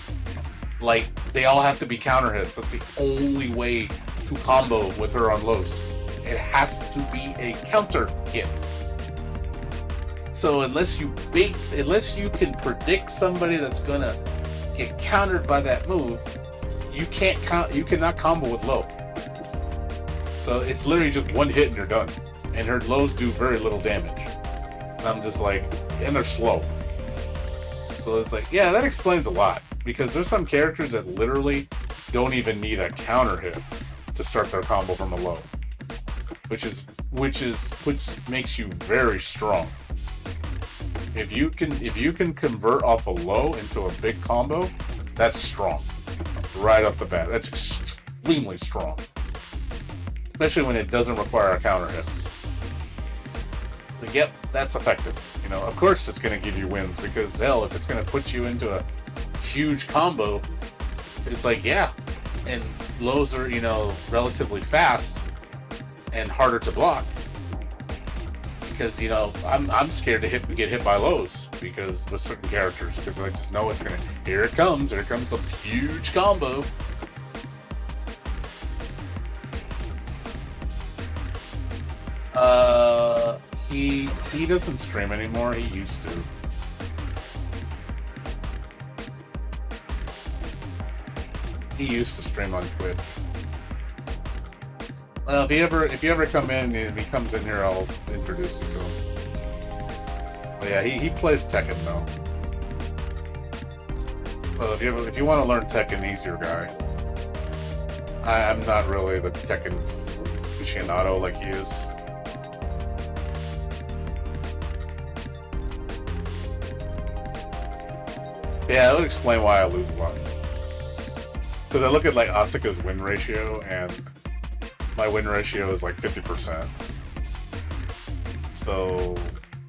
Like, they all have to be counter hits. That's the only way to combo with her on lows. It has to be a counter hit. So unless you can predict somebody that's gonna get countered by that move, you cannot combo with low. So it's literally just one hit and you're done. And her lows do very little damage. And I'm just like, and they're slow. So it's like, yeah, that explains a lot. Because there's some characters that literally don't even need a counter hit to start their combo from a low. Which makes you very strong. If you can convert off a low into a big combo, that's strong. Right off the bat. That's extremely strong. Especially when it doesn't require a counter hit. Like, yep, that's effective. You know, of course it's going to give you wins, because hell, if it's going to put you into a huge combo, it's like, yeah. And lows are, you know, relatively fast and harder to block. because you know I'm scared to get hit by lows because with certain characters because I just know it's gonna here it comes the huge combo. He doesn't stream anymore. He used to. He used to stream on Twitch. If you ever come in, if he comes in here, I'll introduce you to him. But yeah, he plays Tekken though. So if you want to learn Tekken, he's your guy. I'm not really the Tekken aficionado like he is. Yeah, that would explain why I lose a lot. Because I look at like Asuka's win ratio, and my win ratio is like 50%. So,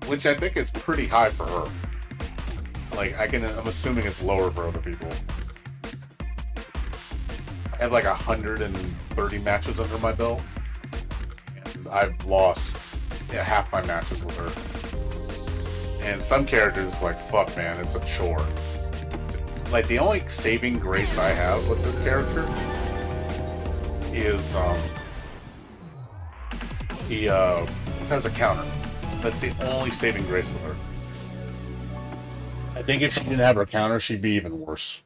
which I think is pretty high for her. Like I'm assuming it's lower for other people. I have like 130 matches under my belt, and I've lost half my matches with her. And some characters, like, fuck man, it's a chore. Like, the only saving grace I have with the character is, he, has a counter. That's the only saving grace with her. I think if she didn't have her counter, she'd be even worse.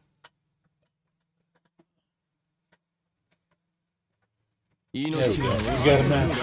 There we go. We got a match.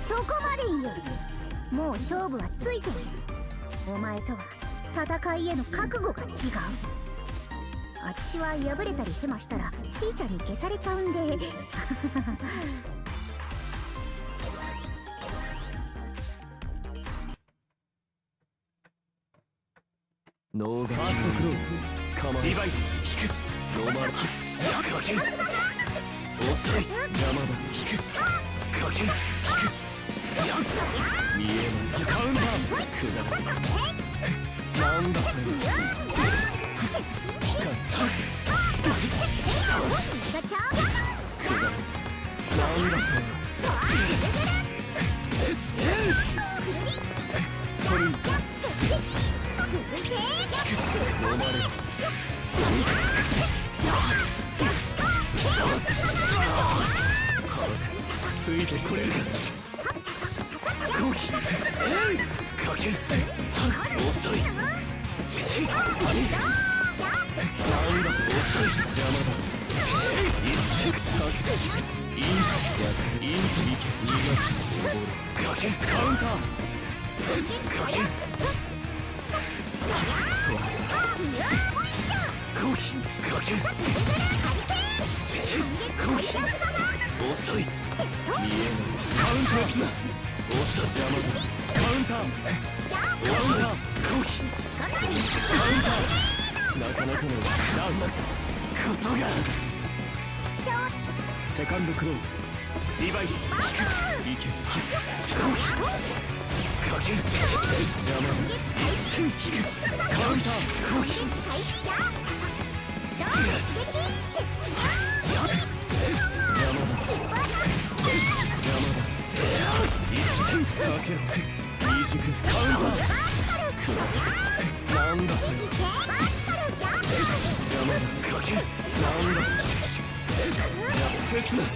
そこまで言う。もう勝負はついている。お前とは戦いへの覚悟が違う。あちしは敗れたりヘマしたらしーちゃんに消されちゃうんでノーガーストクローズ構えリバイド引くノーマルかけ遅い山田引くかけ引く見えないカウンター下らなんだそれ光ったなんだそれ絶取りついてこれるか後期かける遅いなんだ遅い邪魔だ一斉避けイン逆インと逃がすかけカウンター絶かけ後期かけ後期遅い見えないカウンターすな遅い邪魔だカウンター遅い後期カウンターなかなかのなんだことがセカンドクローズリバイド引くいけ後期かけ邪魔一斉引くカウンター後期邪魔だ一斉避けろ二軸カウンターなんだそれ邪魔だかけなんだそれせすなカ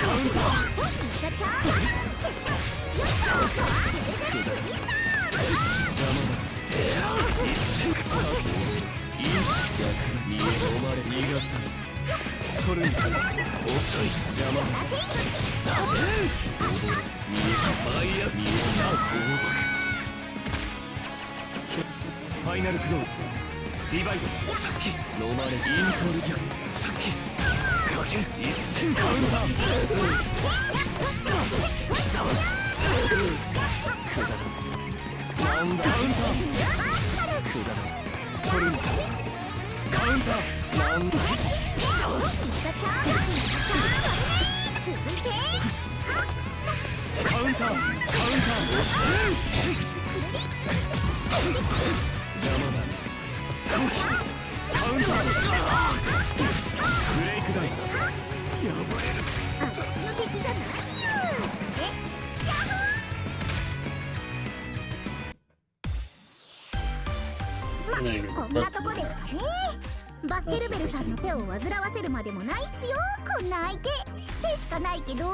ウンター邪魔だ一斉避けインチ逆見え止まれ逃がさ取るんだ遅い邪魔だ見えたバイヤ見えたファイナルクローズリバイドさっき飲まれイントル逆さっきかけ一斉カウンター貴様くだらなんだカウンターくだら取るんだカウンターなんだ貴様カウンターカウンター邪魔だカウンターブレイクダイやばれる私の敵じゃないよこんなとこですかね。バッテルベルさんの手を煩わせるまでもないっすよこんな相手手しかないけど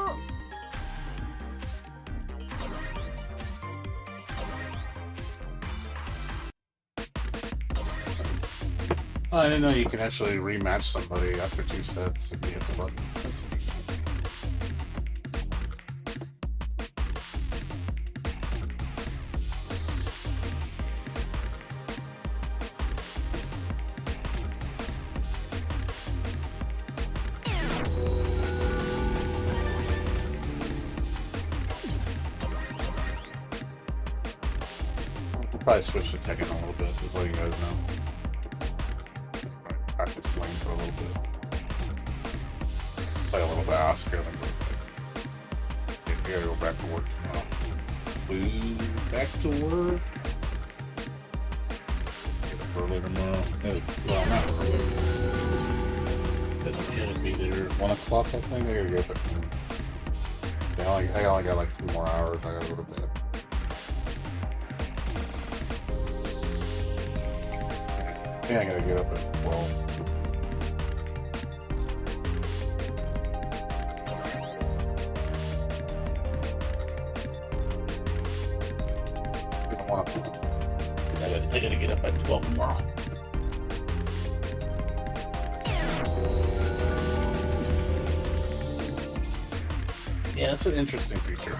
I didn't know you can actually rematch somebody after 2 sets if you hit the button. That's interesting. I'll probably switch to Tekken a little bit, just letting you guys know. Practice swing for a little bit. Play a little bit of Oscar, then we gotta go back to work tomorrow. Back to work. Get up early tomorrow. Well, not early. It'll be there 1 o'clock, I think. I gotta get up at I only got like 2 more hours. I gotta go to bed. Yeah, I gotta get up at 12. I gotta get up at 12 tomorrow. Yeah, that's an interesting feature.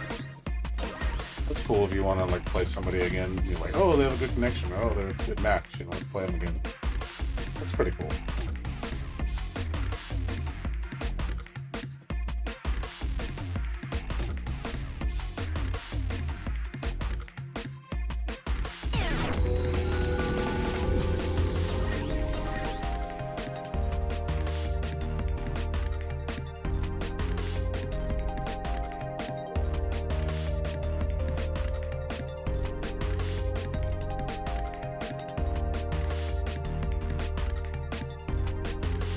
That's cool if you want to like play somebody again. You're like, oh, they have a good connection. Oh, they're a good match. You know, let's play them again. That's pretty cool.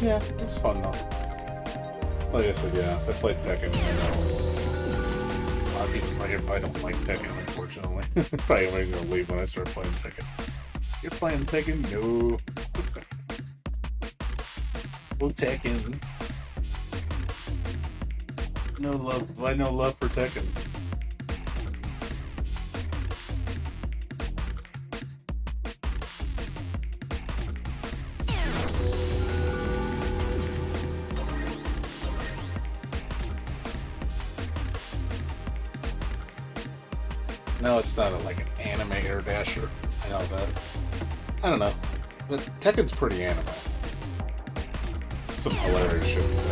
Yeah, it's fun though. Like I said, yeah, I played Tekken. A lot of people might I don't like Tekken, unfortunately. Probably only gonna leave when I start playing Tekken. You're playing Tekken? No. Oh, Tekken. No love. Why no love for Tekken? know it's not like an anime air dasher. I know that. I don't know. But Tekken's pretty anime. Some hilarious shit with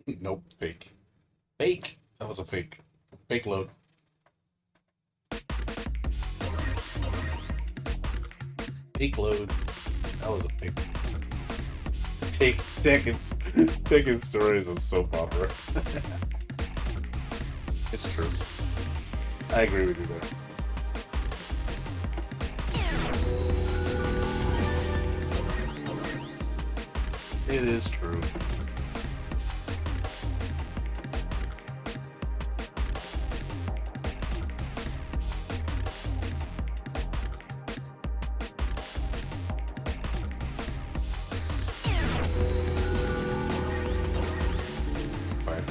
Tekken. Nope, fake. Fake! That was a fake. Fake load. Fake load. That was a fake. Tekken's story is a soap opera. It's true. I agree with you there. It is true.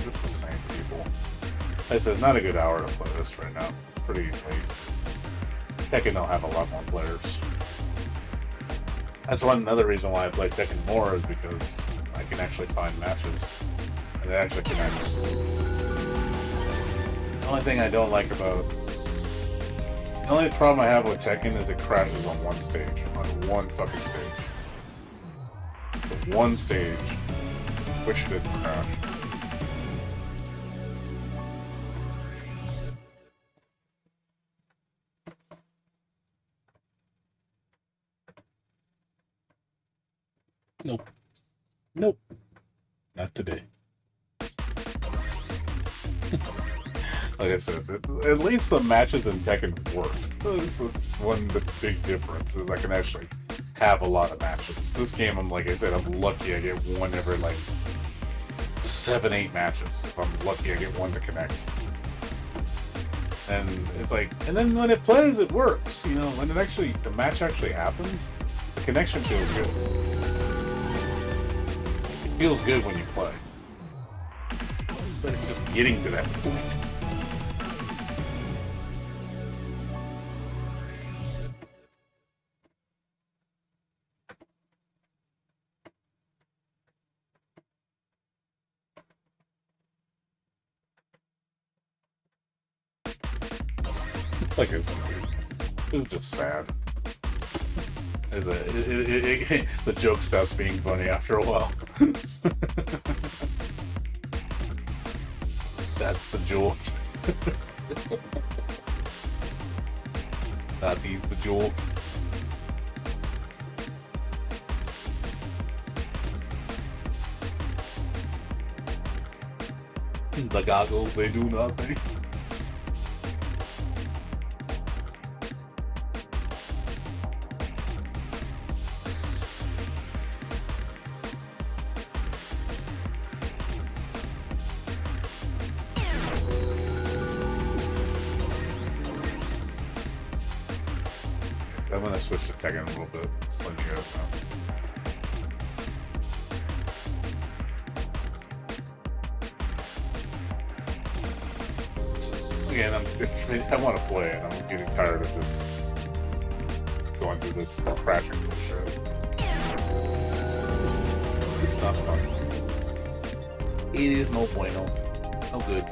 It's the same people. Like I said, it's not a good hour to play this right now. It's pretty late. Tekken will have a lot more players. That's another reason why I play Tekken more, is because I can actually find matches. And it actually connects. The only thing I don't like about... The only problem I have with Tekken is it crashes on one stage. On one fucking stage. The one stage. Which didn't crash. Nope. Nope. Not today. Like I said, at least the matches in Tekken work. That's one of the big differences. I can actually have a lot of matches. This game, like I said, I'm lucky I get one every like 7-8 matches. If I'm lucky, I get one to connect. And it's like, and then when it plays, it works. You know, when it actually, the match actually happens, the connection feels good. It feels good when you play. But it's just getting to that point. Like it's just sad. The joke stops being funny after a while. That's the joke. That is the joke. The goggles, they do nothing. I'm gonna switch to Tekken a little bit, just letting you guys know. Again, I want to play it. I'm getting tired of just going through this crashing bullshit. It's not fun. It is no bueno. No good.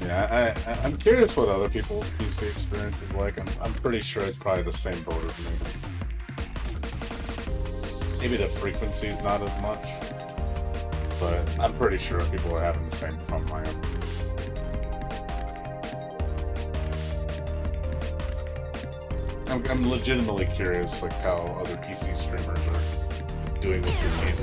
Yeah, I'm curious what other people's PC experience is like. I'm pretty sure it's probably the same boat as me. Maybe the frequency is not as much, but I'm pretty sure people are having the same problem I am. I'm legitimately curious, like how other PC streamers are doing with this game.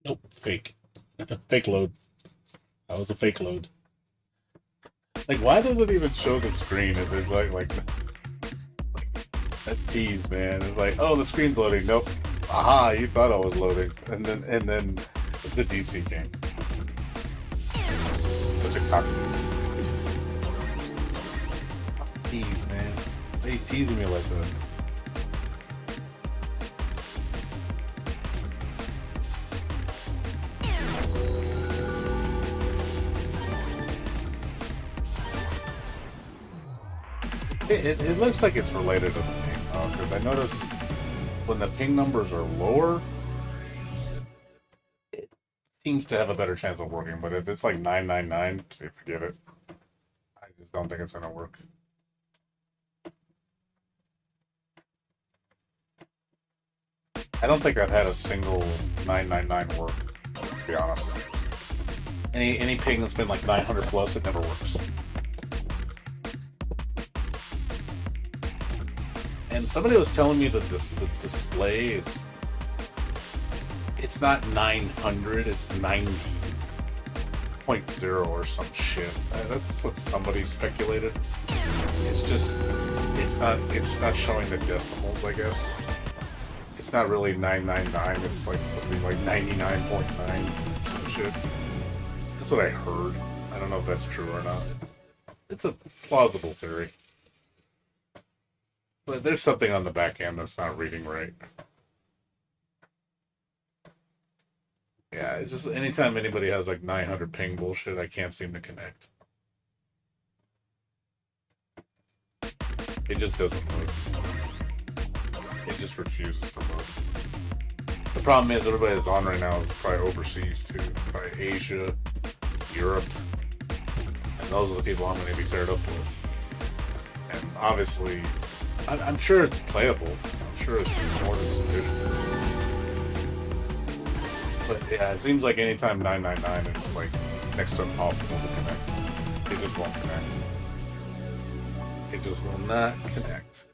Nope, fake. Fake load. That was a fake load. Like, why does it even show the screen if it's like that tease, man? It's like, oh, the screen's loading. Nope. Aha, you thought I was loading, and then the DC came. Such a cockiness. Tease, man. They teasing me like that. It looks like it's related to the ping, because I notice when the ping numbers are lower, it seems to have a better chance of working. But if it's like 999, forget it. I just don't think it's gonna work. I don't think I've had a single 999 work, to be honest. Any ping that's been like 900 plus, it never works. And somebody was telling me that the display is, it's not 900, it's 90.0 or some shit. That's what somebody speculated. It's just, it's not showing the decimals, I guess. It's not really 999, it's like supposed to be like 99.9 some shit. That's what I heard. I don't know if that's true or not. It's a plausible theory. But there's something on the back end that's not reading right. Yeah, it's just anytime anybody has like 900 ping bullshit, I can't seem to connect. It just doesn't load. It just refuses to load. The problem is everybody that's on right now is probably overseas too. Probably Asia, Europe. And those are the people I'm going to be paired up with. And obviously, I'm sure it's playable. I'm sure it's more than sufficient. But yeah, it seems like anytime 999, it's like next to impossible to connect. It just won't connect. It just will not connect.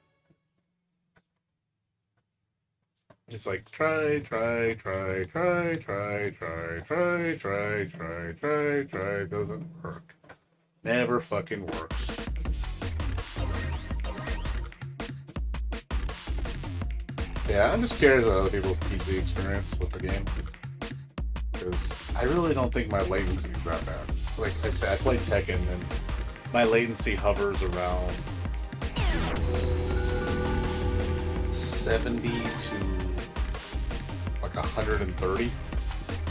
It's like try, doesn't work. Never fucking works. Yeah, I'm just curious about other people's PC experience with the game. Because I really don't think my latency is that bad. Like I said, I play Tekken and my latency hovers around 70 to like 130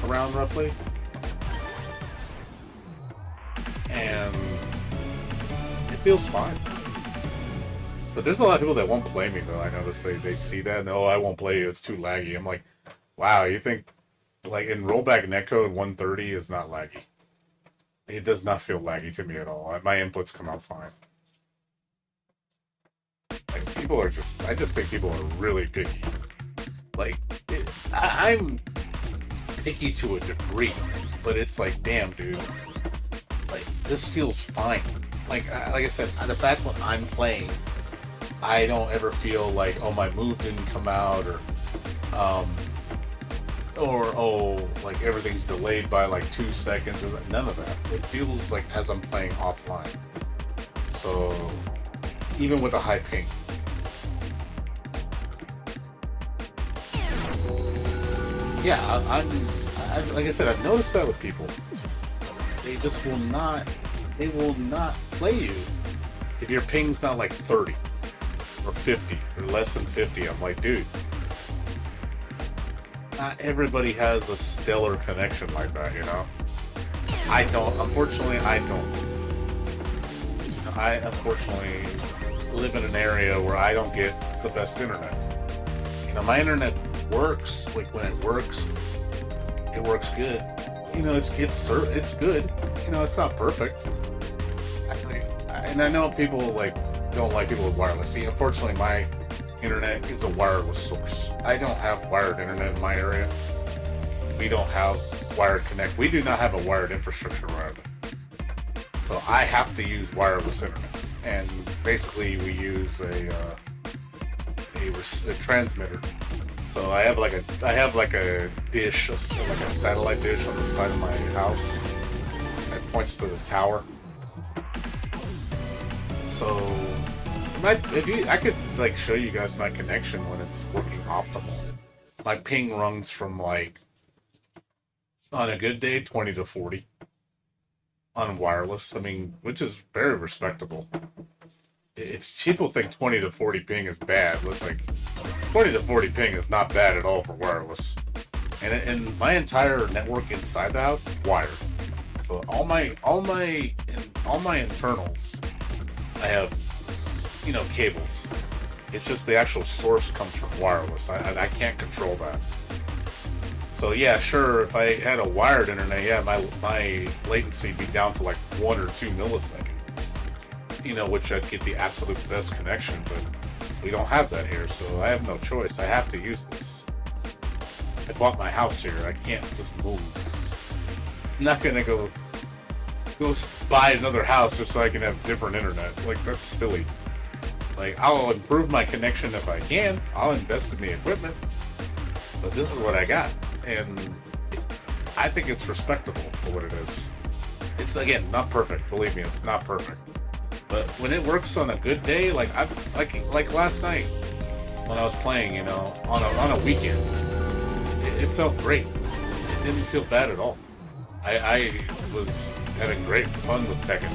around roughly. And it feels fine. But there's a lot of people that won't play me though. I notice they see that and oh, I won't play you, it's too laggy. I'm like, wow, you think like in rollback netcode 130 is not laggy. It does not feel laggy to me at all. My inputs come out fine. Like people are just, I just think people are really picky. Like I'm picky to a degree, but it's like, damn, dude, like this feels fine. Like I said, the fact when I'm playing, I don't ever feel like, oh, my move didn't come out, or oh, like everything's delayed by like 2 seconds, or none of that. It feels like as I'm playing offline. So even with a high ping. Yeah, I'm like I said, I've noticed that with people. They just will not play you if your ping's not like 30 or 50 or less than 50. I'm like, dude, not everybody has a stellar connection like that, you know? I don't. Unfortunately, I don't. I unfortunately live in an area where I don't get the best internet. You know, my internet works. Like when it works good. You know, it's good. You know, it's not perfect. And I know people like don't like people with wireless. See, unfortunately, my internet is a wireless source. I don't have wired internet in my area. We don't have wired connect. We do not have a wired infrastructure where I live. So I have to use wireless internet. And basically, we use a transmitter. So I have like a dish, like a satellite dish on the side of my house that points to the tower. So I could like show you guys my connection when it's working optimal. My ping runs from like, on a good day, 20 to 40 on wireless. I mean, which is very respectable. If people think 20 to 40 ping is bad, it's like 20 to 40 ping is not bad at all for wireless. And my entire network inside the house is wired. So all my internals, I have, you know, cables. It's just the actual source comes from wireless. I can't control that. So yeah, sure, if I had a wired internet, yeah, my latency would be down to like 1 or 2 milliseconds. You know, which I'd get the absolute best connection, but we don't have that here, so I have no choice. I have to use this. I bought my house here. I can't just move. I'm not gonna go buy another house just so I can have different internet. Like, that's silly. Like, I'll improve my connection if I can. I'll invest in the equipment. But this is what I got. And I think it's respectable for what it is. It's, again, not perfect. Believe me, it's not perfect. But when it works on a good day, like last night when I was playing, you know, on a weekend, it felt great. It didn't feel bad at all. I was having great fun with Tekken.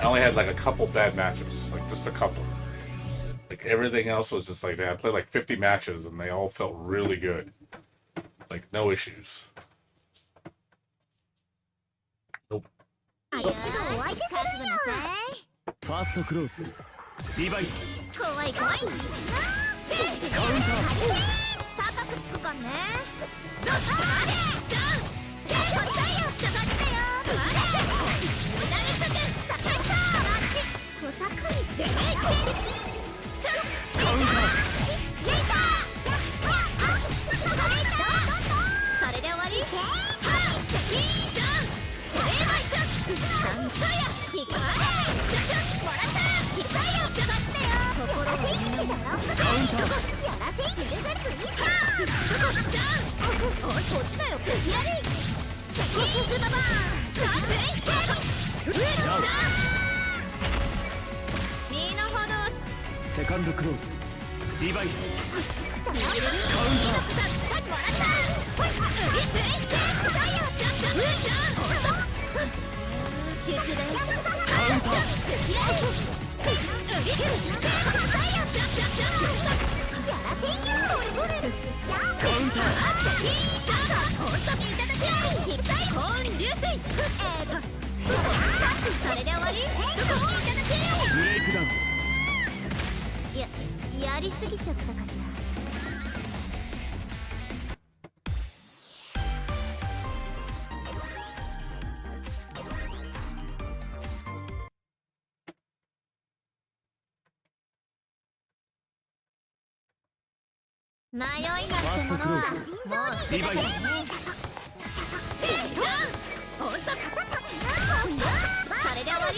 I only had like a couple bad matches, like just a couple. Like everything else was just like that. I played like 50 matches and they all felt really good. Like no issues. Nope. ファーストクローズリバイ怖い怖い。カウンター。高くつくかね。どっちまで。じゃあ、これだよ。下がってよ。無駄にする。さささ。あっち。小作に。でかい。カウンター。よいしょ。それで終わり。シャキーン。それは一緒。さや。いかわれ。もらった。さや。下がってよ。心がいいの。カウンター。やらせい。ぐるぐるツイスター。じゃあ。おい、こっちだよ。やれ。シャキーン。ババーン。さあ、スイッチ。身の程。セカンドクローズリバイカウンター集中だよ。カウンターそれで終わり。ブレイクダウンやりすぎちゃったかしら。迷いなんてものは尋常にリバイそれで終わり。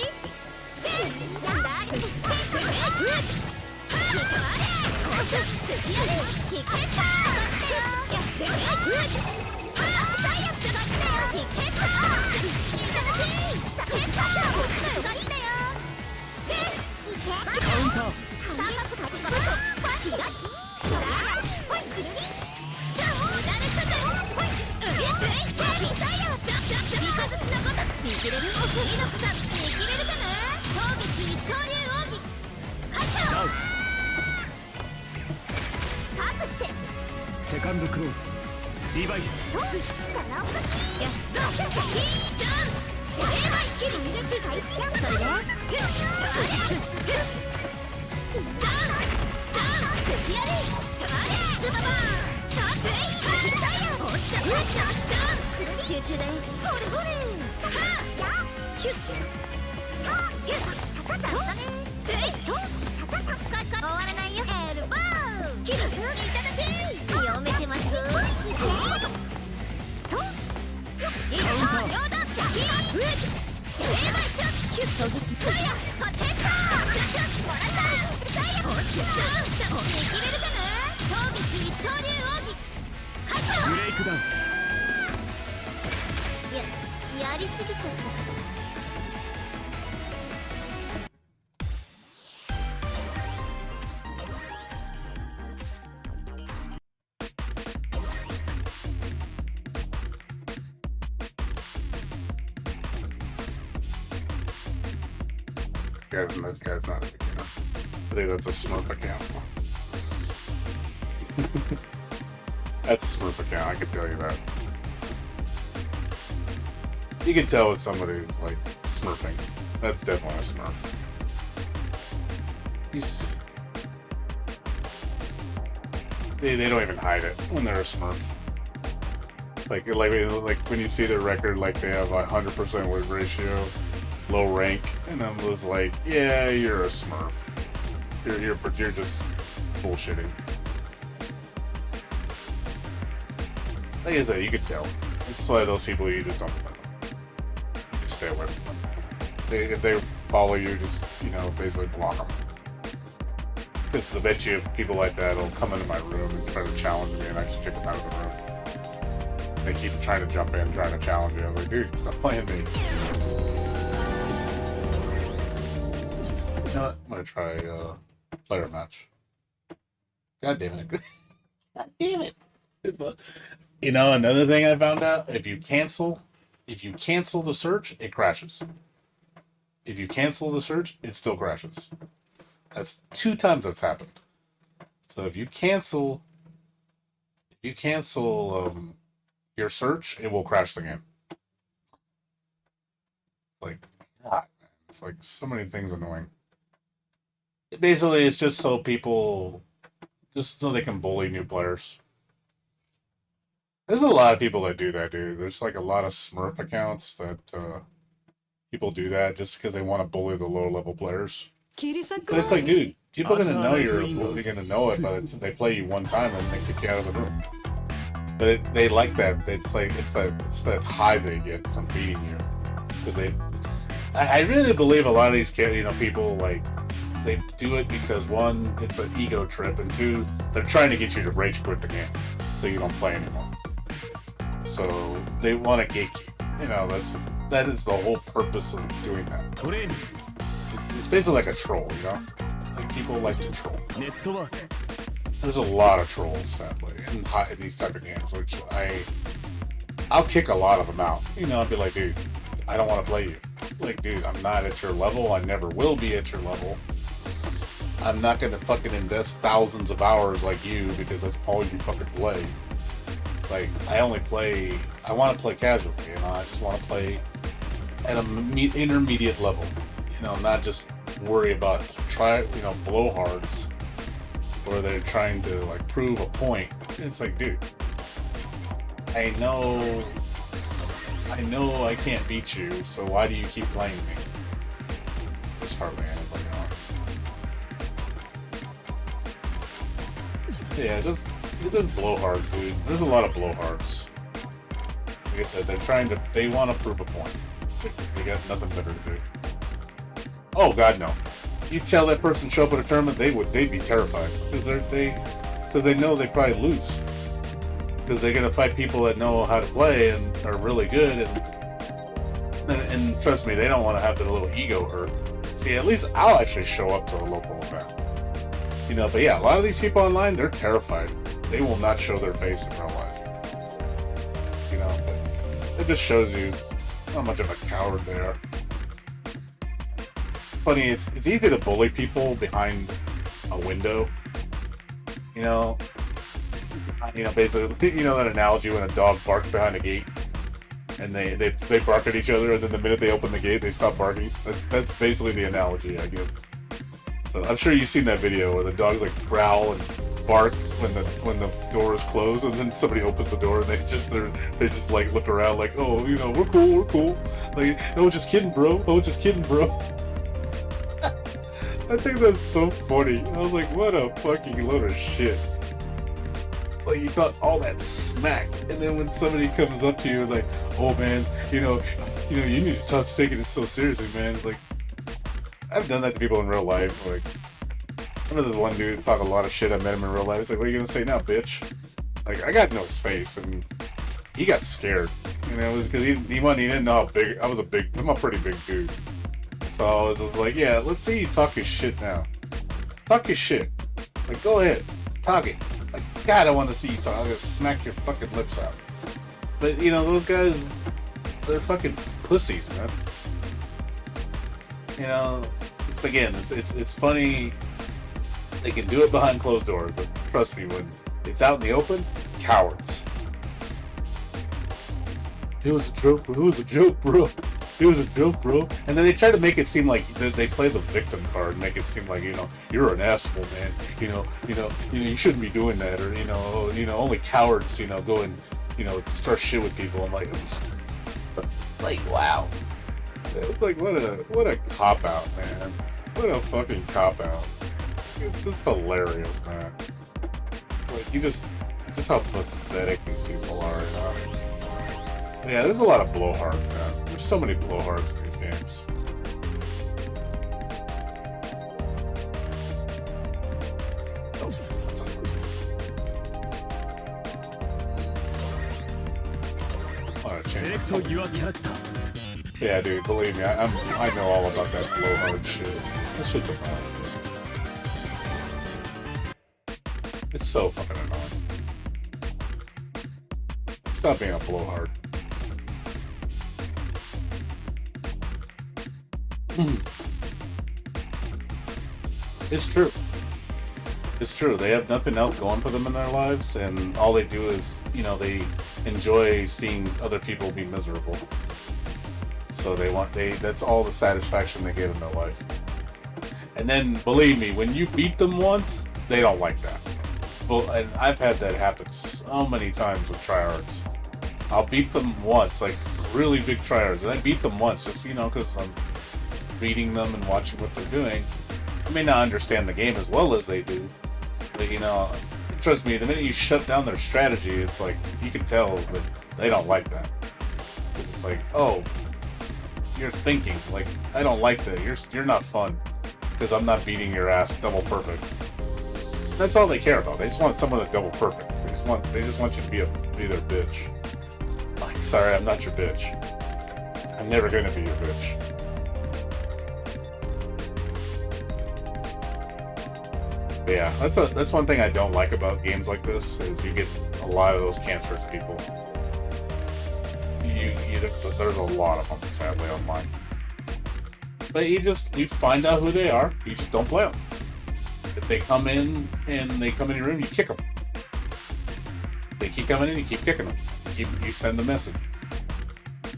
セカンドクローズリバイ集中だよ。ほれほれ。キュッ。高さだね。スイット。終わらないよ。エルボー。キルス。いただき。読めてます。と。いいよ。両断シャキー。セーバイショット。キュッとギス。さや。ポチェッター。シャッもらった。さや。落ちた。握れるかな。装備一刀流。クダウン。やりすぎちゃったかしら。Guys, and this guy's not a beginner. I think that's a Smurf account. That's a Smurf account, I can tell you that. You can tell it's somebody who's like smurfing. That's definitely a Smurf. They don't even hide it when they're a Smurf. Like when you see their record, like they have a 100% win ratio, low rank, and I'm just like, yeah, you're a Smurf. You're just bullshitting. Like I said, you can tell. It's why those people you just don't know. You just stay away from them. If they follow you, just basically block them. Because I bet you people like that will come into my room and try to challenge me, and I just kick them out of the room. They keep trying to jump in, trying to challenge you. I'm like, dude, stop playing me. You know what? I'm gonna try player match. God damn it! God damn it! Another thing I found out: if you cancel the search, it crashes. If you cancel the search, it still crashes. That's 2 times that's happened. So if you cancel your search, it will crash the game. It's like, God, man. It's like so many things annoying. Basically, it's just so they can bully new players. There's a lot of people that do that, dude. There's like a lot of Smurf accounts that people do that just because they want to bully the lower level players. But it's like, dude, people are gonna know you're gonna know it, but they play you one time and they kick you out of the room. But they like that. It's that high they get from beating you, because I really believe a lot of these people like they do it because 1, it's an ego trip, and 2, they're trying to get you to rage quit the game so you don't play anymore. So they want to geek you. That is the whole purpose of doing that. It's basically like a troll, Like people like to troll. There's a lot of trolls, sadly, in these type of games, which I'll kick a lot of them out. I'll be like, dude, I don't want to play you. Like, dude, I'm not at your level. I never will be at your level. I'm not gonna fucking invest thousands of hours like you because that's all you fucking play. Like, I want to play casually, I just want to play at an intermediate level. Not just worry about blowhards where they're trying to like prove a point. It's like, dude, I know I can't beat you, so why do you keep playing me? There's hardly anybody on. Yeah, it's just blowhards, dude. There's a lot of blowhards. Like I said, they want to prove a point because they got nothing better to do. Oh God, no! You tell that person to show up at a tournament, they'd be terrified because they know they probably lose because they're gonna fight people that know how to play and are really good, and trust me, they don't want to have their little ego hurt. See, at least I'll actually show up to a local event, But yeah, a lot of these people online, they're terrified. They will not show their face in real life, But it just shows you how much of a coward they are. Funny, it's easy to bully people behind a window. Basically, that analogy when a dog barks behind a gate, and they bark at each other, and then the minute they open the gate, they stop barking. That's basically the analogy I give. So I'm sure you've seen that video where the dogs like growl and bark when the door is closed, and then somebody opens the door and they just like look around like, oh, we're cool. Like, I was just kidding, bro. I think that's so funny. I was like, what a fucking load of shit. Like, you thought all that smack, and then when somebody comes up to you like, oh man, you need to stop taking it so seriously, man. Like, I've done that to people in real life. Like, I remember this one dude talk a lot of shit. I met him in real life. He's like, what are you gonna say now, bitch? Like, I got to know his face, and he got scared. You know, because he didn't know how big I'm a pretty big dude. So I was like, yeah, let's see you talk your shit now. Talk your shit. Like, go ahead, talk it. Like, God, I want to see you talk. I'm gonna smack your fucking lips out. But you know, those guys, they're fucking pussies, man. You know, it's funny. They can do it behind closed doors, but trust me, when it's out in the open, cowards. It was a joke, bro. It was a joke, bro. It was a joke, bro. And then they try to make it seem like they play the victim card, make it seem like, you know, you're an asshole, man. You shouldn't be doing that, or only cowards, go and start shit with people. I'm like, wow. It's like what a cop out, man. What a fucking cop out. It's just hilarious, man. Like just how pathetic these people are, you know. Yeah, there's a lot of blowhards, man. There's so many blowhards in these games. Yeah, dude, believe me, I know all about that blowhard shit. That shit's annoying. It's so fucking annoying. Stop being a blowhard. It's true. It's true. They have nothing else going for them in their lives, and all they do is, they enjoy seeing other people be miserable. So that's all the satisfaction they get in their life. And then, believe me, when you beat them once, they don't like that. Well, and I've had that happen so many times with tryhards. I'll beat them once, like really big tryhards, and I beat them once just, because I'm reading them and watching what they're doing. I may not understand the game as well as they do, but trust me, the minute you shut down their strategy, it's like you can tell that they don't like that. It's like, oh, you're thinking, like, I don't like that. You're not fun because I'm not beating your ass double perfect. That's all they care about. They just want someone that's double perfect. They just want you to be their bitch. Like, sorry, I'm not your bitch. I'm never gonna be your bitch. But yeah, that's one thing I don't like about games like this is you get a lot of those cancerous people. There's a lot of them, sadly, online. But you find out who they are. You just don't play them. If they come in and they come in your room, you kick them. They keep coming in, you keep kicking them. You send the message.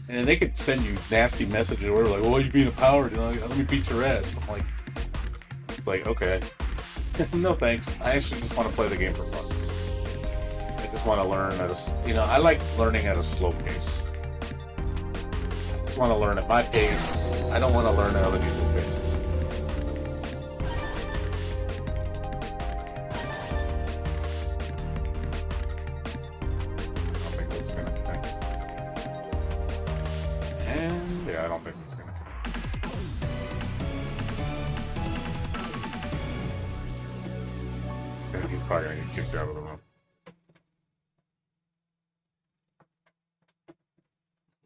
And they could send you nasty messages where like, "Oh, you being a coward, let me beat your ass." I'm like, okay. No thanks. I actually just want to play the game for fun. I just want to learn I like learning at a slow pace. I just want to learn at my pace. I don't want to learn at other people's paces. I don't think this is going to connect. And yeah, I don't think it's going to connect. He's probably going to get kicked out of the room.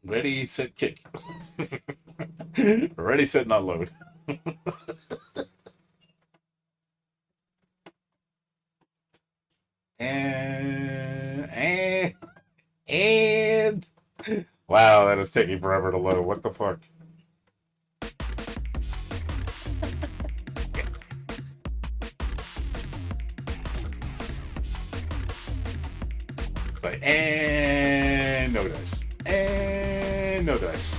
Ready, set, kick. Ready, set, not load. And wow, that is taking forever to load. What the fuck? Like, and no dice. And no dice.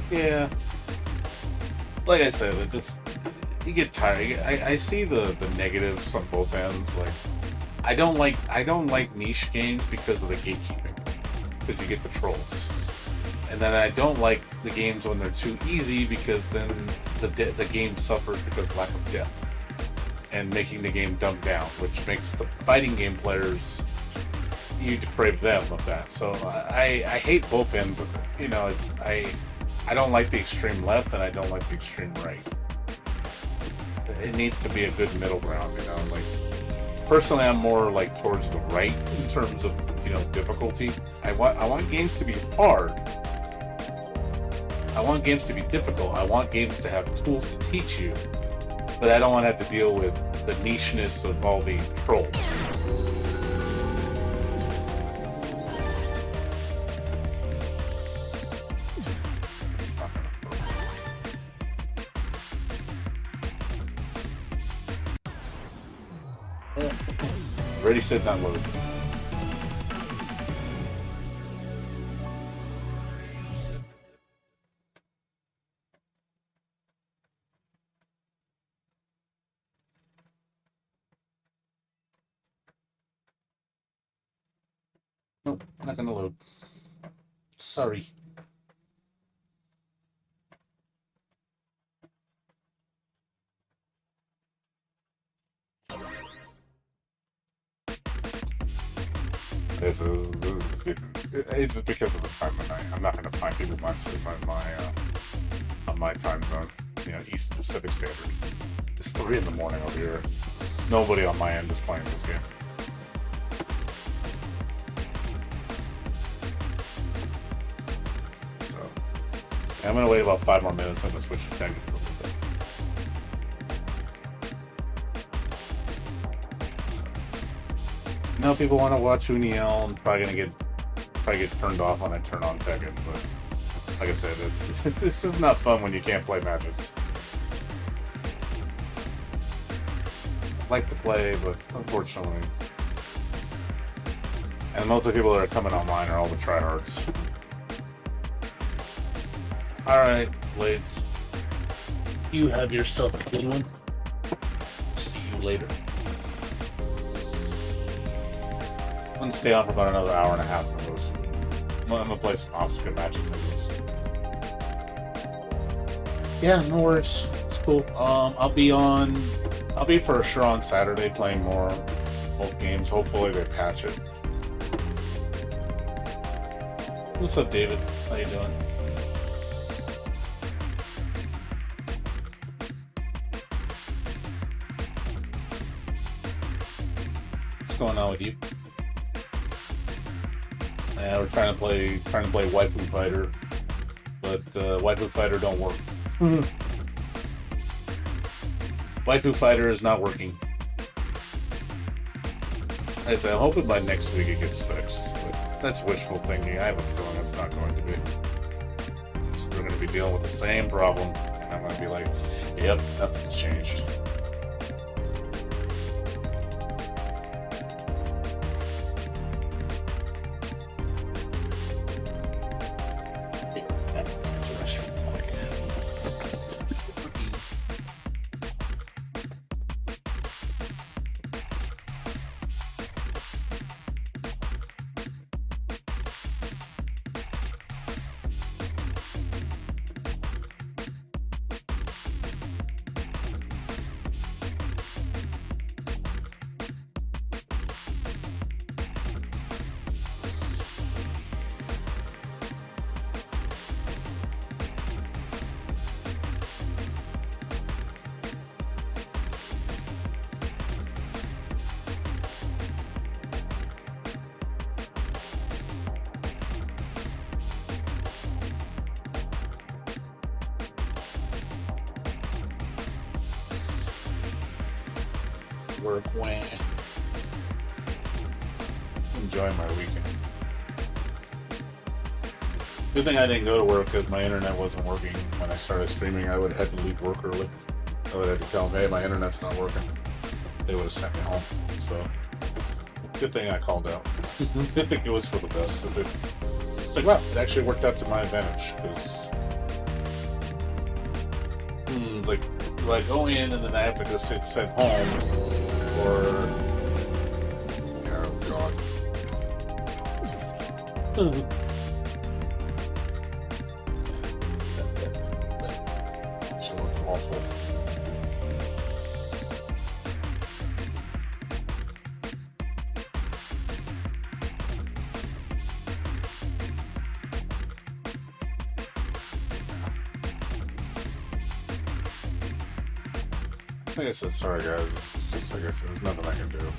Yeah. Like I said, you get tired. I see the negatives on both ends. Like, I don't like niche games because of the gatekeeping. Because you get the trolls. And then I don't like the games when they're too easy because then the game suffers because of lack of depth and making the game dumbed down, which makes the fighting game players, you deprave them of that. So I hate both ends of it. I don't like the extreme left and I don't like the extreme right. It needs to be a good middle ground, you know. Like, personally, I'm more like towards the right in terms of, you know, difficulty. I want games to be hard. I want games to be difficult. I want games to have tools to teach you, but I don't want to have to deal with the nicheness of all the trolls. Ready, set, download. Nope, not gonna load. Sorry. This is it's because of the time of night. I'm not gonna find people on my time zone. You know, East Pacific Standard. It's 3 in the morning over here. Nobody on my end is playing this game. So I'm gonna wait about 5 more minutes. I'm gonna switch to Tekken for a little bit. Now people want to watch Uniel. I'm probably get turned off when I turn on Tekken, but like I said, it's just not fun when you can't play matches. I like to play, but unfortunately, and most of the people that are coming online are all the tryhards. All right, Blades, you have yourself a good one. See you later. I'm gonna stay on for about another hour and a half of those. I'm gonna play some Oscar matches and those. Yeah, no worries. It's cool. I'll be for sure on Saturday playing both games. Hopefully they patch it. What's up, David? How you doing? What's going on with you? Yeah, we're trying to play Waifu Fighter, but Waifu Fighter don't work. Waifu Fighter is not working. Like I said, I'm hoping by next week it gets fixed, but that's wishful thinking. I have a feeling it's not going to be. We're going to be dealing with the same problem, and I'm going to be like, yep, nothing's changed. Work when enjoying my weekend. Good thing I didn't go to work because my internet wasn't working when I started streaming. I would have had to leave work early. I would have to tell them, hey, my internet's not working. They would have sent me home. So good thing I called out. I think it was for the best. It's like, wow, it actually worked out to my advantage because it's like, do I go in and then I have to go sit home? Or, oh god. So awful. Like I said, sorry guys. It's just like I said, there's nothing I can do.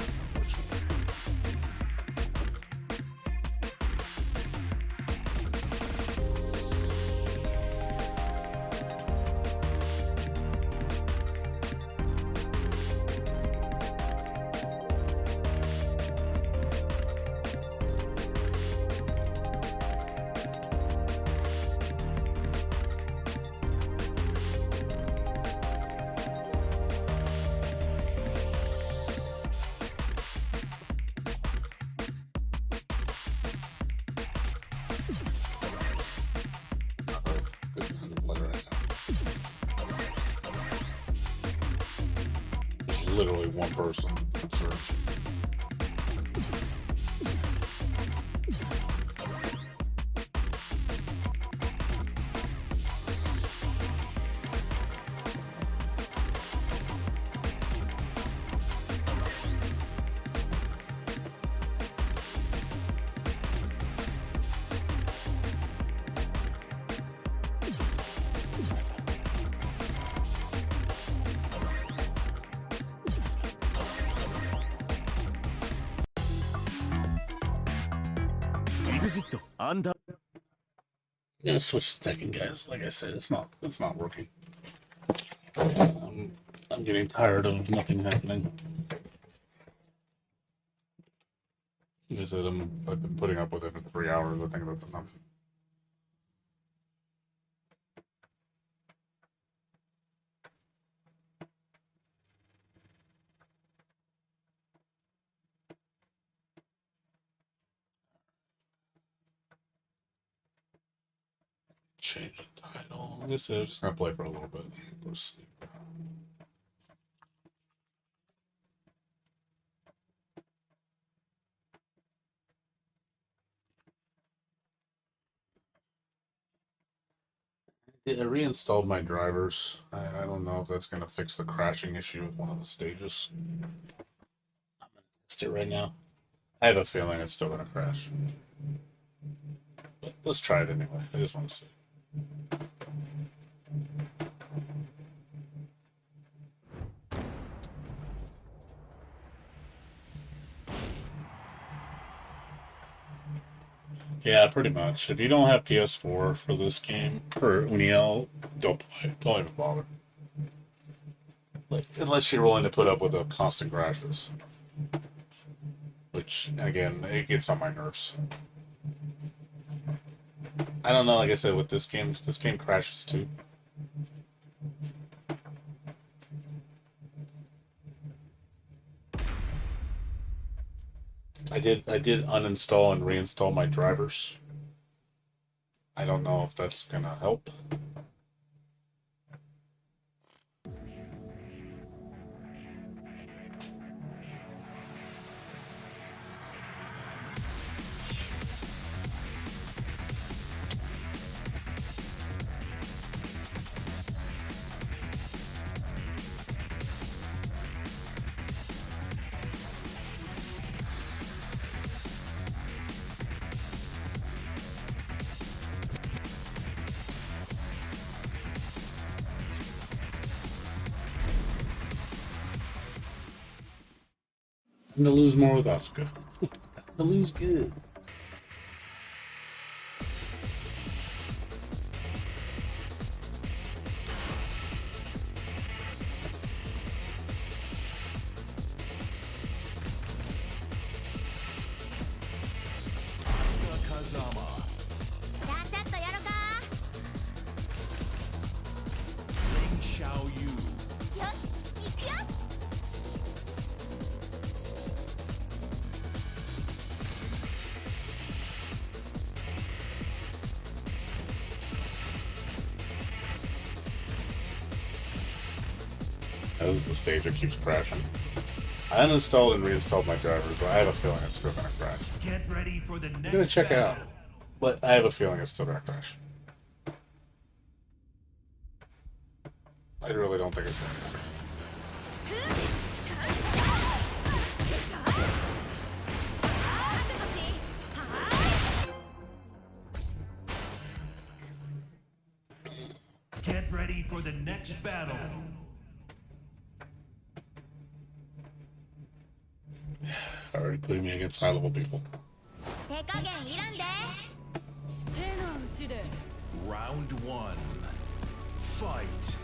It's literally one person in search. I'm gonna switch to Tekken, guys. Like I said, it's not working. I'm getting tired of nothing happening. Like I said, I've been putting up with it for 3 hours. I think that's enough. Change the title. Like I said, I'm just gonna play for a little bit. Go to sleep. Yeah, I reinstalled my drivers. I don't know if that's gonna fix the crashing issue with one of the stages. I'm gonna test it right now. I have a feeling it's still gonna crash. But let's try it anyway. I just want to see. Yeah, pretty much. If you don't have PS4 for this game, for Uniel, don't play. Don't even bother. Like, unless you're willing to put up with the constant crashes. Which, again, it gets on my nerves. I don't know, like I said, with this game crashes too. I did uninstall and reinstall my drivers. I don't know if that's gonna help. I'm gonna lose more with Asuka. I lose good. This is the stage that keeps crashing. I uninstalled and reinstalled my drivers, but I have a feeling it's still gonna crash. Get ready for the next I'm gonna check it out, but I have a feeling it's still gonna crash. I really don't think it's gonna crash. Get ready for the next battle. Already putting me against high level people. 手加減いらんで。手の内で。 Round 1. Fight.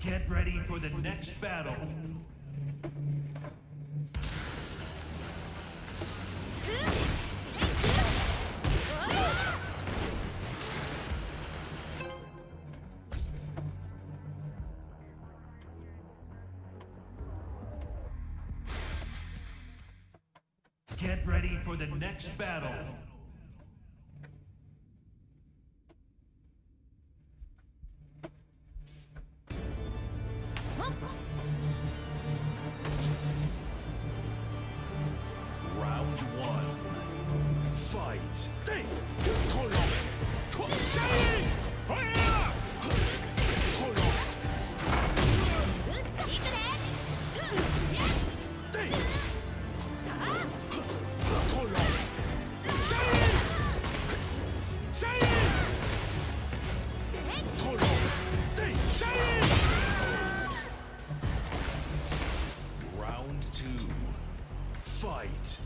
Get ready for the next battle. Get ready for the next battle. Fight! Round 2. Fight!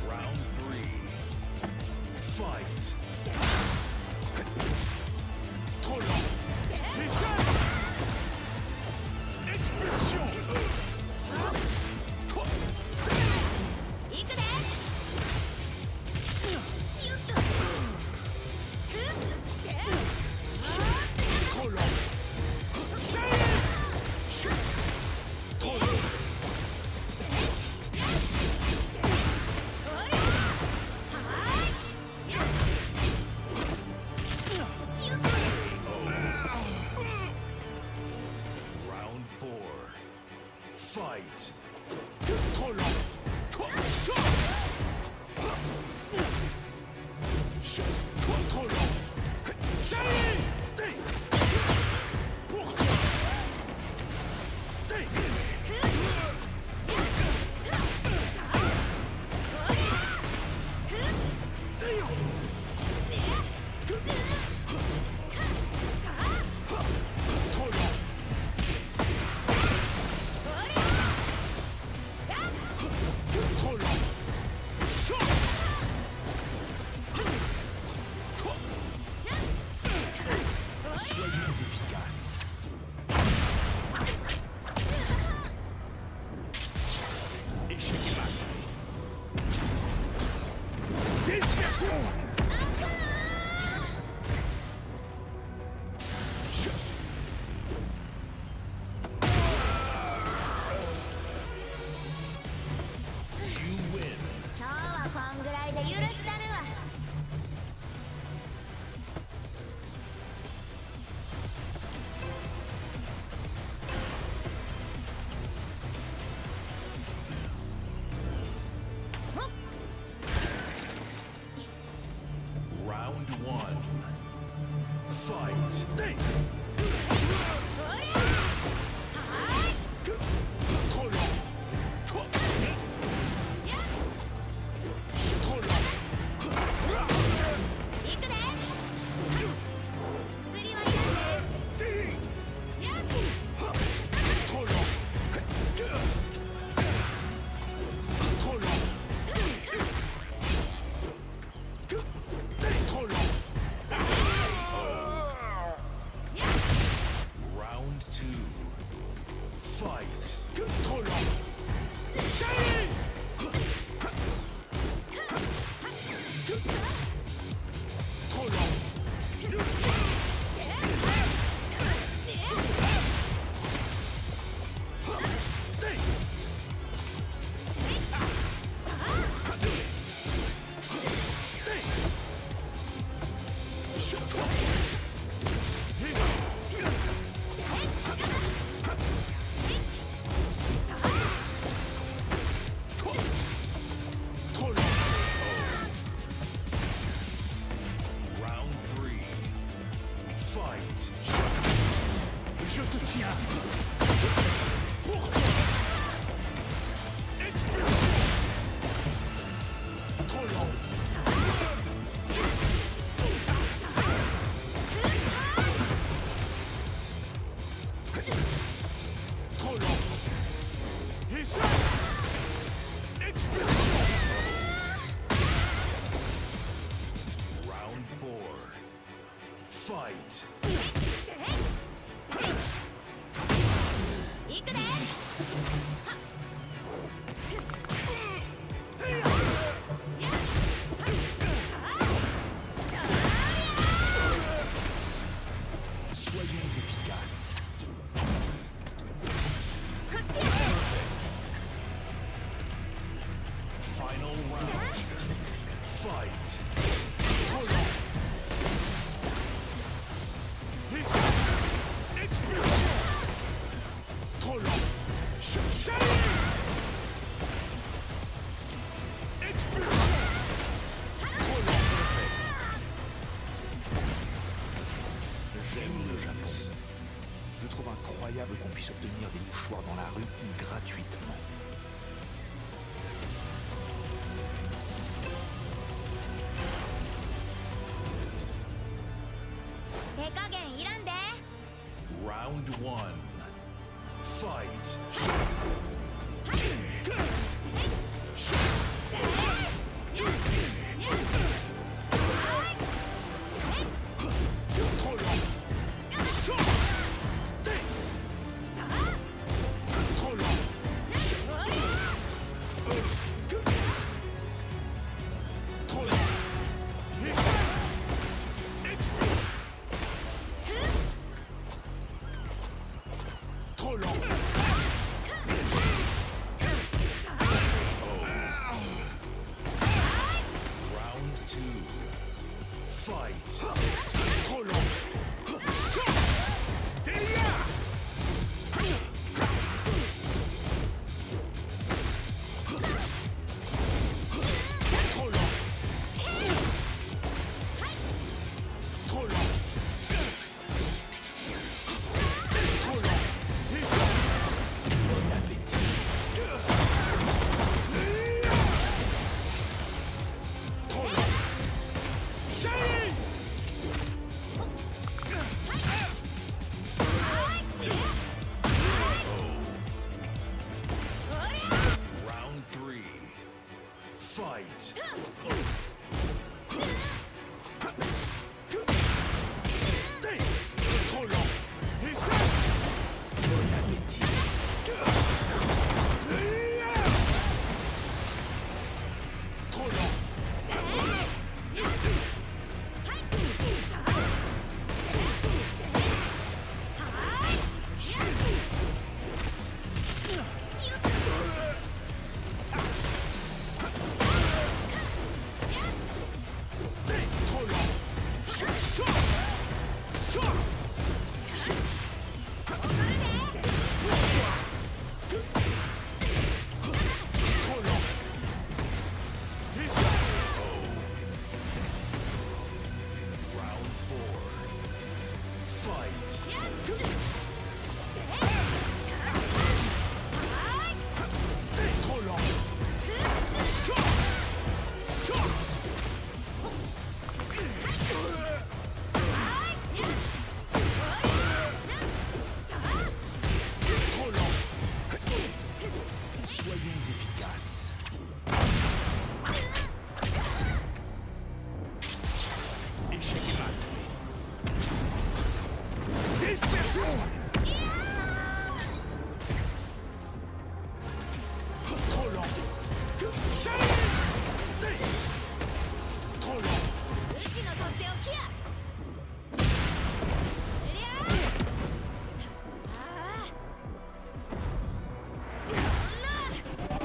Round 3. Fight! Round 4. Fight! You win. 今日はこんぐらいで許したるわ。Round 1. Fight! Round 2. Fight! Round 3. Fight! Je te tiens! Pour toi! Expulsion! Trop long! Trop long! Et ça! Expulsion! いくで。Soyons efficaces. Final round. Fight. J'aime le Japon. Je trouve incroyable qu'on puisse obtenir des mouchoirs dans la rue gratuitement. 手加減いらんで。 Round 1. Fight. Round 2. Fight. Bon appétit. Round 3. Fight. Bon appétit. Round 4. Fight. Soyons efficaces. Échec mat. Dispersion. Trop lent. Trop lent. うちのとっておきや。うりゃあ。そんな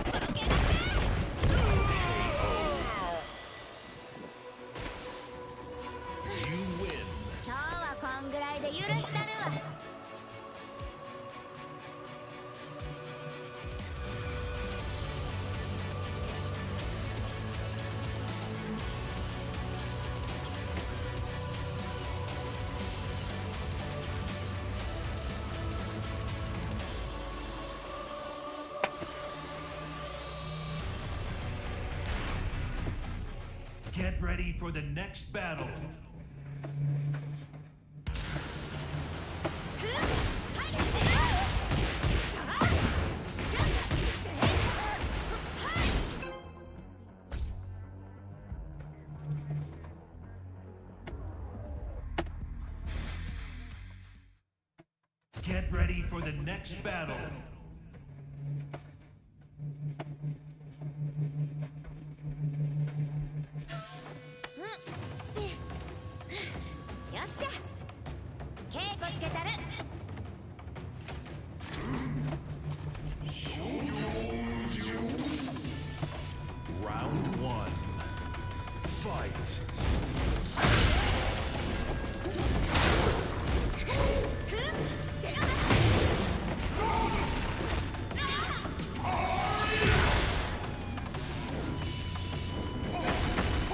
とろけだぜ。 You win. 今日はこんぐらいで許したるわ。Get ready for the next battle. Get ready for the next battle. よっしゃ稽古つけたる Round one. Fight. こ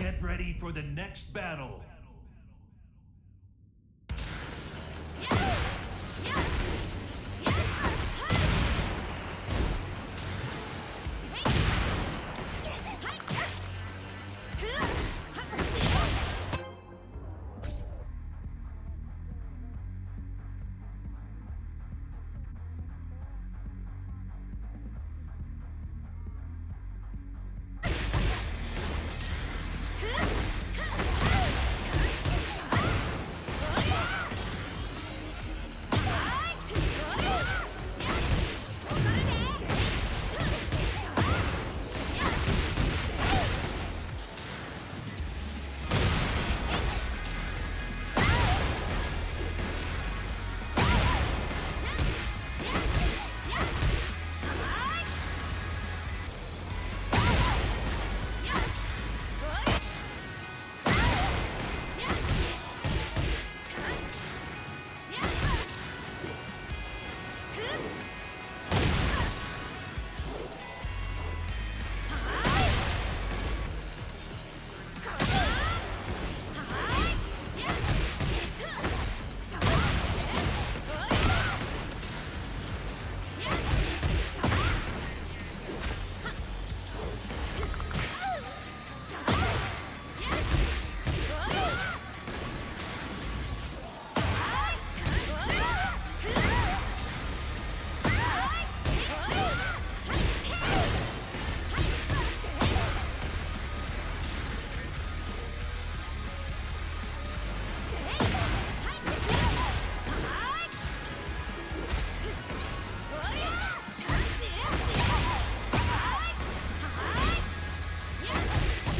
Get ready for the next battle.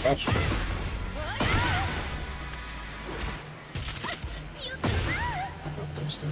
Gosh. Both those two.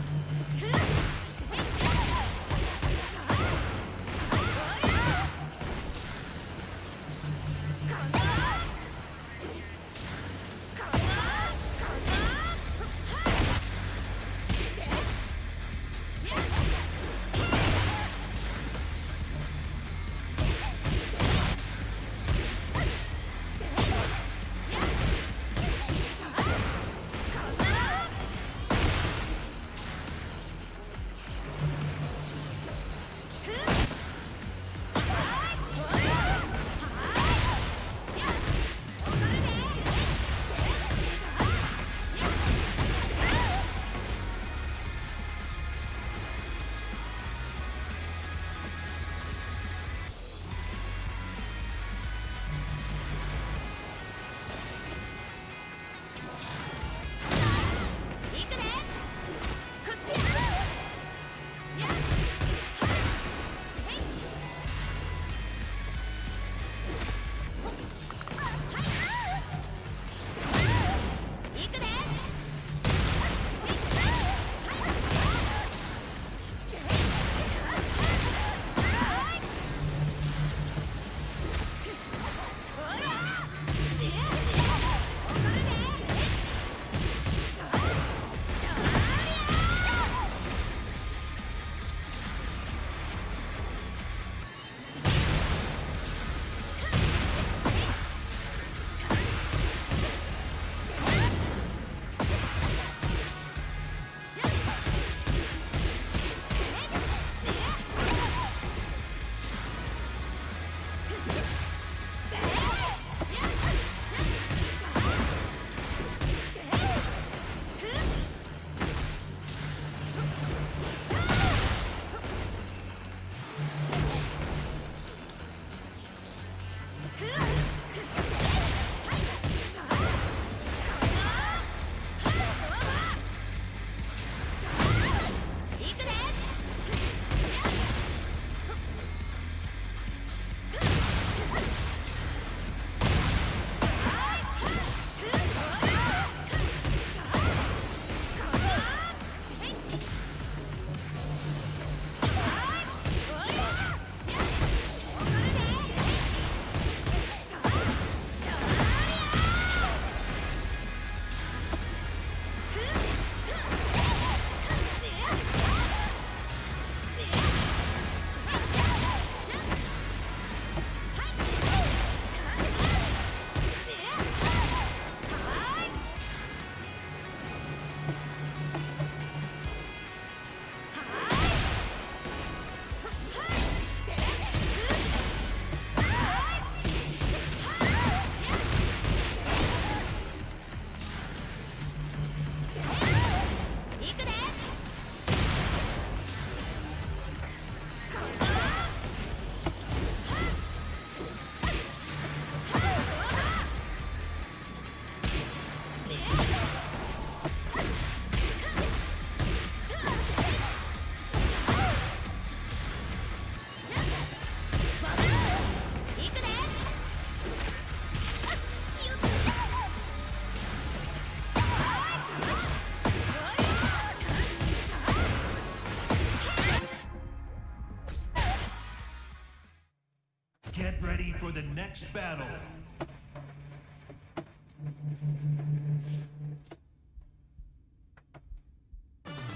next battle.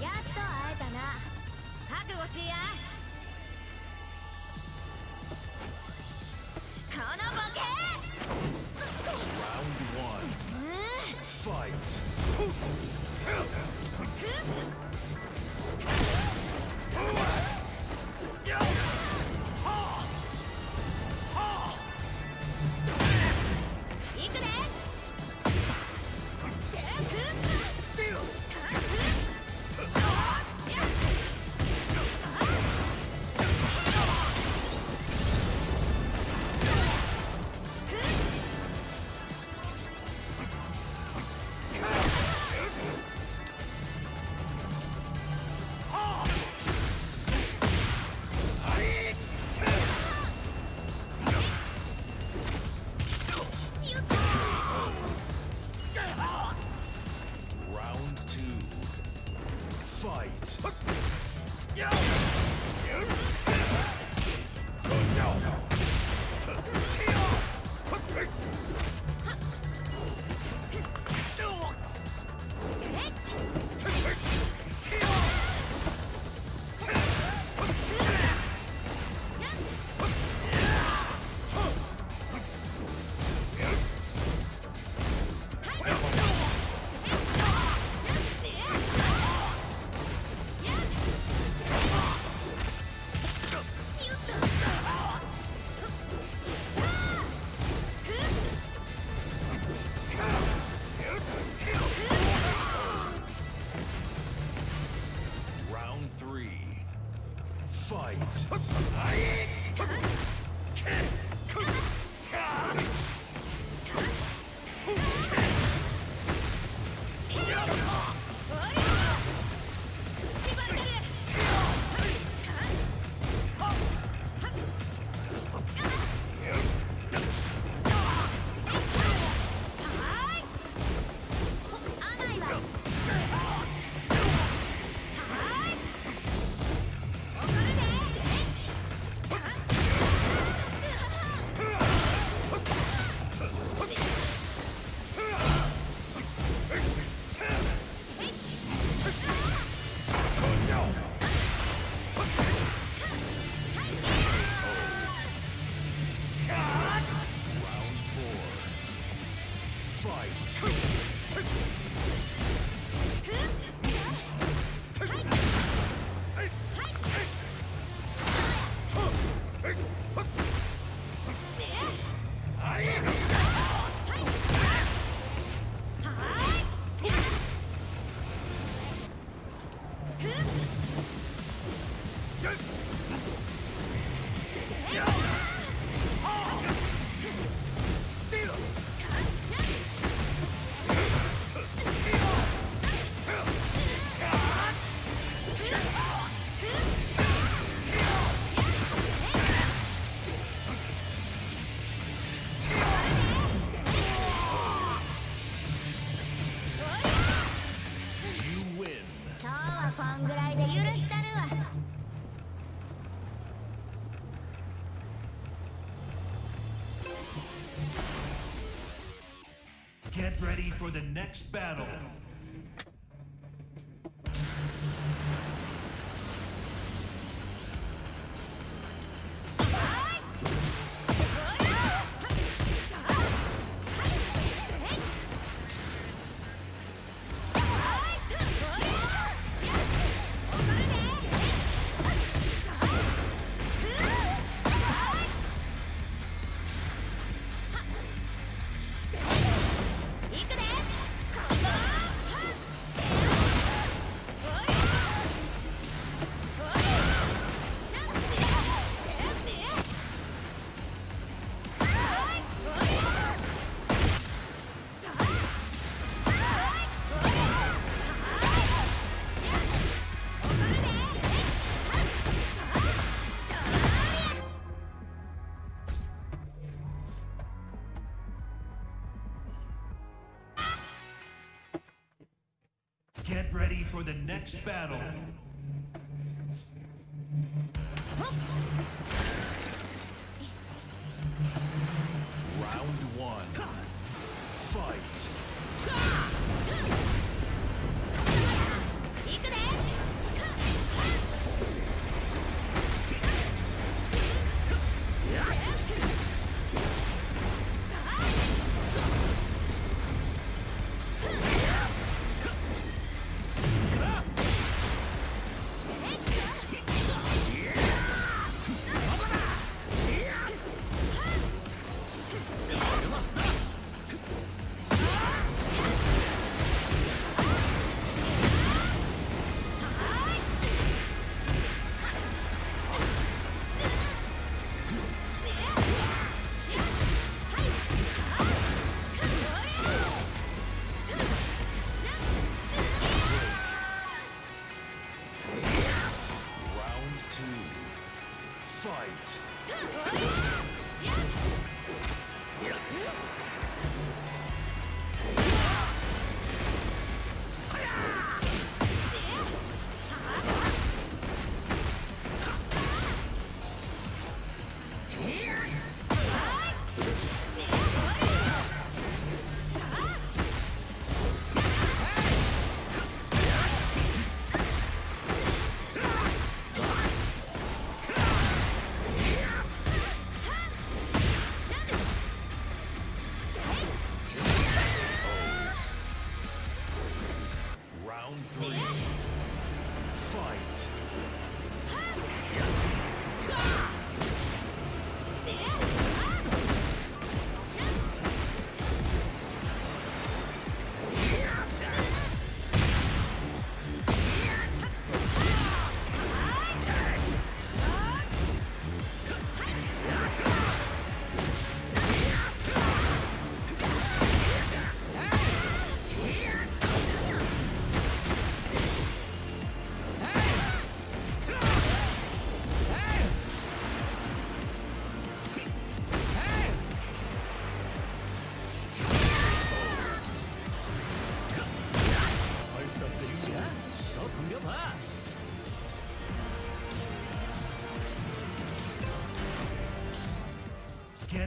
やっと会えたな。覚悟しや。このボケ。 Round 1. Fight. いくで。Round 2. Fight. 3. Fight. こんぐらいで許したるわ。 Get ready for the next battle. Get ready for the next battle.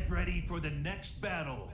Get ready for the next battle.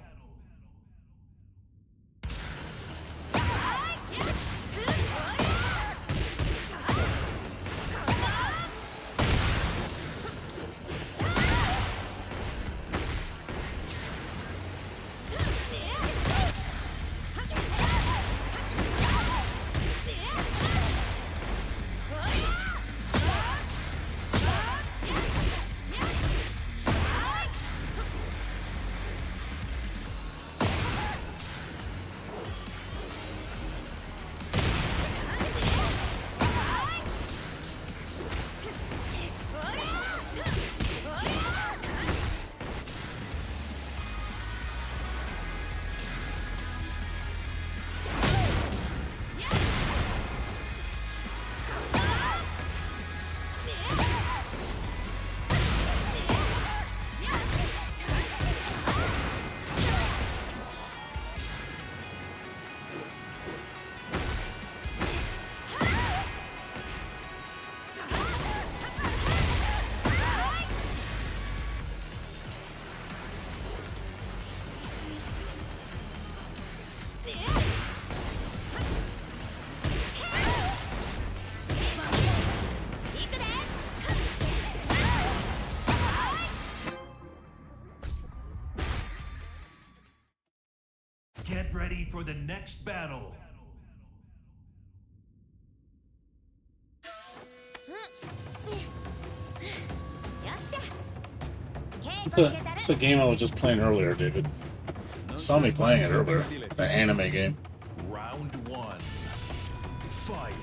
Get ready for the next battle. It's a game I was just playing earlier, David. Saw me playing it earlier. The anime game. Round one. Fight.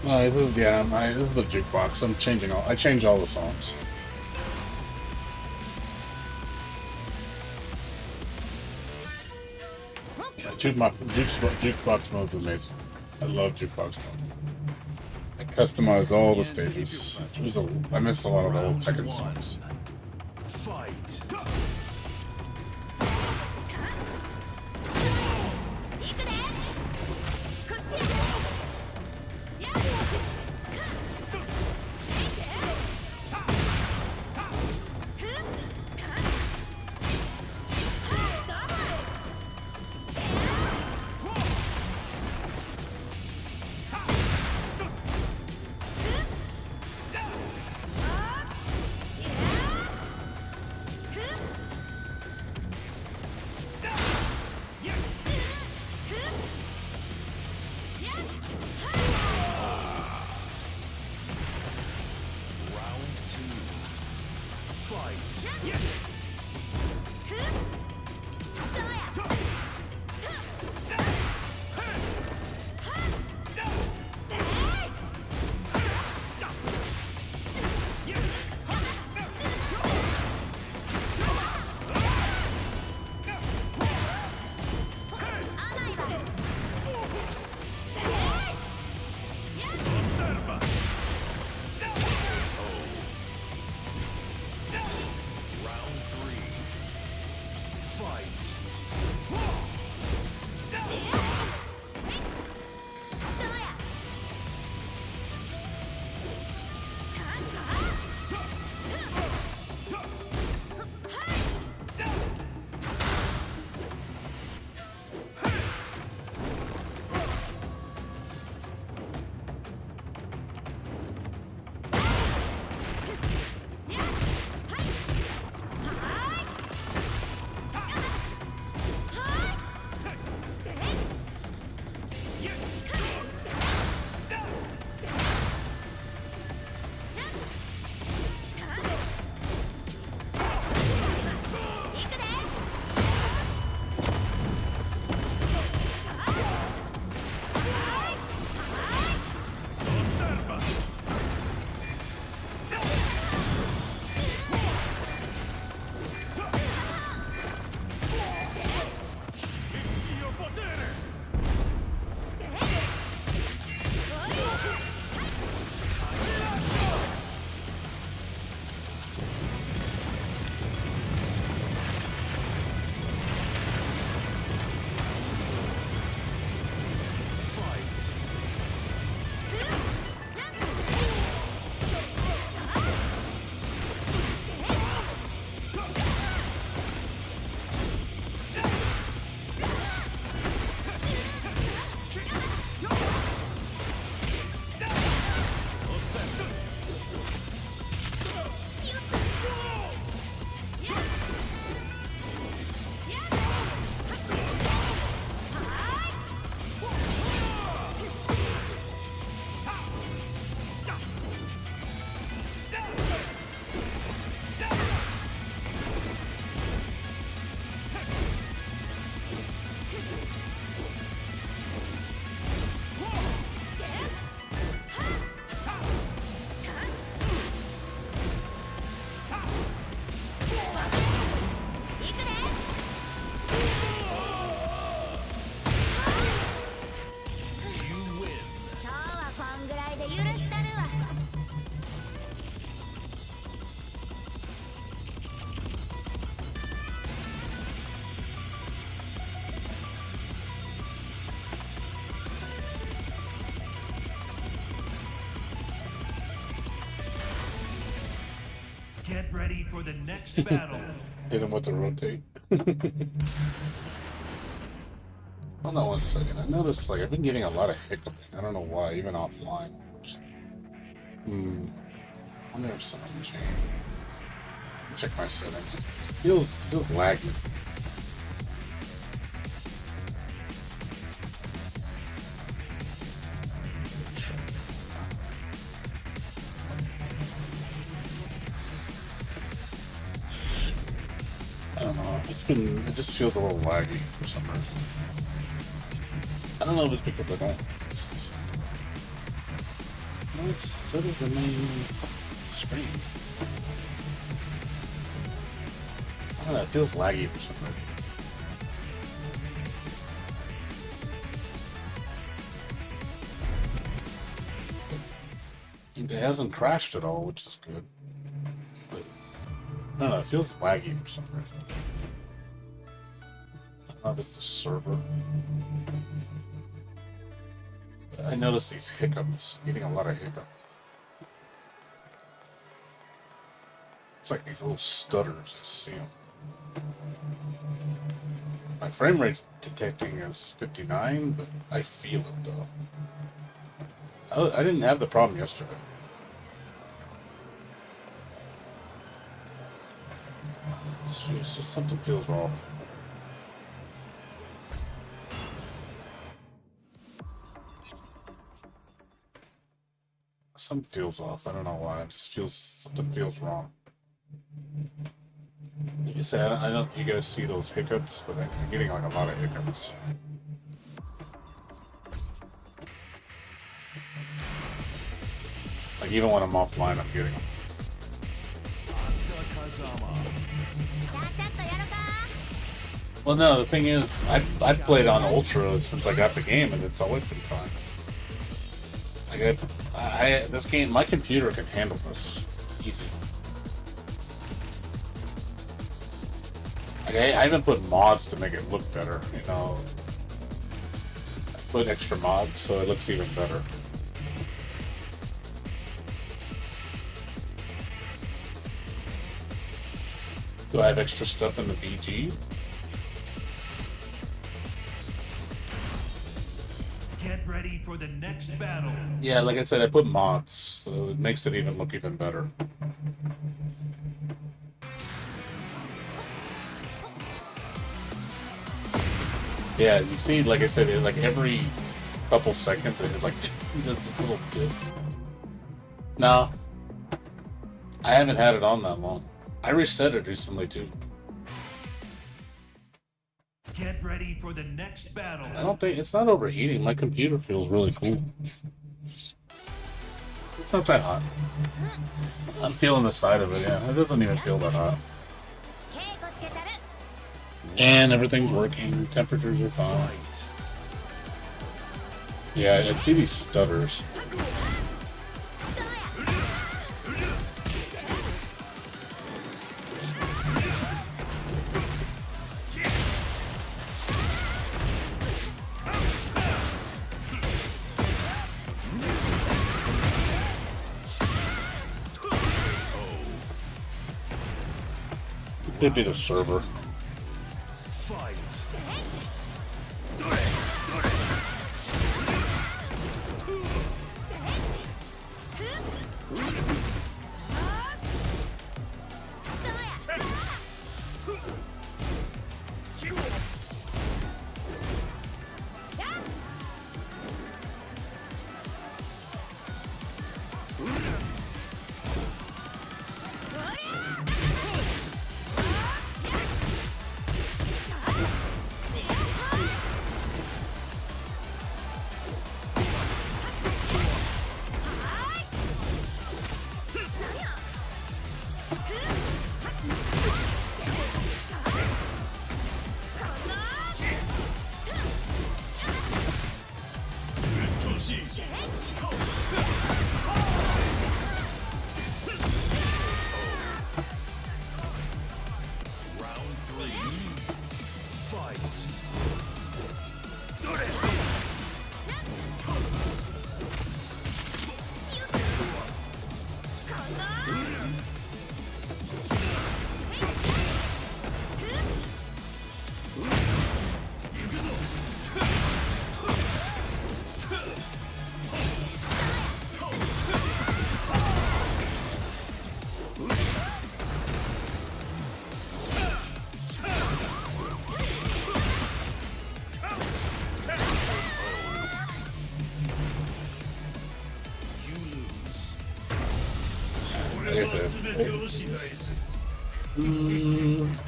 No, this is this is the jukebox. I changed all the songs. Yeah, jukebox mode's amazing. I love jukebox mode. I customized all the stages. I miss a lot of the old Tekken songs. Fight. 行くでこっちややGet ready for the next battle. Hit him with the rotate. Hold on one second. I noticed I've been getting a lot of hiccuping. I don't know why, even offline. I wonder if something changed. Check my settings. It feels laggy. I don't know. It just feels a little laggy for some reason. I don't know if it's because I don't. So does the main screen. Oh, that feels laggy for some reason. It hasn't crashed at all, which is good. But, I don't know, it feels laggy for some reason. I don't know if it's the server. But I notice these hiccups, I'm getting a lot of hiccups. It's like these little stutters, I see them. My frame rate's detecting as 59, but I feel it though. I didn't have the problem yesterday. It's just something feels wrong. Something feels off. I don't know why. It just feels something feels wrong. Like I said, I don't. You guys see those hiccups, but I'm getting like a lot of hiccups. Like even when I'm offline, I'm getting them. Well, no, the thing is, I've played on Ultra since I got the game, and it's always been fine. Like this game, my computer can handle this easy. Like I even put mods to make it look better. You know, I put extra mods so it looks even better. Do I have extra stuff in the BG? Get ready for the next battle. Yeah, like I said, I put mods, so it makes it even look even better. Yeah, you see, like I said, like every couple seconds, it like does this little dip. No, I haven't had it on that long. I reset it recently too. Get ready for the next battle. I don't think it's not overheating. My computer feels really cool. It's not that hot. I'm feeling the side of it. Yeah, it doesn't even feel that hot. And everything's working. Temperatures are fine. Yeah, I see these stutters. Could be the server.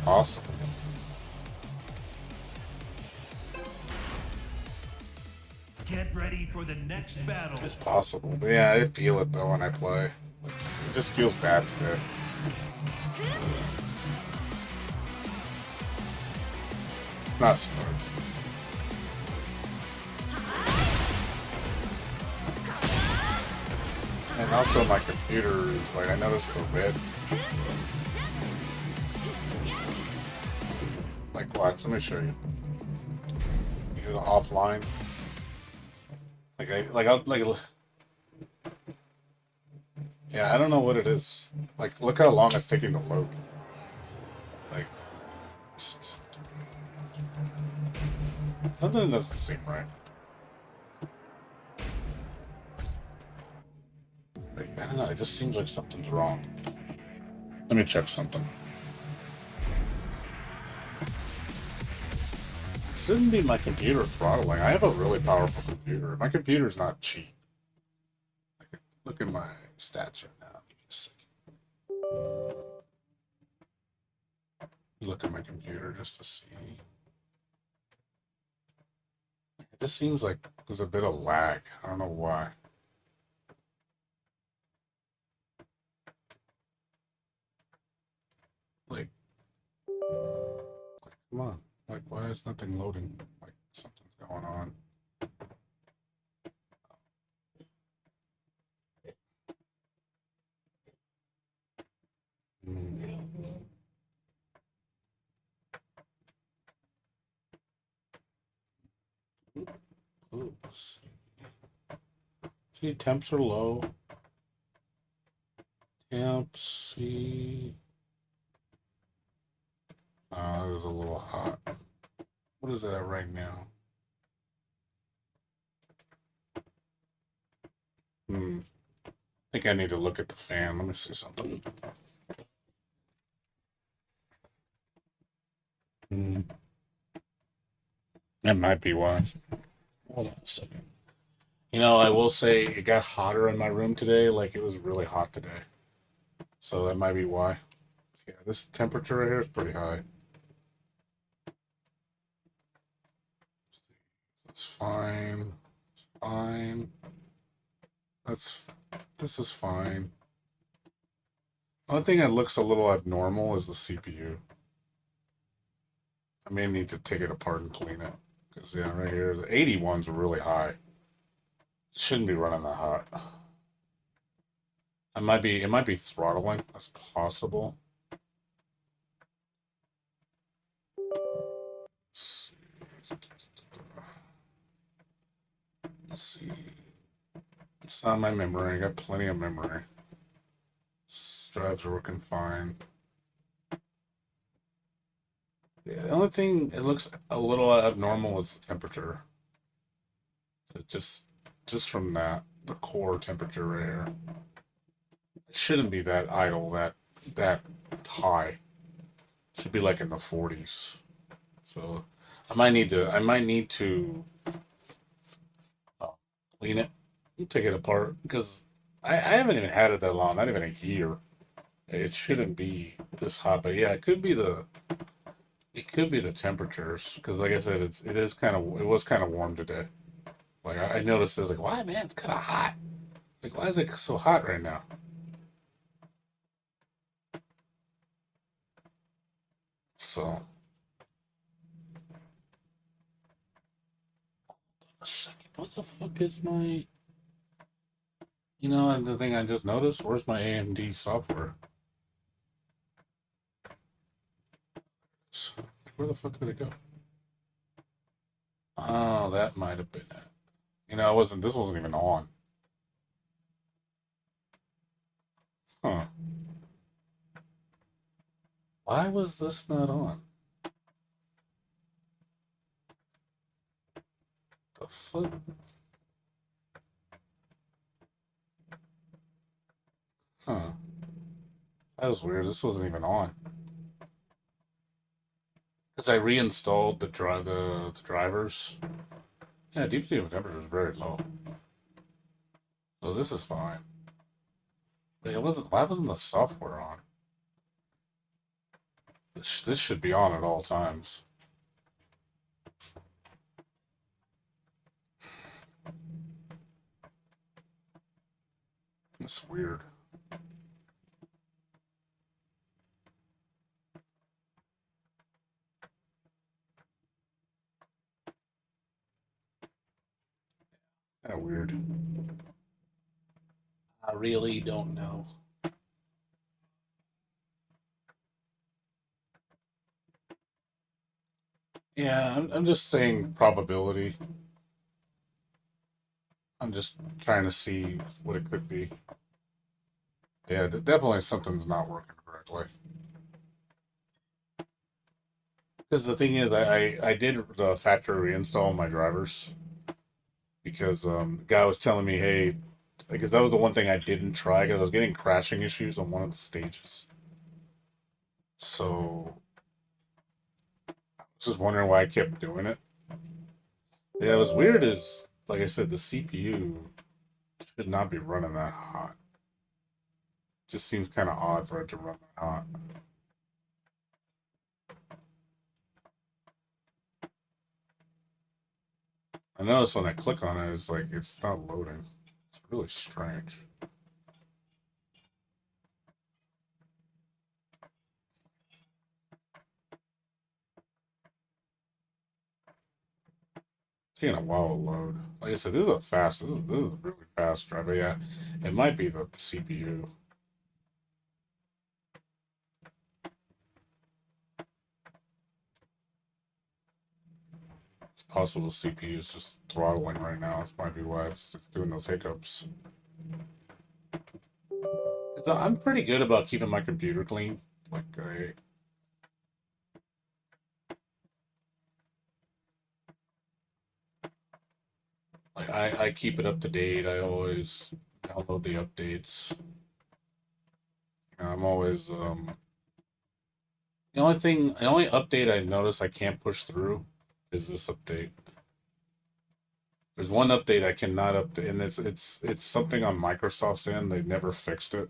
Awesome. Get ready for the next battle. It's possible. But yeah, I feel it though when I play. Like, it just feels bad today. It's not smart. And also my computer is like, I noticed the red. Like watch, let me show you. You go to offline. Yeah, I don't know what it is. Like, look how long it's taking to load. Like, something doesn't seem right. Like, I don't know, it just seems like something's wrong. Let me check something. Shouldn't be my computer throttling. I have a really powerful computer. My computer's not cheap. Look at my stats right now. Give me a second. Look at my computer just to see. It just seems like there's a bit of lag. I don't know why. Like come on. Like, why is nothing loading? Like, something's going on. Oops. See, temps are low. Temps, see. It was a little hot. What is that right now? I think I need to look at the fan. Let me see something. That might be why. Hold on a second. You know, I will say it got hotter in my room today. Like, it was really hot today. So that might be why. Yeah, this temperature right here is pretty high. That's fine. It's fine. This is fine. One thing that looks a little abnormal is the CPU. I may need to take it apart and clean it. Because, yeah, right here, the 81's really high. It shouldn't be running that hot. It might be throttling. That's possible. Let's see. It's not my memory. I got plenty of memory. Drives are working fine. Yeah, the only thing it looks a little abnormal is the temperature. It just from that, the core temperature right here. It shouldn't be that idle, that high. It should be like in the 40s. So I might need to clean it and take it apart because I haven't even had it that long, not even a year. It shouldn't be this hot, but yeah, it could be the temperatures because, like I said, it was kind of warm today. Like I noticed, I was like, why, man, it's kind of hot. Like, why is it so hot right now? So, a second, what the fuck is my? You know, and the thing I just noticed, where's my AMD software? Where the fuck did it go? Oh, that might have been it. You know, this wasn't even on. Huh. Why was this not on? The fuck? Huh. That was weird. This wasn't even on. Because I reinstalled the drivers. Yeah, DPTF temperature is very low. So this is fine. But why wasn't the software on? This should be on at all times. It's weird. Kind of weird. I really don't know. Yeah, I'm just saying probability. I'm just trying to see what it could be. Yeah, definitely something's not working correctly. Because the thing is, I did the factory reinstall on my drivers because the guy was telling me, hey, because that was the one thing I didn't try because I was getting crashing issues on one of the stages. So I was just wondering why I kept doing it. Yeah, what's weird is, like I said, the CPU should not be running that hot. Just seems kind of odd for it to run that hot. I notice when I click on it, it's like it's not loading. It's really strange. It's taking a while to load. Like I said, this is a fast. This is a really fast drive. But yeah, it might be the CPU. It's possible the CPU is just throttling right now. This might be why it's doing those hiccups. I'm pretty good about keeping my computer clean. Like I keep it up to date. I always download the updates. I'm always the only update I notice I can't push through is this update. There's one update I cannot update, and it's something on Microsoft's end. They've never fixed it.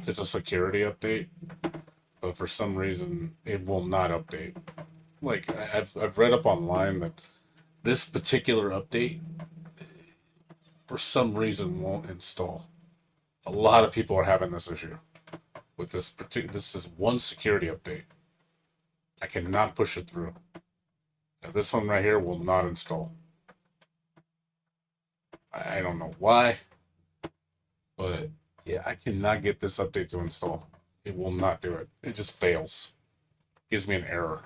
It's a security update, but for some reason it will not update. Like I've read up online that this particular update for some reason won't install. A lot of people are having this issue with this particular. This is one security update. I cannot push it through. Now, this one right here will not install. I don't know why, but yeah, I cannot get this update to install. It will not do it. It just fails. Gives me an error.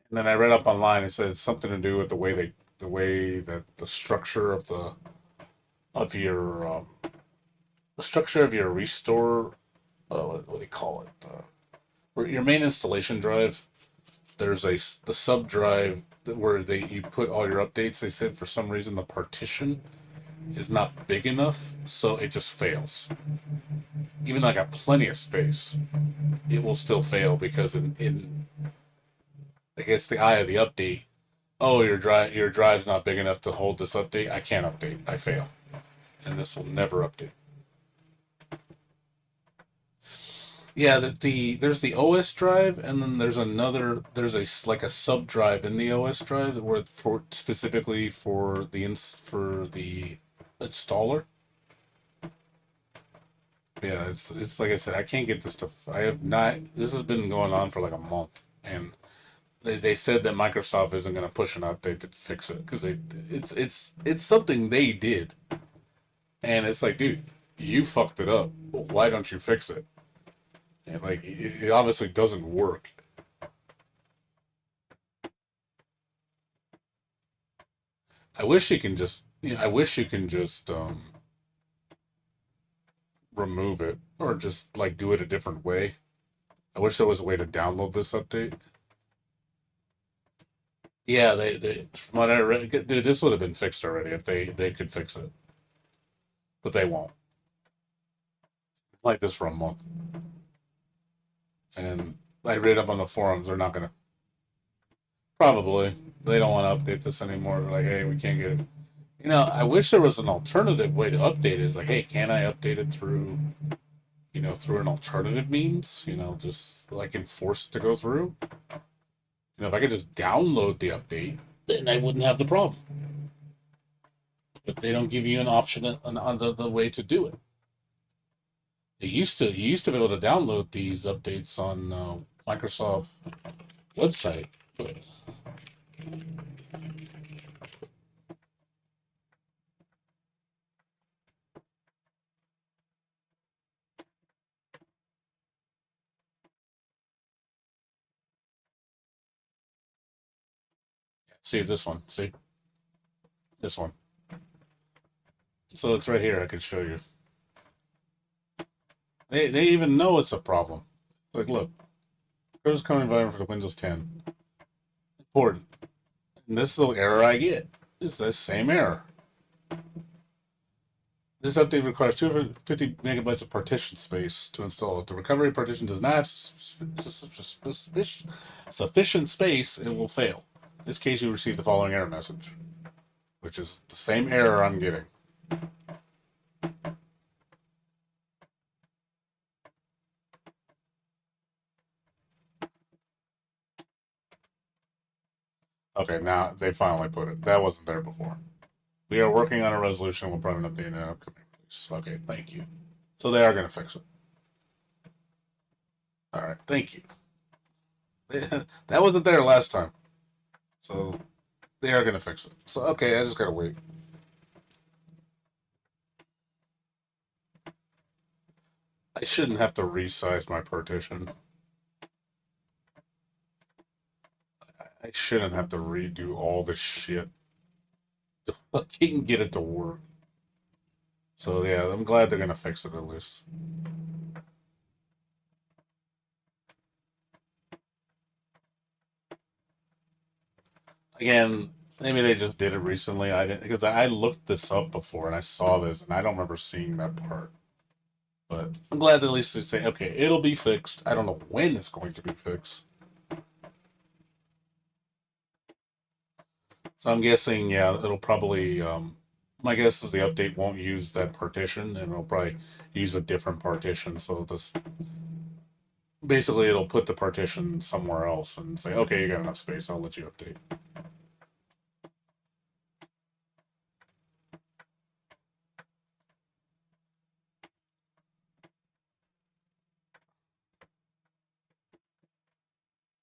And then I read up online. It said it's something to do with the way that the structure of the structure of your restore. What do you call it? Your main installation drive. There's the sub drive where you put all your updates. They said for some reason the partition is not big enough, so it just fails. Even though I got plenty of space, it will still fail because in I guess the eye of the update, oh your drive's not big enough to hold this update. I can't update. I fail, and this will never update. Yeah, there's the OS drive, and then there's a like a sub drive in the OS drive where for specifically for the installer. Yeah, it's like I said, I can't get this to. I have not. This has been going on for like a month, and they said that Microsoft isn't going to push an update to fix it because it's something they did, and it's like, dude, you fucked it up. Why don't you fix it? And like, it obviously doesn't work. I wish you can just. I wish you can just remove it or just like do it a different way. I wish there was a way to download this update. Yeah, from what I read, dude, this would have been fixed already if they could fix it, but they won't. Like this for a month, and I read up on the forums. They're not gonna probably. They don't want to update this anymore. They're like, hey, we can't get it. I wish there was an alternative way to update it. It's like, hey, can I update it through, through an alternative means? Just like enforce it to go through. If I could just download the update, then I wouldn't have the problem. but they don't give you an option on the way to do it. You used to be able to download these updates on Microsoft website, but see this one. See this one. So it's right here. I can show you. They even know it's a problem. Like, look, Curtis Code environment for the Windows 10. Important. And this is the error I get. It's the same error. This update requires 250 megabytes of partition space to install. If the recovery partition does not have sufficient space, it will fail. In this case, you receive the following error message, which is the same error I'm getting. Okay, now they finally put it. That wasn't there before. We are working on a resolution. We'll probably update in an upcoming release. Okay, thank you. So they are going to fix it. All right, thank you. That wasn't there last time. So they are going to fix it. So, okay, I just got to wait. I shouldn't have to resize my partition. I shouldn't have to redo all this shit to fucking get it to work. So yeah, I'm glad they're gonna fix it at least. Again, maybe they just did it recently. I didn't because I looked this up before and I saw this and I don't remember seeing that part. But I'm glad that at least they say, okay, it'll be fixed. I don't know when it's going to be fixed. So I'm guessing, yeah, it'll probably. My guess is the update won't use that partition, and it'll probably use a different partition. So this basically it'll put the partition somewhere else and say, okay, you got enough space. I'll let you update.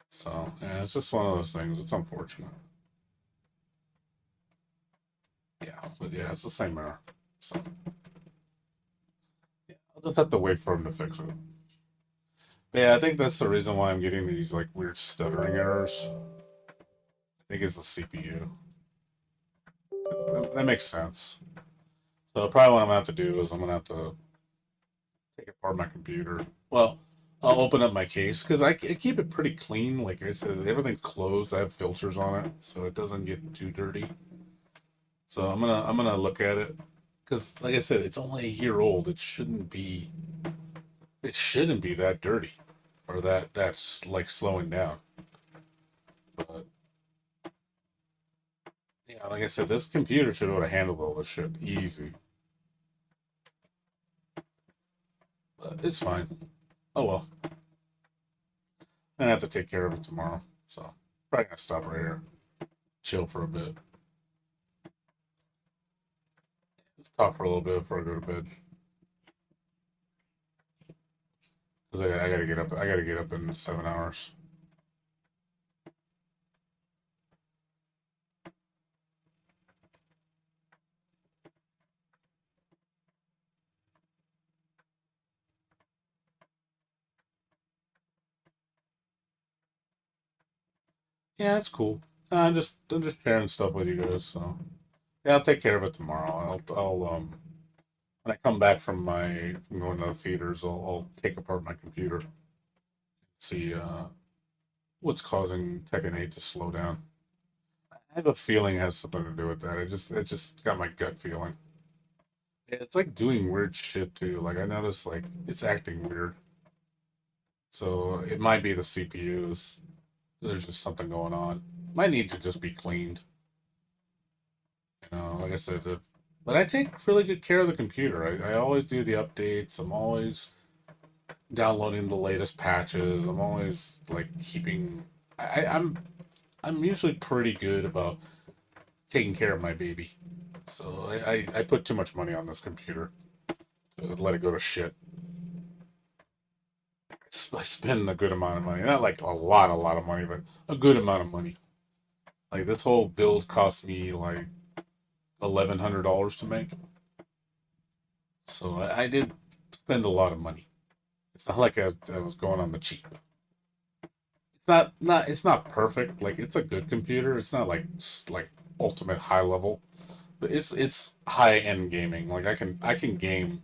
So yeah, it's just one of those things. It's unfortunate. Yeah, but yeah, it's the same error. So yeah, I'll just have to wait for him to fix it. But yeah, I think that's the reason why I'm getting these like weird stuttering errors. I think it's the CPU. That makes sense. So probably what I'm gonna have to do is I'm gonna have to take apart my computer. Well, I'll open up my case because I keep it pretty clean. Like I said, everything's closed. I have filters on it, so it doesn't get too dirty. So I'm gonna look at it because, like I said, it's only a year old. It shouldn't be that dirty or that's like slowing down. But yeah, like I said, this computer should be able to handle all this shit easy. But it's fine. Oh well. I'm gonna have to take care of it tomorrow. So probably gonna stop right here. Chill for a bit. Let's talk for a little bit before I go to bed. Because I gotta get up. I gotta get up in 7 hours. Yeah, it's cool. I'm just sharing stuff with you guys. So yeah, I'll take care of it tomorrow. I'll when I come back from going to the theaters, I'll take apart my computer, see what's causing Tekken 8 to slow down. I have a feeling it has something to do with that. It just got my gut feeling. Yeah, it's like doing weird shit too. Like I noticed like it's acting weird. So it might be the CPUs. There's just something going on. Might need to just be cleaned. Like I said, but I take really good care of the computer. I always do the updates. I'm always downloading the latest patches. I'm always like keeping. I'm usually pretty good about taking care of my baby. So I put too much money on this computer to let it go to shit. I spend a good amount of money. Not like a lot of money, but a good amount of money. Like this whole build cost me like $1,100 to make. So I did spend a lot of money. It's not like I was going on the cheap. It's not perfect. Like it's a good computer. It's not like ultimate high level, but it's high end gaming. Like I can game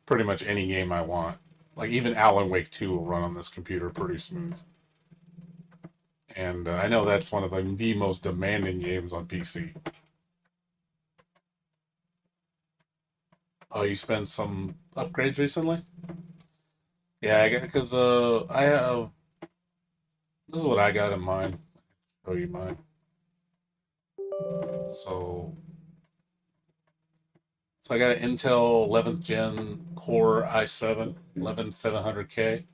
pretty much any game I want. Like even Alan Wake 2 will run on this computer pretty smooth. And I know that's one of the most demanding games on PC. Oh, you spent some upgrades recently? Yeah, I get because I have this is what I got in mind. Show you mine. So so I got an Intel 11th Gen Core i7 11700K,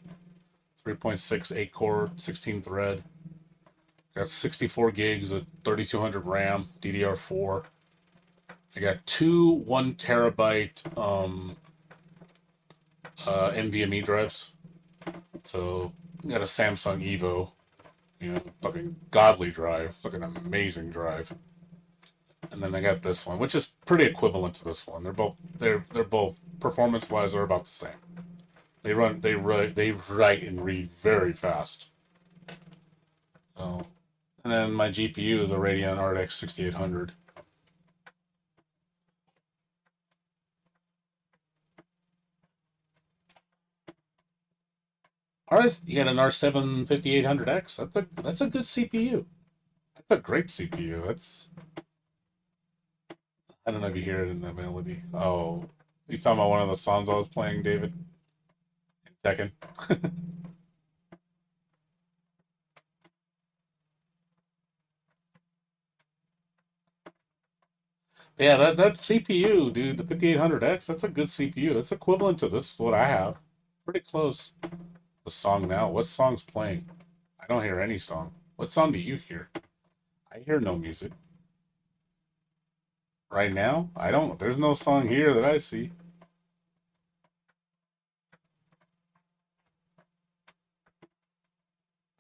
3.6 8 core, 16 thread. Got 64 gigs of 3200 RAM, DDR4. I got two 1 terabyte NVMe drives. So got a Samsung Evo, fucking godly drive, fucking amazing drive. And then I got this one, which is pretty equivalent to this one. They're both performance wise are about the same. They write and read very fast. So, and then my GPU is a Radeon RX 6800. You got an R7 5800X. That's a good CPU. That's a great CPU. I don't know if you hear it in the melody. Oh, you talking about one of the songs I was playing, David? In Tekken. Yeah, that CPU, dude, the 5800X, that's a good CPU. It's equivalent to this what I have. Pretty close. The song now. What song's playing? I don't hear any song. What song do you hear? I hear no music. Right now? I don't. There's no song here that I see.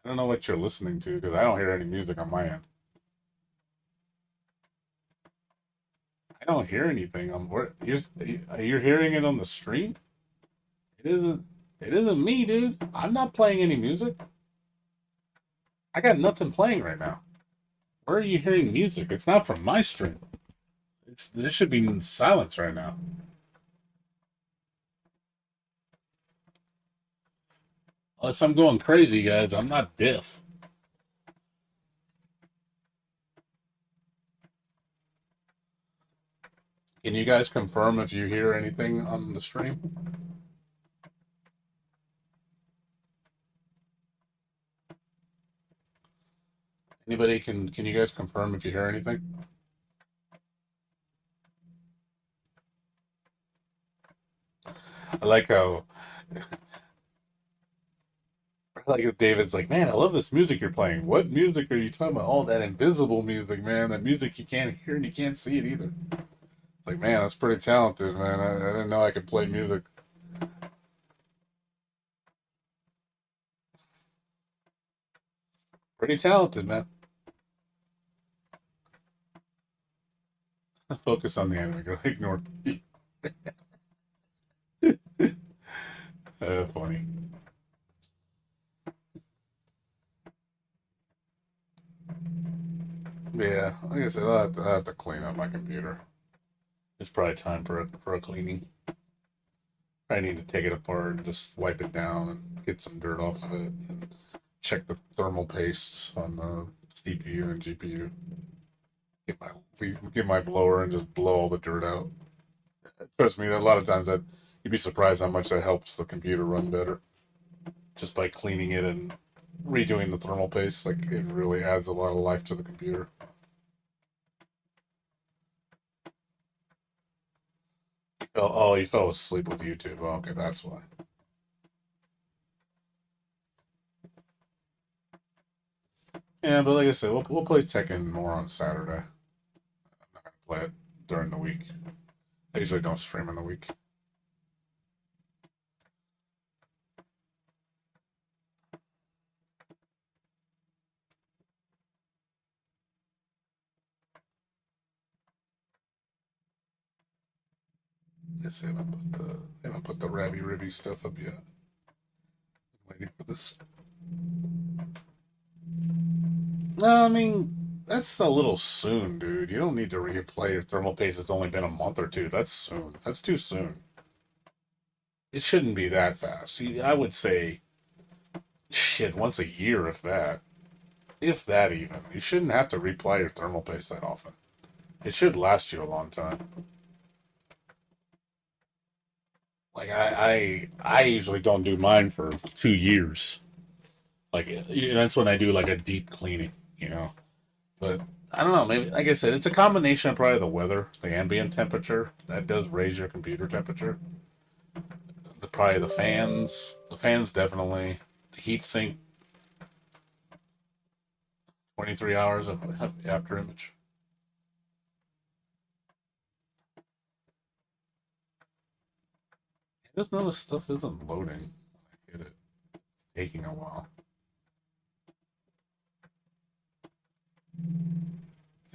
I don't know what you're listening to because I don't hear any music on my end. I don't hear anything. You're hearing it on the stream? It isn't. It isn't me, dude. I'm not playing any music. I got nothing playing right now. Where are you hearing music? It's not from my stream. There should be silence right now. Unless I'm going crazy, guys. I'm not deaf. Can you guys confirm if you hear anything on the stream? Anybody can you guys confirm if you hear anything? I like how like if David's like, man, I love this music you're playing. What music are you talking about? Oh, that invisible music, man. That music you can't hear and you can't see it either. It's like, man, that's pretty talented, man. I didn't know I could play music. Pretty talented, man. Focus on the anime. Go ignore me. Funny. Yeah, like I said, I'll have to clean up my computer. It's probably time for a cleaning. I need to take it apart and just wipe it down and get some dirt off of it and check the thermal pastes on the CPU and GPU. Get my blower and just blow all the dirt out. Trust me, a lot of times that you'd be surprised how much that helps the computer run better just by cleaning it and redoing the thermal paste. Like it really adds a lot of life to the computer. You fell asleep with YouTube. Oh, okay, that's why. Yeah, but like I said, we'll play Tekken more on Saturday. I'm not gonna play it during the week. I usually don't stream in the week. They haven't put the Rabby Ribby stuff up yet. Waiting for this. No, I mean that's a little soon, dude. You don't need to replay your thermal paste. It's only been a month or two. That's soon. That's too soon. It shouldn't be that fast. I would say, shit, once a year, if that. If that even. You shouldn't have to replay your thermal paste that often. It should last you a long time. Like I usually don't do mine for 2 years. Like that's when I do like a deep cleaning, you know. But I don't know. Maybe like I said, it's a combination of probably the weather, the ambient temperature that does raise your computer temperature. Probably the fans. The fans definitely. The heat sink. 23 hours of after image. I just noticed stuff isn't loading. I hit it. It's taking a while.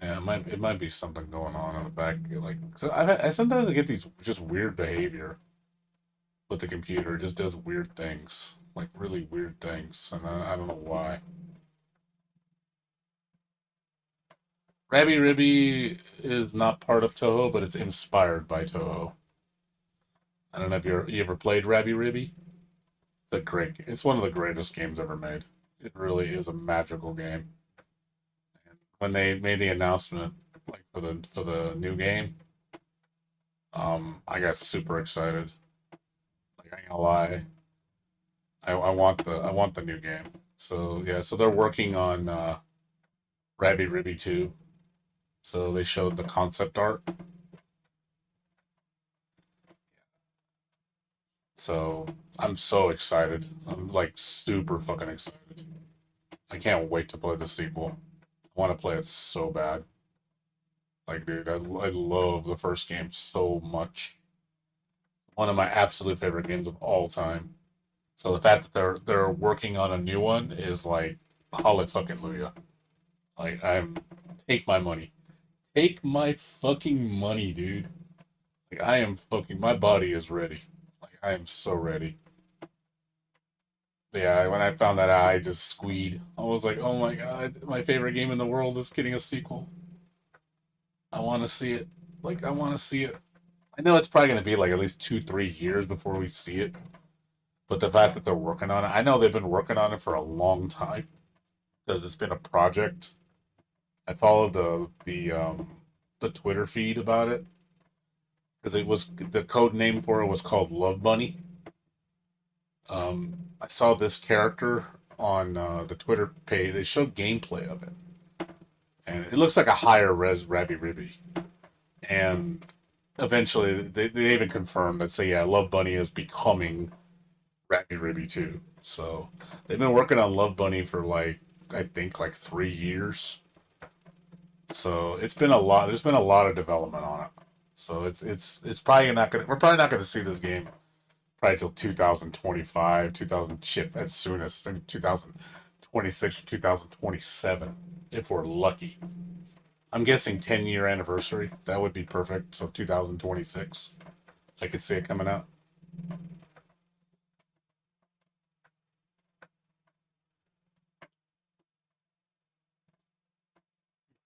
Yeah, it might be something going on in the back. Like, so I sometimes get these just weird behavior with the computer. It just does weird things, like really weird things, and I don't know why. Rabby Ribby is not part of Toho, but it's inspired by Toho. I don't know if you ever played Rabby Ribby. It's one of the greatest games ever made. It really is a magical game. And when they made the announcement, like for the new game, I got super excited. Like I ain't gonna lie, I want the new game. So yeah, so they're working on Rabby Ribby 2. So they showed the concept art. So I'm so excited. I'm like super fucking excited. I can't wait to play the sequel. I want to play it so bad. Like, dude, I love the first game so much. One of my absolute favorite games of all time. So the fact that they're working on a new one is like hallelujah. Like take my money. Take my fucking money, dude. Like I am fucking my body is ready. Like I am so ready. Yeah, when I found that out, I just squeed. I was like, oh my god, my favorite game in the world is getting a sequel. I want to see it. Like, I want to see it. I know it's probably going to be like at least 2, 3 years before we see it. But the fact that they're working on it, I know they've been working on it for a long time because it's been a project. I followed the Twitter feed about it because it was the code name for it was called Love Bunny. I saw this character on the Twitter page. They showed gameplay of it, and it looks like a higher res Rabby Ribby. And eventually, they even confirmed that say, yeah, Love Bunny is becoming Rabby Ribby too. So they've been working on Love Bunny for like I think like 3 years. So it's been a lot. There's been a lot of development on it. So it's probably not gonna. We're probably not gonna see this game probably till 2025, 2000 shit as soonest, maybe 2026 or 2027 if we're lucky. I'm guessing 10-year anniversary. That would be perfect. So 2026, I could see it coming out.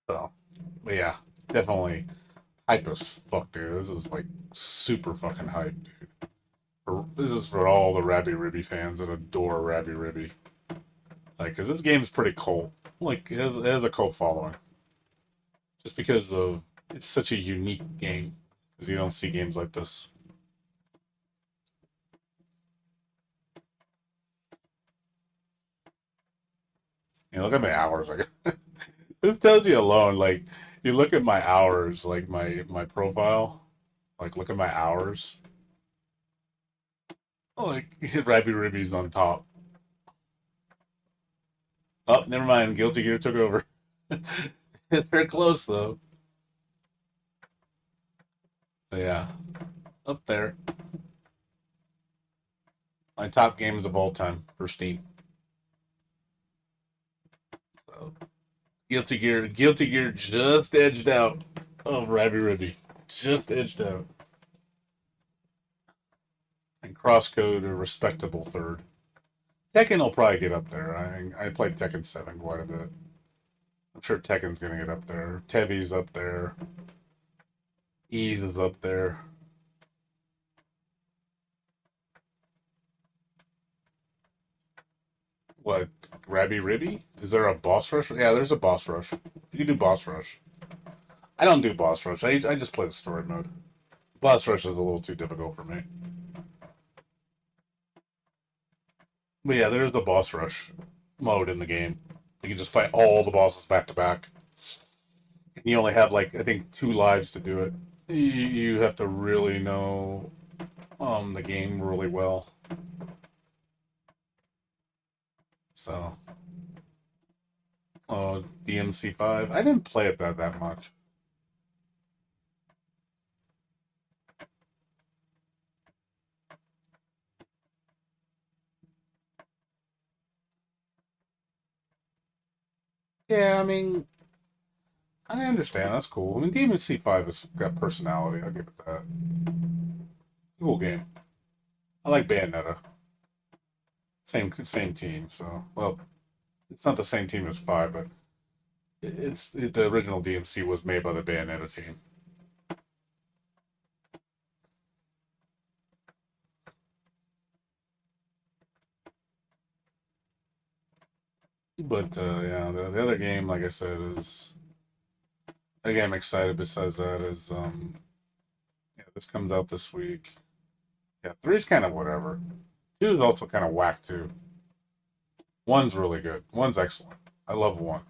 So, but yeah, definitely hype as fuck, dude. This is like super fucking hype, dude. This is for all the Rabby Ribby fans that adore Rabby Ribby. Like, cause this game's pretty cult. Like, it has a cult following. Just because of it's such a unique game. Because you don't see games like this. You know, look at my hours. Like, this tells you alone. Like, you look at my hours, like my profile. Like, look at my hours. Oh, like, Rabby Ribby's on top. Oh, never mind. Guilty Gear took over. They're close though. But yeah, up there. My top games of all time for Steam. So, Guilty Gear just edged out of Rabby Ribby. Just edged out. And Crosscode a respectable third. Tekken will probably get up there. I played Tekken 7 quite a bit. I'm sure Tekken's gonna get up there. Tevi's up there. Ease is up there. What? Rabby Ribby? Is there a boss rush? Yeah, there's a boss rush. You can do boss rush. I don't do boss rush. I just play the story mode. Boss rush is a little too difficult for me. But yeah, there's the boss rush mode in the game. You can just fight all the bosses back to back. And you only have, like, I think 2 lives to do it. You have to really know the game really well. So, DMC5. I didn't play it that much. Yeah, I mean, I understand. That's cool. I mean, DMC5 has got personality. I'll give it that. Cool game. I like Bayonetta. Same team. So, well, it's not the same team as 5, but the original DMC was made by the Bayonetta team. But yeah, the other game, like I said, is the game I'm excited. Besides that, is yeah, this comes out this week. Yeah, 3's kind of whatever. 2 is also kind of whack too. 1's really good. 1's excellent. I love 1.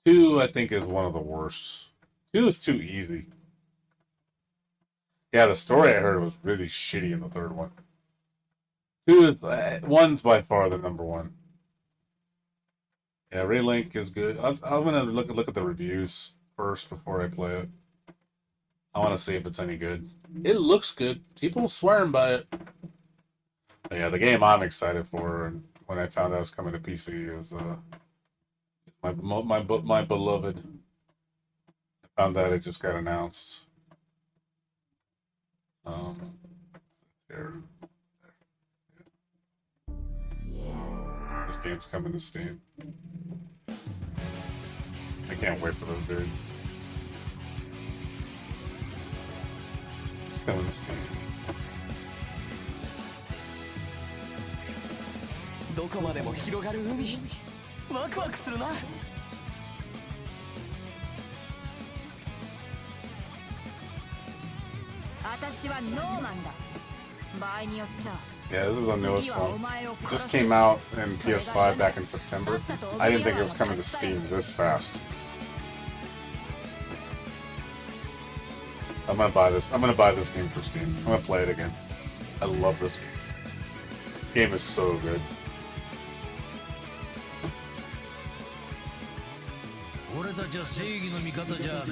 2, I think, is one of the worst. 2 is too easy. Yeah, the story I heard was really shitty in the 3rd one. 2 is 1's by far the number 1. Yeah, Relink is good. I'm gonna look at the reviews first before I play it. I want to see if it's any good. It looks good. People swearing by it. But yeah, the game I'm excited for, and when I found out it was coming to PC, is my beloved. I found out it just got announced. Here. This game's coming to Steam. I can't wait for those dudes. It's coming to Steam. どこまでも広がる海ワクワクするな私はノーマンだ場合によっちゃ Yeah, this is the newest one. This came out in PS5 back in September. I didn't think it was coming to Steam this fast. So I'm gonna buy this. I'm gonna buy this game for Steam. I'm gonna play it again. I love this game. This game is so good. Yeah.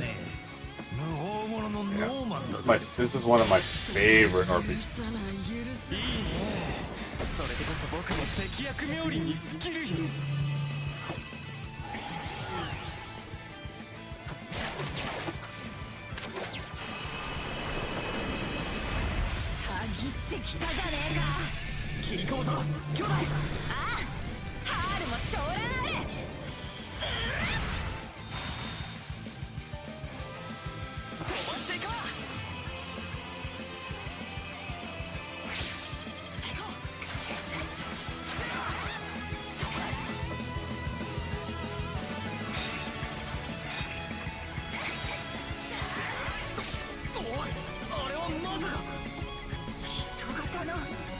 This is one of my favorite RPGs. それでこそ僕の敵役冥利に尽きるよたぎってきたじゃねえか切り込むぞ兄弟ああハールも将来あれ飛ばしていこう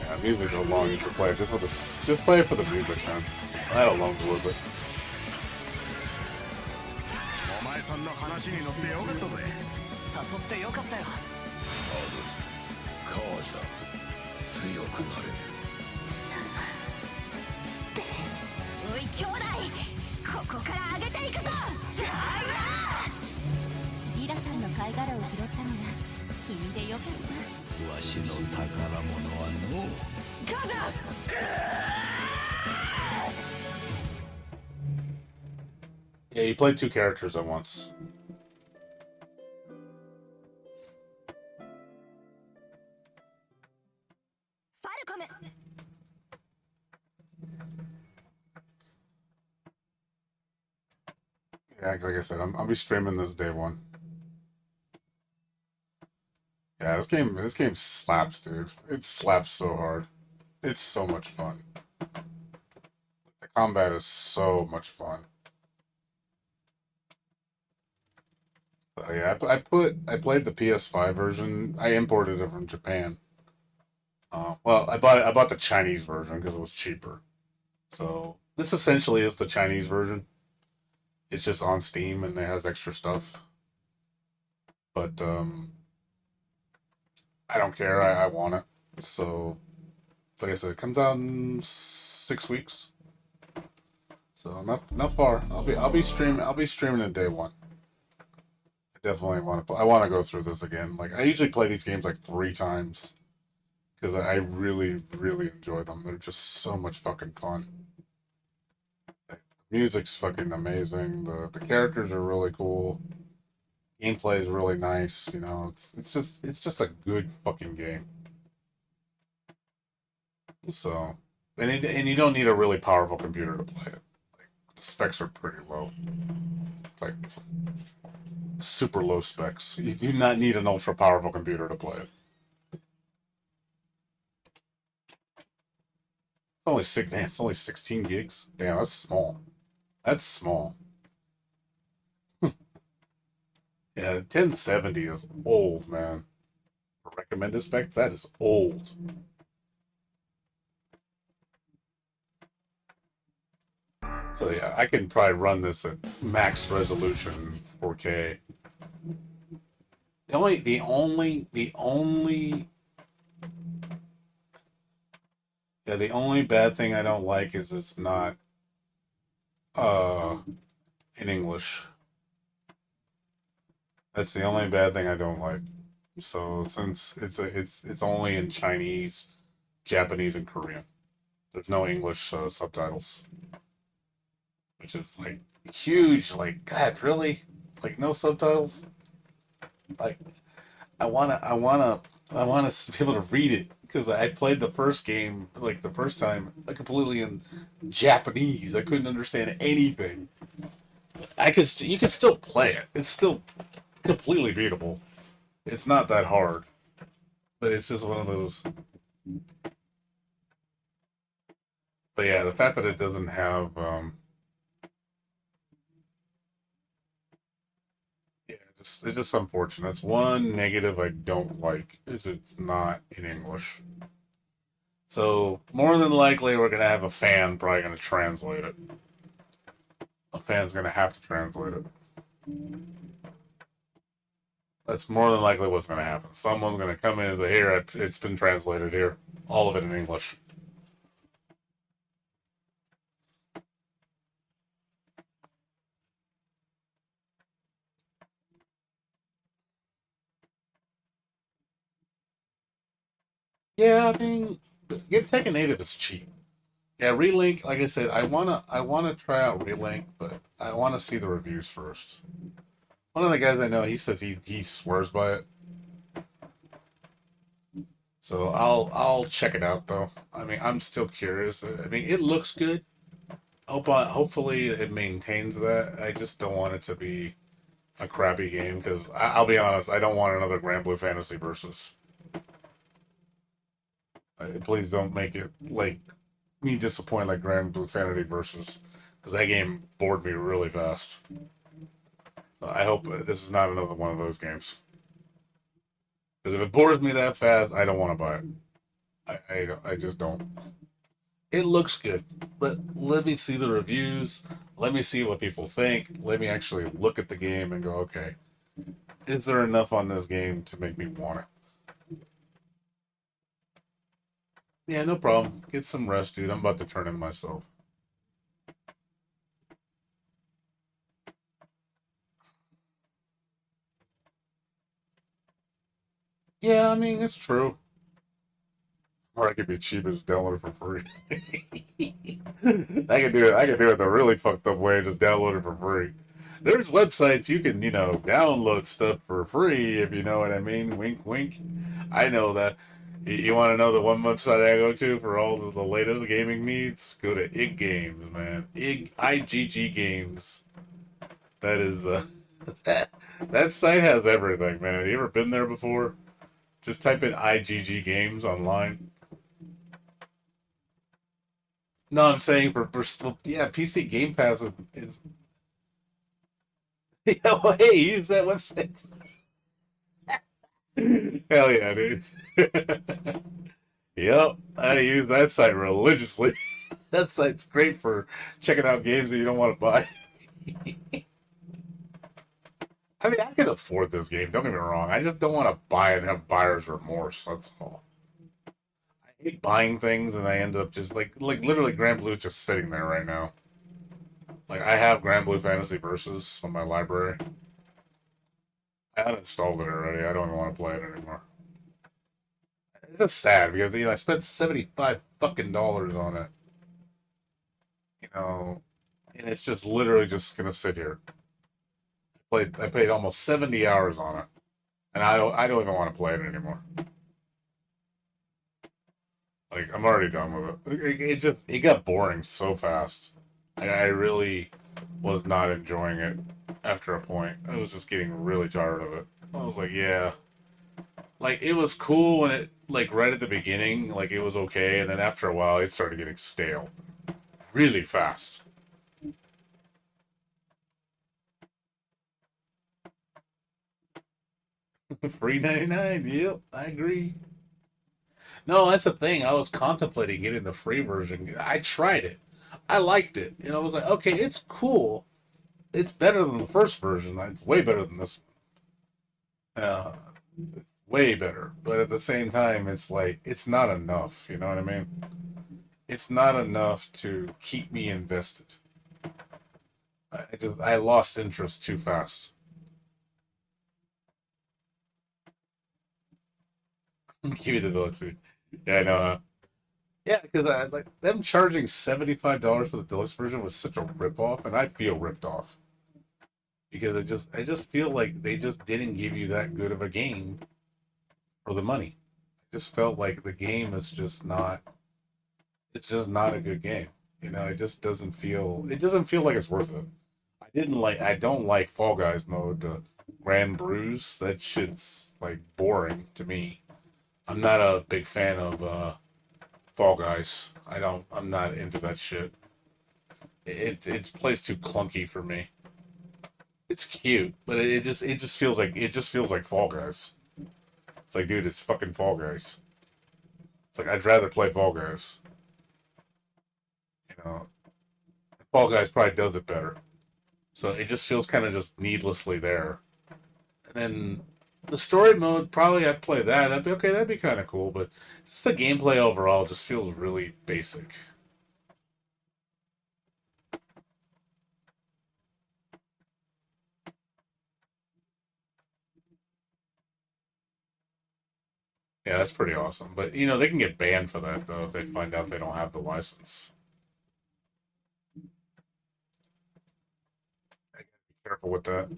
Yeah, music is long you should play. Just play it for the music, man. I don't love it with it. お前さんの話に乗ってよかったぜ誘ってよかったよカージャ強くなれおい兄弟ここから上げていくぞリラ様貝殻を拾ったのが君でよかった。わしの宝物はのう。母ちゃん。 Yeah, you played two characters at once. ファルコム。 Yeah, like I said, I'll be streaming this day one. Yeah, this game slaps, dude. It slaps so hard. It's so much fun. The combat is so much fun. So yeah, I played the PS5 version. I imported it from Japan. Well, I bought the Chinese version because it was cheaper. So this essentially is the Chinese version. It's just on Steam and it has extra stuff. But I don't care. I want it. So like I said, it comes out in 6 weeks. So not far. I'll be streaming it day one. I definitely want to. I want to go through this again. Like I usually play these games like 3 times because I really enjoy them. They're just so much fucking fun. The music's fucking amazing. The characters are really cool. Gameplay is really nice. You know, it's just a good fucking game. So, and you don't need a really powerful computer to play it. Like the specs are pretty low. It's like super low specs. You do not need an ultra powerful computer to play it. It's only 16 gigs. Damn, that's small. That's small. Yeah, 1070 is old, man. For recommended specs, that is old. So yeah, I can probably run this at max resolution 4K. The only bad thing I don't like is it's not in English. That's the only bad thing I don't like. So since it's only in Chinese, Japanese, and Korean, there's no English subtitles, which is like huge. Like God, really? Like no subtitles? Like I wanna be able to read it because I played the first game like the first time like completely in Japanese. I couldn't understand anything. You could still play it. It's still completely beatable. It's not that hard, but it's just one of those. But yeah, the fact that it doesn't have yeah, it's just unfortunate. That's one negative I don't like is it's not in English. So more than likely, we're gonna have a fan probably gonna translate it. A fan's gonna have to translate it. That's more than likely what's gonna happen. Someone's gonna come in and say, "Here, it's been translated here, all of it in English." Yeah, I mean, get Tekken Native is cheap. Yeah, Relink. Like I said, I wanna try out Relink, but I want to see the reviews first. One of the guys I know, he says he swears by it. So I'll check it out though. I mean, I'm still curious. I mean, it looks good. Hopefully it maintains that. I just don't want it to be a crappy game because I'll be honest, I don't want another Grand Blue Fantasy versus. Please don't make it like me disappoint like Grand Blue Fantasy versus because that game bored me really fast. So I hope this is not another one of those games. Because if it bores me that fast, I don't want to buy it. I just don't. It looks good, but let me see the reviews. Let me see what people think. Let me actually look at the game and go, okay, is there enough on this game to make me want it? Yeah, no problem. Get some rest, dude. I'm about to turn in myself. Yeah, I mean it's true. Or I could be cheap and just download it for free. I can do it. I can do it the really fucked up way. Just download it for free. There's websites you can, download stuff for free if you know what I mean. Wink, wink. I know that. You want to know the one website I go to for all of the latest gaming needs? Go to IG Games, man. IGG Games. That is that site has everything, man. Have you ever been there before? Just type in IGG Games online. No, I'm saying yeah, PC Game Pass is yeah, well, hey, use that website. Hell yeah, dude. Yep, I use that site religiously. That site's great for checking out games that you don't want to buy. I mean, I can afford this game. Don't get me wrong. I just don't want to buy it and have buyer's remorse. That's all. I hate buying things and I end up just like literally Grand Blue's just sitting there right now. Like I have Grand Blue Fantasy Versus on my library. I uninstalled it already. I don't even want to play it anymore. It's just sad because I spent $75 fucking dollars on it. You know, and it's just literally just gonna sit here. I paid almost 70 hours on it, and I don't even want to play it anymore. Like I'm already done with it. It got boring so fast. I really was not enjoying it after a point. I was just getting really tired of it. I was like, yeah. Like it was cool when it like right at the beginning, like it was okay, and then after a while it started getting stale. Really fast. Free 99, yep, I agree. No, that's the thing. I was contemplating getting the free version. I tried it. I liked it. And I was like, okay, it's cool. It's better than the first version. It's way better than this one. It's way better. But at the same time, it's like, it's not enough. You know what I mean? It's not enough to keep me invested. I lost interest too fast. Give me the deluxe. Yeah, I know. Yeah, because I like them charging $75 for the deluxe version was such a ripoff, and I feel ripped off because I just feel like they just didn't give you that good of a game for the money. I just felt like the game is just not. It's just not a good game. It just doesn't feel. It doesn't feel like it's worth it. I don't like Fall Guys mode. The Grand Bruise. That shit's like boring to me. I'm not a big fan of Fall Guys. I'm not into that shit. It plays too clunky for me. It's cute, but it just feels like Fall Guys. It's like, dude, it's fucking Fall Guys. It's like I'd rather play Fall Guys. You know, Fall Guys probably does it better. So it just feels kind of just needlessly there. And then the story mode, probably I'd play that. That'd be okay. That'd be kind of cool. But just the gameplay overall just feels really basic. Yeah, that's pretty awesome. But they can get banned for that though if they find out they don't have the license. I gotta be careful with that.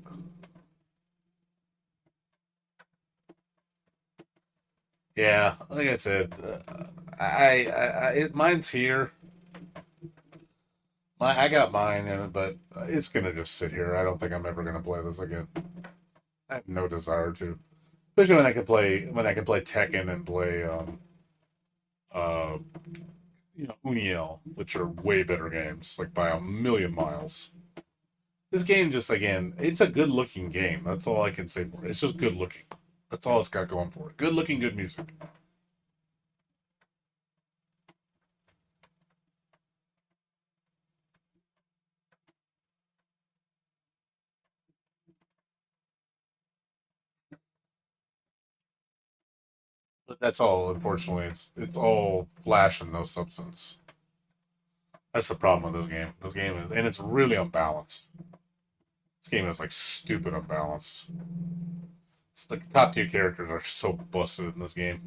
Yeah, like I said, mine's here. I got mine in it, but it's gonna just sit here. I don't think I'm ever gonna play this again. I have no desire to, especially when I can play Tekken and play uh Uniel, which are way better games, like by a million miles. This game just again, it's a good looking game. That's all I can say for it. It's just good looking. That's all it's got going for it. Good looking, good music. But that's all. Unfortunately, it's all flash and no substance. That's the problem with this game. This game is, and it's really unbalanced. This game is like stupid unbalanced. just like top tier characters are so busted in this game.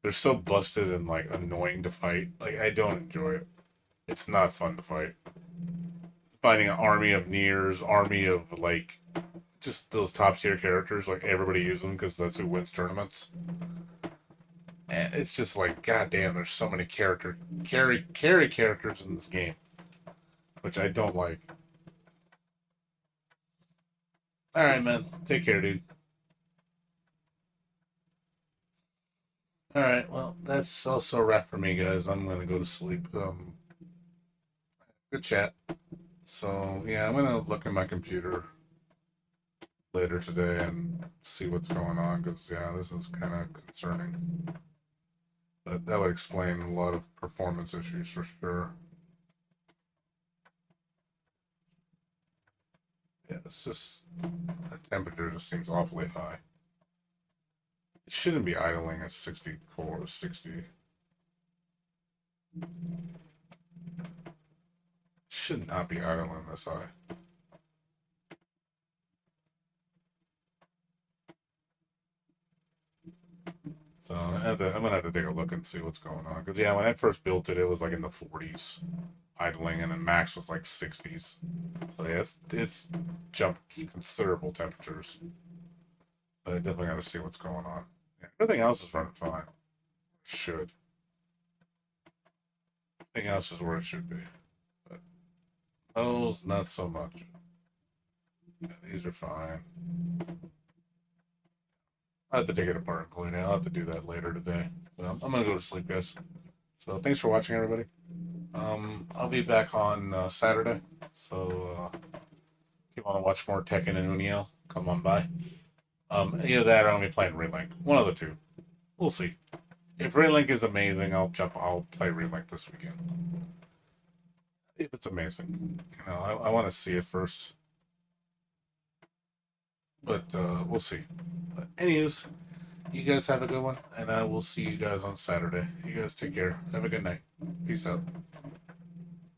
They're so busted and like annoying to fight. Like I don't enjoy it. It's not fun to fight. Fighting an army of Nears, army of like just those top tier characters, like everybody uses them because that's who wins tournaments. And it's just like, goddamn, there's so many carry characters in this game, which I don't like. All right, man. Take care, dude. All right. Well, that's also a wrap for me, guys. I'm gonna go to sleep. Good chat. So yeah, I'm gonna look at my computer later today and see what's going on because yeah, this is kind of concerning. But that would explain a lot of performance issues for sure. Yeah, it's just the temperature just seems awfully high. It shouldn't be idling at 60 cores, 60. It should not be idling this high. So I'm gonna have to take a look and see what's going on. Because yeah, when I first built it, it was like in the 40s idling, and then max was like 60s. So yeah, it's jumped considerable temperatures. But I definitely got to see what's going on. Yeah, everything else is running fine. Should. Everything else is where it should be. But those, not so much. Yeah, these are fine. I have to take it apart and clean it. I'll have to do that later today. But I'm gonna go to sleep, guys. So thanks for watching, everybody. I'll be back on Saturday. So if you want to watch more Tekken and Unio, come on by. Either that or I'll be playing Relink. One of the two. We'll see. If Relink is amazing, I'll play Relink this weekend. If it's amazing. You know, I want to see it first. But we'll see. But anyways, you guys have a good one, and I will see you guys on Saturday. You guys take care. Have a good night. Peace out.